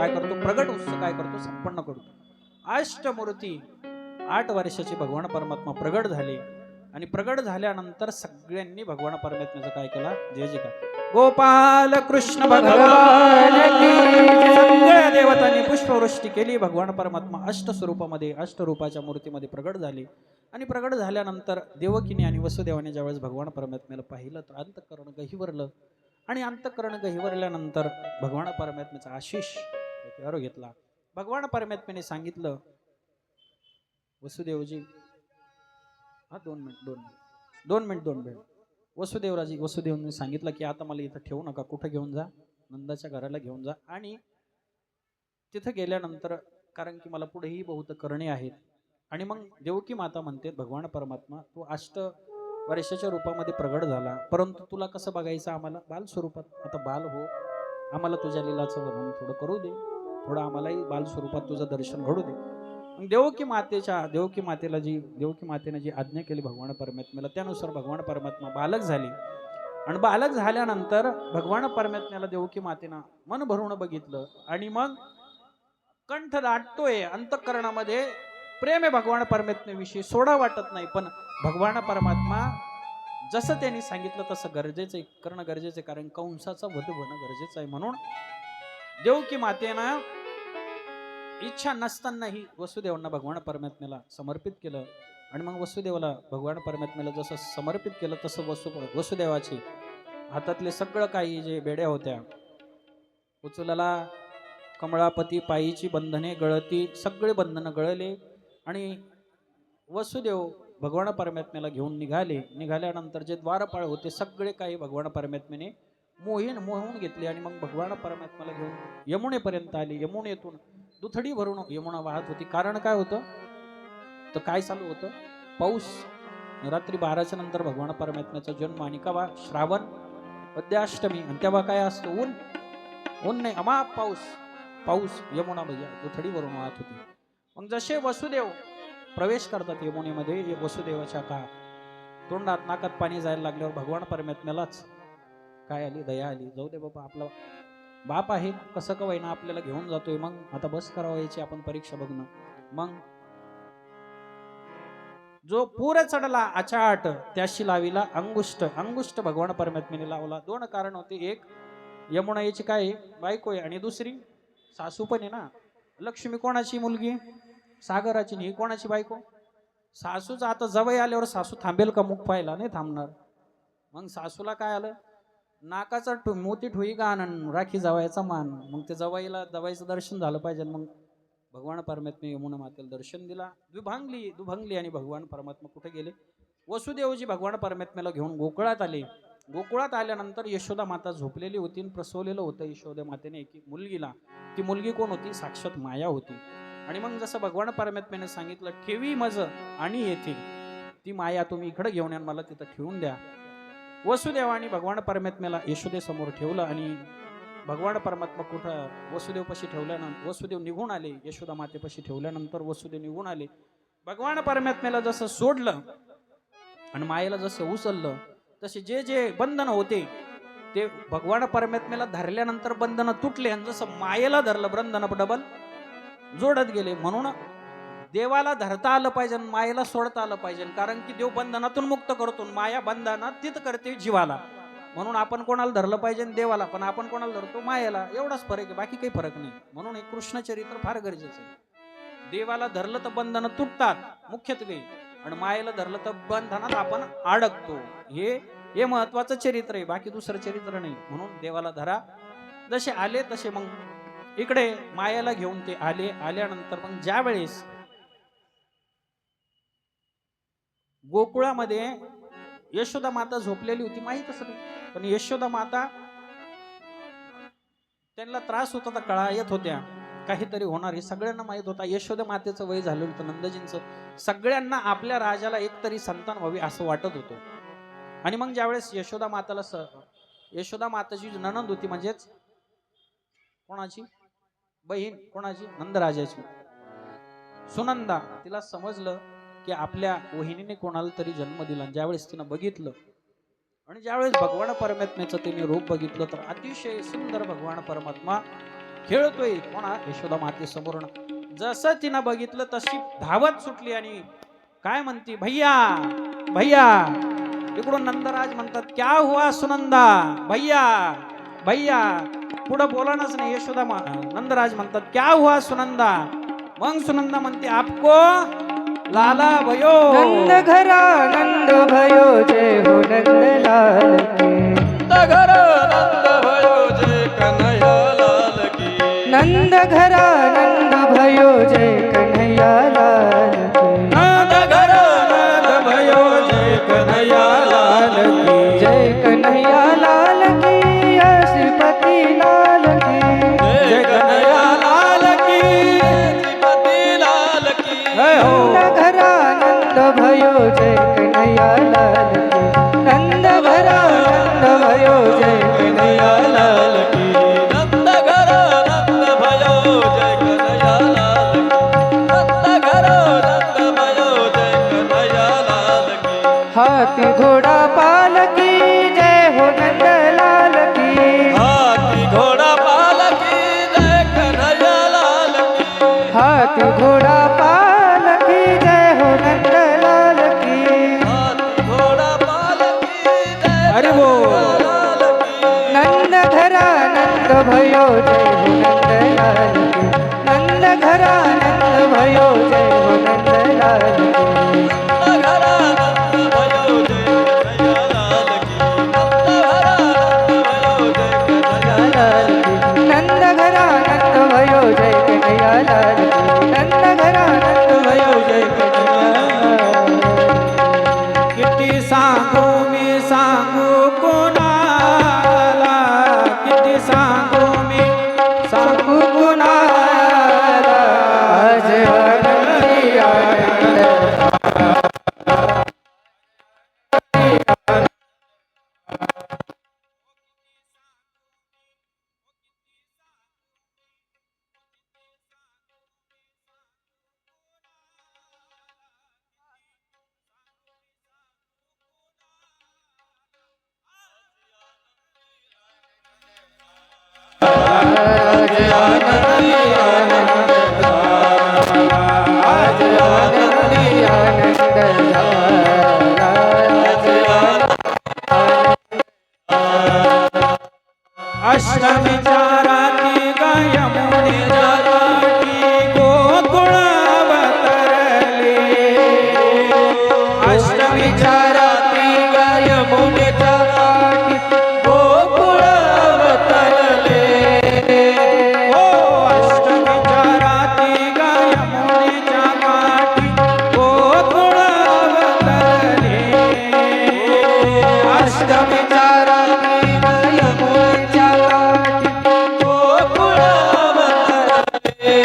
करतो, प्रगट उत्सव काय करतो, संपन्न करतो. अष्टमूर्ती 8 वर्षाची भगवान परमात्मा प्रगट झाले आणि प्रगट झाल्यानंतर सगळ्यांनी भगवान परमात्म्याचा काय केला, जय जयकार. गोपाल कृष्ण भगवान की जय. सगळ्या देवतांनी पुष्पवृष्टी केली. भगवान परमात्मा अष्टस्वरूपामध्ये अष्टरूपाच्या मूर्तीमध्ये प्रगट झाले आणि प्रगट झाल्यानंतर देवकीने आणि वसुदेवाने ज्यावेळेस भगवान परमात्म्याला पाहिलं तर अंतःकरण गहिवरलं आणि अंतःकरण गहिवरल्यानंतर भगवान परमात्म्याचा आशिष त्याच्यावर घेतला. भगवान परमात्म्याने सांगितलं, वसुदेवजी हा 2 मिनिट वसुदेवने सांगितलं की आता मला इथं ठेवू नका, कुठं घेऊन जा, नंदाच्या घराला घेऊन जा. आणि तिथं गेल्यानंतर कारण की मला पुढेही बहुत करणे आहेत. आणि मग देवकी माता म्हणते, भगवान परमात्मा तू 8 वर्षाच्या रूपामध्ये प्रगट झाला, परंतु तुला कसं बघायचं आम्हाला, बाल स्वरूपात. आता बाल हो, आम्हाला तुझ्या लीलाचं वर्णन थोडं करू दे, थोडं आम्हालाही बाल स्वरूपात तुझं दर्शन घडू दे. मग देवकी मातेने जी आज्ञा केली भगवान परमात्म्याला, त्यानुसार भगवान परमात्मा बालक झाले. आणि बालक झाल्यानंतर भगवान परमात्म्याला देवकी मातेनं मन भरून बघितलं आणि मग कंठ दाटतोय, अंतःकरणामध्ये प्रेम आहे भगवान परमात्म्याविषयी, सोडा वाटत नाही. पण भगवान परमात्मा जसं त्यांनी सांगितलं तसं गरजेचं करणं गरजेचं आहे, कारण कंसाचा वध होणं गरजेचं आहे. म्हणून देवकी मातेनं इच्छा नसतानाही वसुदेवांना भगवान परमात्म्याला समर्पित केलं. आणि मग वसुदेवाला भगवान परमात्म्याला जसं समर्पित केलं तसं वसुदेवाची हातातले सगळं काही जे बेड्या होत्या, उचलला कमळापती पायीची बंधने गळती, सगळे बंधनं गळले आणि वसुदेव भगवान परमात्म्याला घेऊन निघाल्यानंतर जे द्वारपाळ होते सगळे काही भगवान परमात्म्याने मोहून घेतले आणि मग भगवान परमात्म्याला घेऊन यमुनेपर्यंत आले. यमुनेतून दुथडी भरून यमुना वाहत होती. कारण काय होतं तर काय चालू होतं, पाऊस. रात्री 12च्या नंतर भगवान परमात्म्याचा जन्म आणि कवा, श्रावण वद्याष्टमी, आणि तेव्हा काय असतं, ऊन नाही, अमाप पाऊस यमुना भैया दुथडी भरून वाहत होती. मग जसे वसुदेव प्रवेश करतात यमुनेमध्ये, वसुदेवाच्या तोंडात नाकात पाणी जायला लागल्यावर भगवान परमात्म्यालाच काय आली, दया आली. जाऊ दे बाबा, आपला बाप आहे, कसं का वैना आपल्याला घेऊन जातोय, मग आता बस करावं याची आपण परीक्षा बघणं. मग जो पूर चढला अचाट त्याशी लाविला अंगुष्ट. अंगुष्ट भगवान परमात्म्याने लावला. दोन कारण होते. एक यमुना याची काय आहे? बायको आहे. आणि दुसरी सासू पण आहे ना. लक्ष्मी कोणाची मुलगी? सागराची. ही कोणाची बायको? सासूच. आता जवळ आल्यावर सासू थांबेल का? मुख पाहिला नाही थांबणार. मग सासूला काय आलं? नाकाचा मोती ठोई गाण राखी जवायचा मान. मग ते जवाईला जवाईचं दर्शन झालं पाहिजे. मग भगवान परमात्मा यमुना मातेला दर्शन दिला. दुभंगली आणि भगवान परमात्मा कुठे गेले? वसुदेवजी भगवान परमात्म्याला घेऊन गोकुळात आले. गोकुळात आल्यानंतर यशोदा माता झोपलेली होती आणि प्रसवलेलं होतं यशोदा मातेने एक मुलगीला. ती मुलगी कोण होती? साक्षात माया होती. आणि मग जसं भगवान परमात्म्याने सांगितलं, ठेवी मज आणि येथे ती माया तुम्ही इकडे घेऊन या, मला तिथं ठेवून द्या. वसुदेवाने भगवान परमात्म्याला यशोदेसमोर ठेवलं आणि भगवान परमात्मा कुठं वसुदेवपाशी ठेवल्यानंतर वसुदेव निघून आले. यशोदा मातेपाशी ठेवल्यानंतर वसुदेव निघून आले. भगवान परमात्म्याला जसं सोडलं आणि मायेला जसं उचललं, तसे जे जे बंधन होते ते भगवान परमात्म्याला धरल्यानंतर बंधन तुटले. आणि जसं मायेला धरलं बंधन डबल जोडत गेले. म्हणून देवाला धरता आलं पाहिजे, मायेला सोडता आलं पाहिजे. कारण की देव बंधनातून मुक्त करतो, माया बंधनातीत करते जीवाला. म्हणून आपण कोणाला धरलं पाहिजे? देवाला. पण आपण कोणाला धरतो? मायेला. एवढाच फरक आहे, बाकी काही फरक नाही. म्हणून एक कृष्ण चरित्र फार गरजेचं आहे. देवाला धरलं तर बंधनं तुटतात मुख्यत्वे, आणि मायेला धरलं तर बंधनात आपण अडकतो. हे महत्वाचं चरित्र आहे, बाकी दुसरं चरित्र नाही. म्हणून देवाला धरा. जसे आले तसे मग इकडे मायाला घेऊन ते आले. आल्यानंतर मग ज्या वेळेस गोकुळामध्ये यशोदा माता झोपलेली होती, माहीतच नाही. पण यशोदा माता त्यांना त्रास होता, तर कळा येत होत्या काहीतरी होणार हे सगळ्यांना माहित होता. यशोदा मातेचं वय झालेलं होतं, नंदजींचं. सगळ्यांना आपल्या राजाला एकतरी संतान व्हावी असं वाटत होतं. आणि मग ज्यावेळेस यशोदा माताची नणंद होती, म्हणजेच कोणाची बहीण? कोणाची? नंदराजाची सुनंदा. तिला समजलं की आपल्या वहिनीने कोणाला तरी जन्म दिला. ज्यावेळेस तिनं बघितलं आणि ज्यावेळेस भगवान परमात्म्याचं तिने रूप बघितलं, तर अतिशय सुंदर भगवान परमात्मा खेळतोय कोणा? यशोदा मातेसमोर. जसं तिनं बघितलं तशी धावत सुटली आणि काय म्हणती? भैया भैया. इकडून नंदराज म्हणतात, क्या हुआ सुनंदा? भैया भैया. पुढं बोलानच नाही. यशोदा नंदराज म्हणतात, क्या हुआ सुनंदा? मग सुनंदा म्हणते, आपको लाला भयो. नंद घरा नंद भयो, जय हो नंद लाल की. घर नंद भयो जय कन्हैया लाल की. नंद घरा नंद भयो, जय कन्हैया लाल की. नंद घर नंद भयो, जय कन्हैया लाल की. जय कन्हैया लाल की, श्रीपति लाल की. जय कन्हैया लाल की. श्रीपति लाल की. नंद घरा नंद भयो, जय कन्हैया लाल की. नंद घरा नंद भयो, जय कन्हैया लाल की. नंद घर नंद भयो जय कन्हैया लाल की. नंद घर नंद भयो जय कन्हैया लाल की. हाथी घोड़ा पालकी, जय हो नंद लाल की. हाथी घोड़ा पालकी जय कन्हैया लाल की. हाथी घोड़ा पालकी, जय हो नंद लाल की. हाथी घोड़ा पालकी जय अरे वो कन्हैया लाल की. नंद घरा नंद भयो, जय हो नंद लाल की. नंद घरा नंद भयो, जय हो नंद लाल की. नंद घर नंद भयो जय कन्हैया लाल की. नंद घर नंद भयो जय कन्हैया लाल की. नंद घरा नंद भयो, जय कन्हैया लाल की. किती सांगू मी सांगू कोणाला? किती सांगू मी सांगू कुणाला? आज आनंदी आनंद अष्टमीच्या रात्री ग यमुनेच्या काठी गोकुळ अवतरले. अष्टमीच्या रात्री ग यमुनेच्या काठी गोकुळ अवतरले. ओ अष्टमीच्या रात्री ग यमुनेच्या काठी गोकुळ अवतरले. अष्टमीच्या रात्री ग यमुनेच्या काठी गोकुळ अवतरले.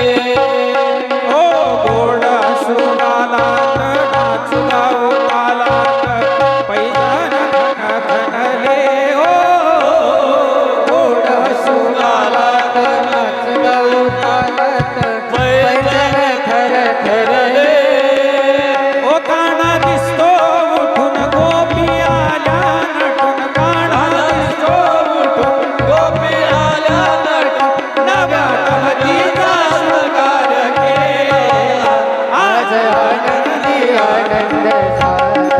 ओ गोड सुरालात नाचू गाऊ तालात पैजण खणखणले. ओ गोड सुगालात नाच गाऊ तालात पैजण थरथरले. ओ काना दिसतो उठून गोपी आल्या नटून. काना दिसतो उठून गोपी आल्या नटून नव्या तहतीचा शृंगार केला. आज आनंदी आनंद झाला.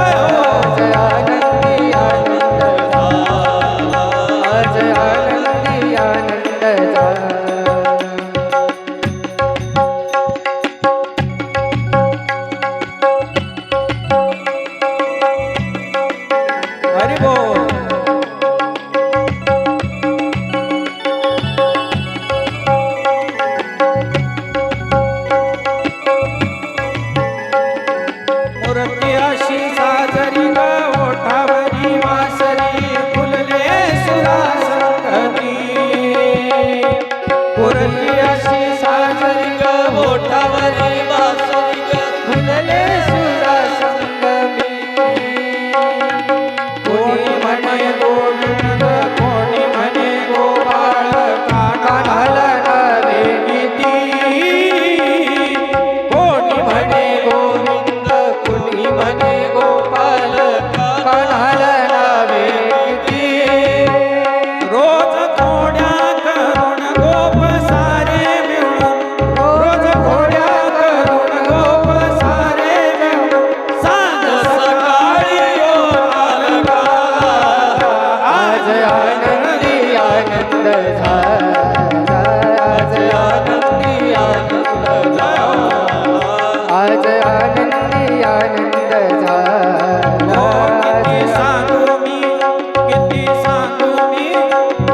आज आनंदी आनंद झाला. आज आनंदी आनंद झाला. हरी बोल. मूर्ती अशी साजरी ग ओठावरी वासरी फुलले सुरासंगती. मूर्ती अशी साजरी ग ओठावरी वासरी ग फुलले सुरासंगमी. कोणी म्हणे गोविंद कोणी म्हणे गोपाळ कानाला नावे किती. कोणी म्हणे गोविंद कुणी म्हणे गोपाल कान्हाला नावे किती. रोज खोड्या करून गोप सारे मिळून. रोज खोड्या करून गोप सारे मिळून सांग सकाळी योगाला गाला. आज आनंदी आनंद झाला. आज आनंदी आनंद झाला. आज आनंदी आनंद झाला. किती सांगू मी किती सांगू मी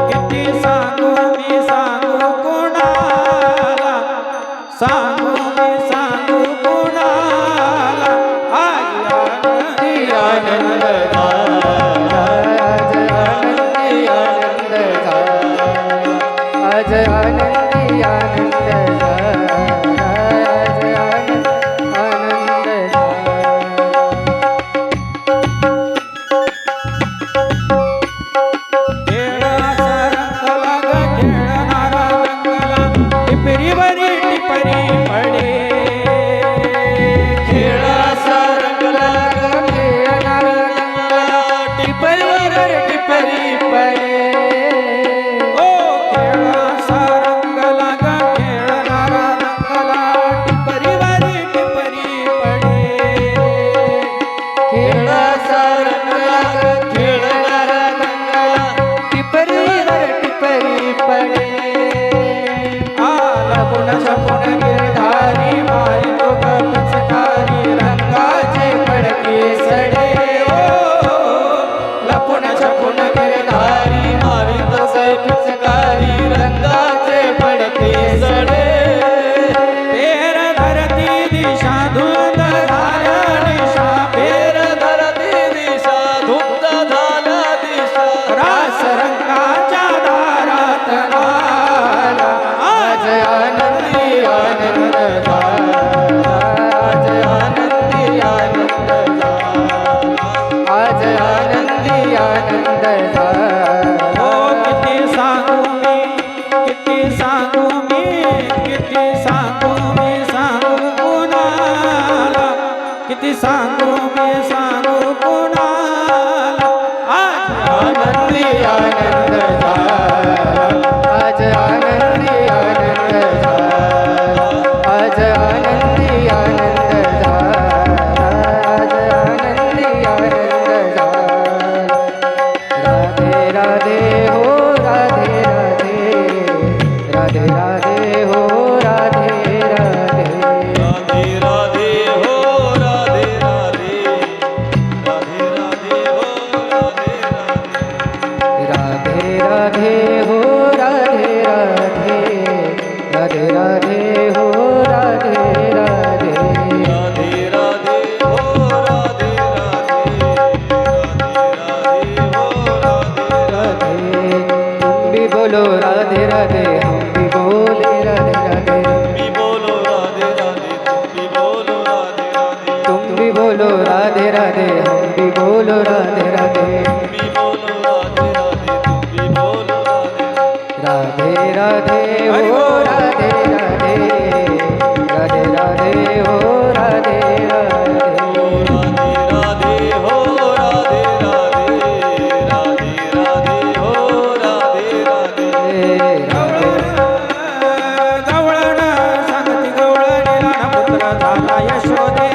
किती सांगू मी सांगू कुणाला. सांगू मी सांगू कुणाला. आज आनंदी आनंद झाला. आज आनंदी आनंद झाला. आज आनंदी आनंद झाला. आज आनंद झाला. खेळ असा रंगला ग खेळणारा रंगला. टिपरीवरी टिपरी पडे. खेळ असा रंगला ग खेळणारा रंगला टिपरीवर टिपरी पडे. ओ खेळ असा रंगला ग खेळणारा रंगला. टिपरीवरी टिपरी पडे. खेळ असा रंगला ग खेळणारा रंगला टिपरीवर टिपरी पडे. आला पुन्हा पुन्हा गिरधारी मारी तो ग पिचकारी रंगाचे पडके सडे. लपून छपून गिरधारी मारी तसे पिचकारी रंगाचे पडते सडे. पेर धरती दिशा धुंद झाल्या दिशा. पेर धरती दिशा धुंद झाल्या दिशा. रास रंगाच्या दारात आला. आज आनंदी आनंद झाला. आज आनंदी आनंद झाला. आज आनंदी आनंद झाला. ओ किती सांगू मी किती सांगू मी सांगू कुणाला. किती सांगू मी सांगू कुणाला. आज आनंदी आनंद झाला. आज आनंदी आनंद झाला. आज आनंदी आनंद झाला. आज आनंदी आनंद झाला. राधे राधे हो राधे. राधे हो राधे राधे राधे राधे हो राधे राधे राधे राधे हो राधे राधे राधे राधे हो राधे राधे तुम भी बोलो राधे राधे हम भी बोले राधे राधे मी बोलो राधे राधे तुम भी बोलो राधे राधे तुम भी बोलो राधे राधे हम भी बोलो राधे राधे मी बोलो राधे राधे तुम भी बोलो राधे राधे राधे हो राधे राधे राधे राधे हो राधे राधे राधे राधे हो राधे राधे राधे राधे हो राधे राधे गवळण सांगती गवळणीला न पुत्र झाला यशोदे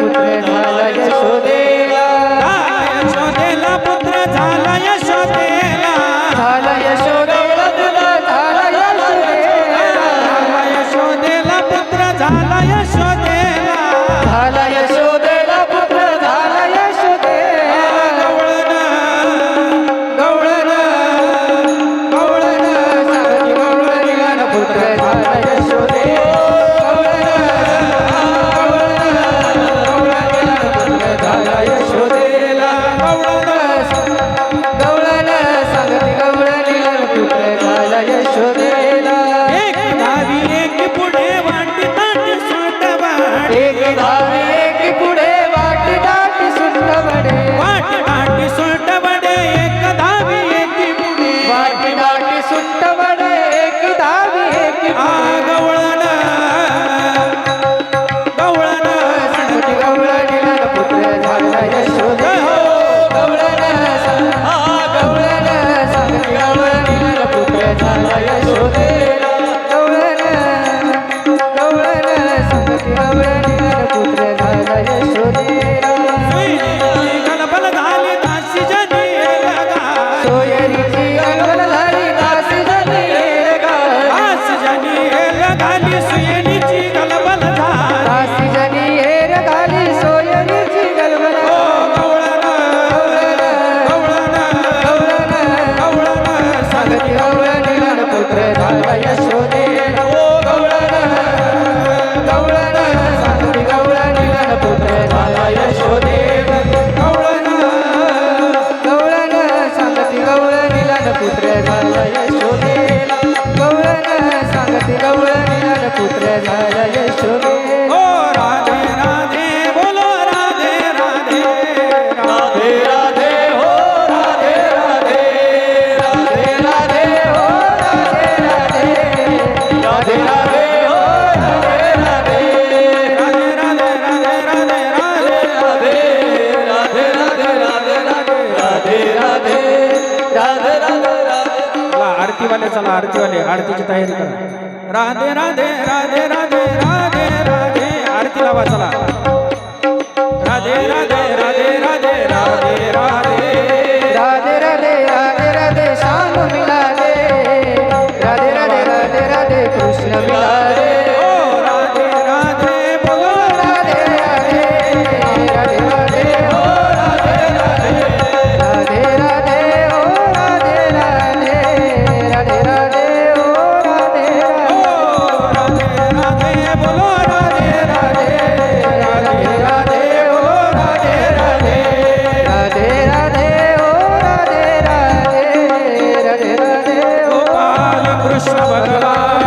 पुत्र झाला यशोदेला यशोदेला पुत्र झाला यशोदेला झाला यशोदेला पुत्र झाला यशोदेला यशोदेला पुत्र झाला यशोदेला झाला यशोदेला पुत्र झाला यशोदेला गवळण गवळण सांगती गवळणीला न पुत्र झाला यशोदेला झाला यशोदेला गवळण सांगती गवळणीला पुत्र झाला यशोदेला एक धावी एक पुढे वाटी ताटी सोटवाट एक धावी एक पुढे वाट दाटी सुंदवडे वाट ताटी सोटवडे एक धावी एक पुढे वाट दाटी सुंदवडे एक धावी एक आ गवळण गवळण सांगती गवळणीला पुत्र झाला यशोदेला गवळण सांगती गवळणीला पुत्र झाला यशोदेला गवळण सांगती गवळणीला पुत्र झाला यशोदेला सोयरीची गलबल झाली दासी जनी लगा सोयरीची गलबल झाली दासी जनी लगा दास जनी लगाली सोयरीची गलबल झाली दासी जनी हेर घाली सोयरीची गलबल गवळण गवळण गवळण सांगती गवळणीला पुत्र झाला यशोदेला गवळण सांगती गवळणीला पुत्र झाला यशोदेला गवळण सांगती गवळणीला पुत्र झाला यशोदेला गवळण सांगती गवळणीला पुत्र झाला यशोदेला ओ राधे राधे बोलो राधे राधे राधे राधे हो राधे राधे राधे राधे हो राधे राधे राधे राधे हो राधे राधे राधे राधे राधे राधे राधे राधे राधे राधे राधे राधे राधे राधे चला आरतीवाले चला आरतीवाले आरतीची तयारी करा राधे राधे राधे राधे राधे राधे आरती लावा चला राधे राधे राधे राधे राधे राधे राधे राधे राधे राधे श्याम मिला दे राधे राधे राधे राधे कृष्ण मिला दे ओ राधे राधे बोलो राधे राधे राधे राधे ओ राधे राधे राधे राधे ओ राधे राधे राधे राधे ओ राधे राधे राधे राधे बोलो राधे राधे राधे राधे ओ राधे राधे राधे राधे ओ राधे राधे राधे राधे ओ गोपाल कृष्ण भगवान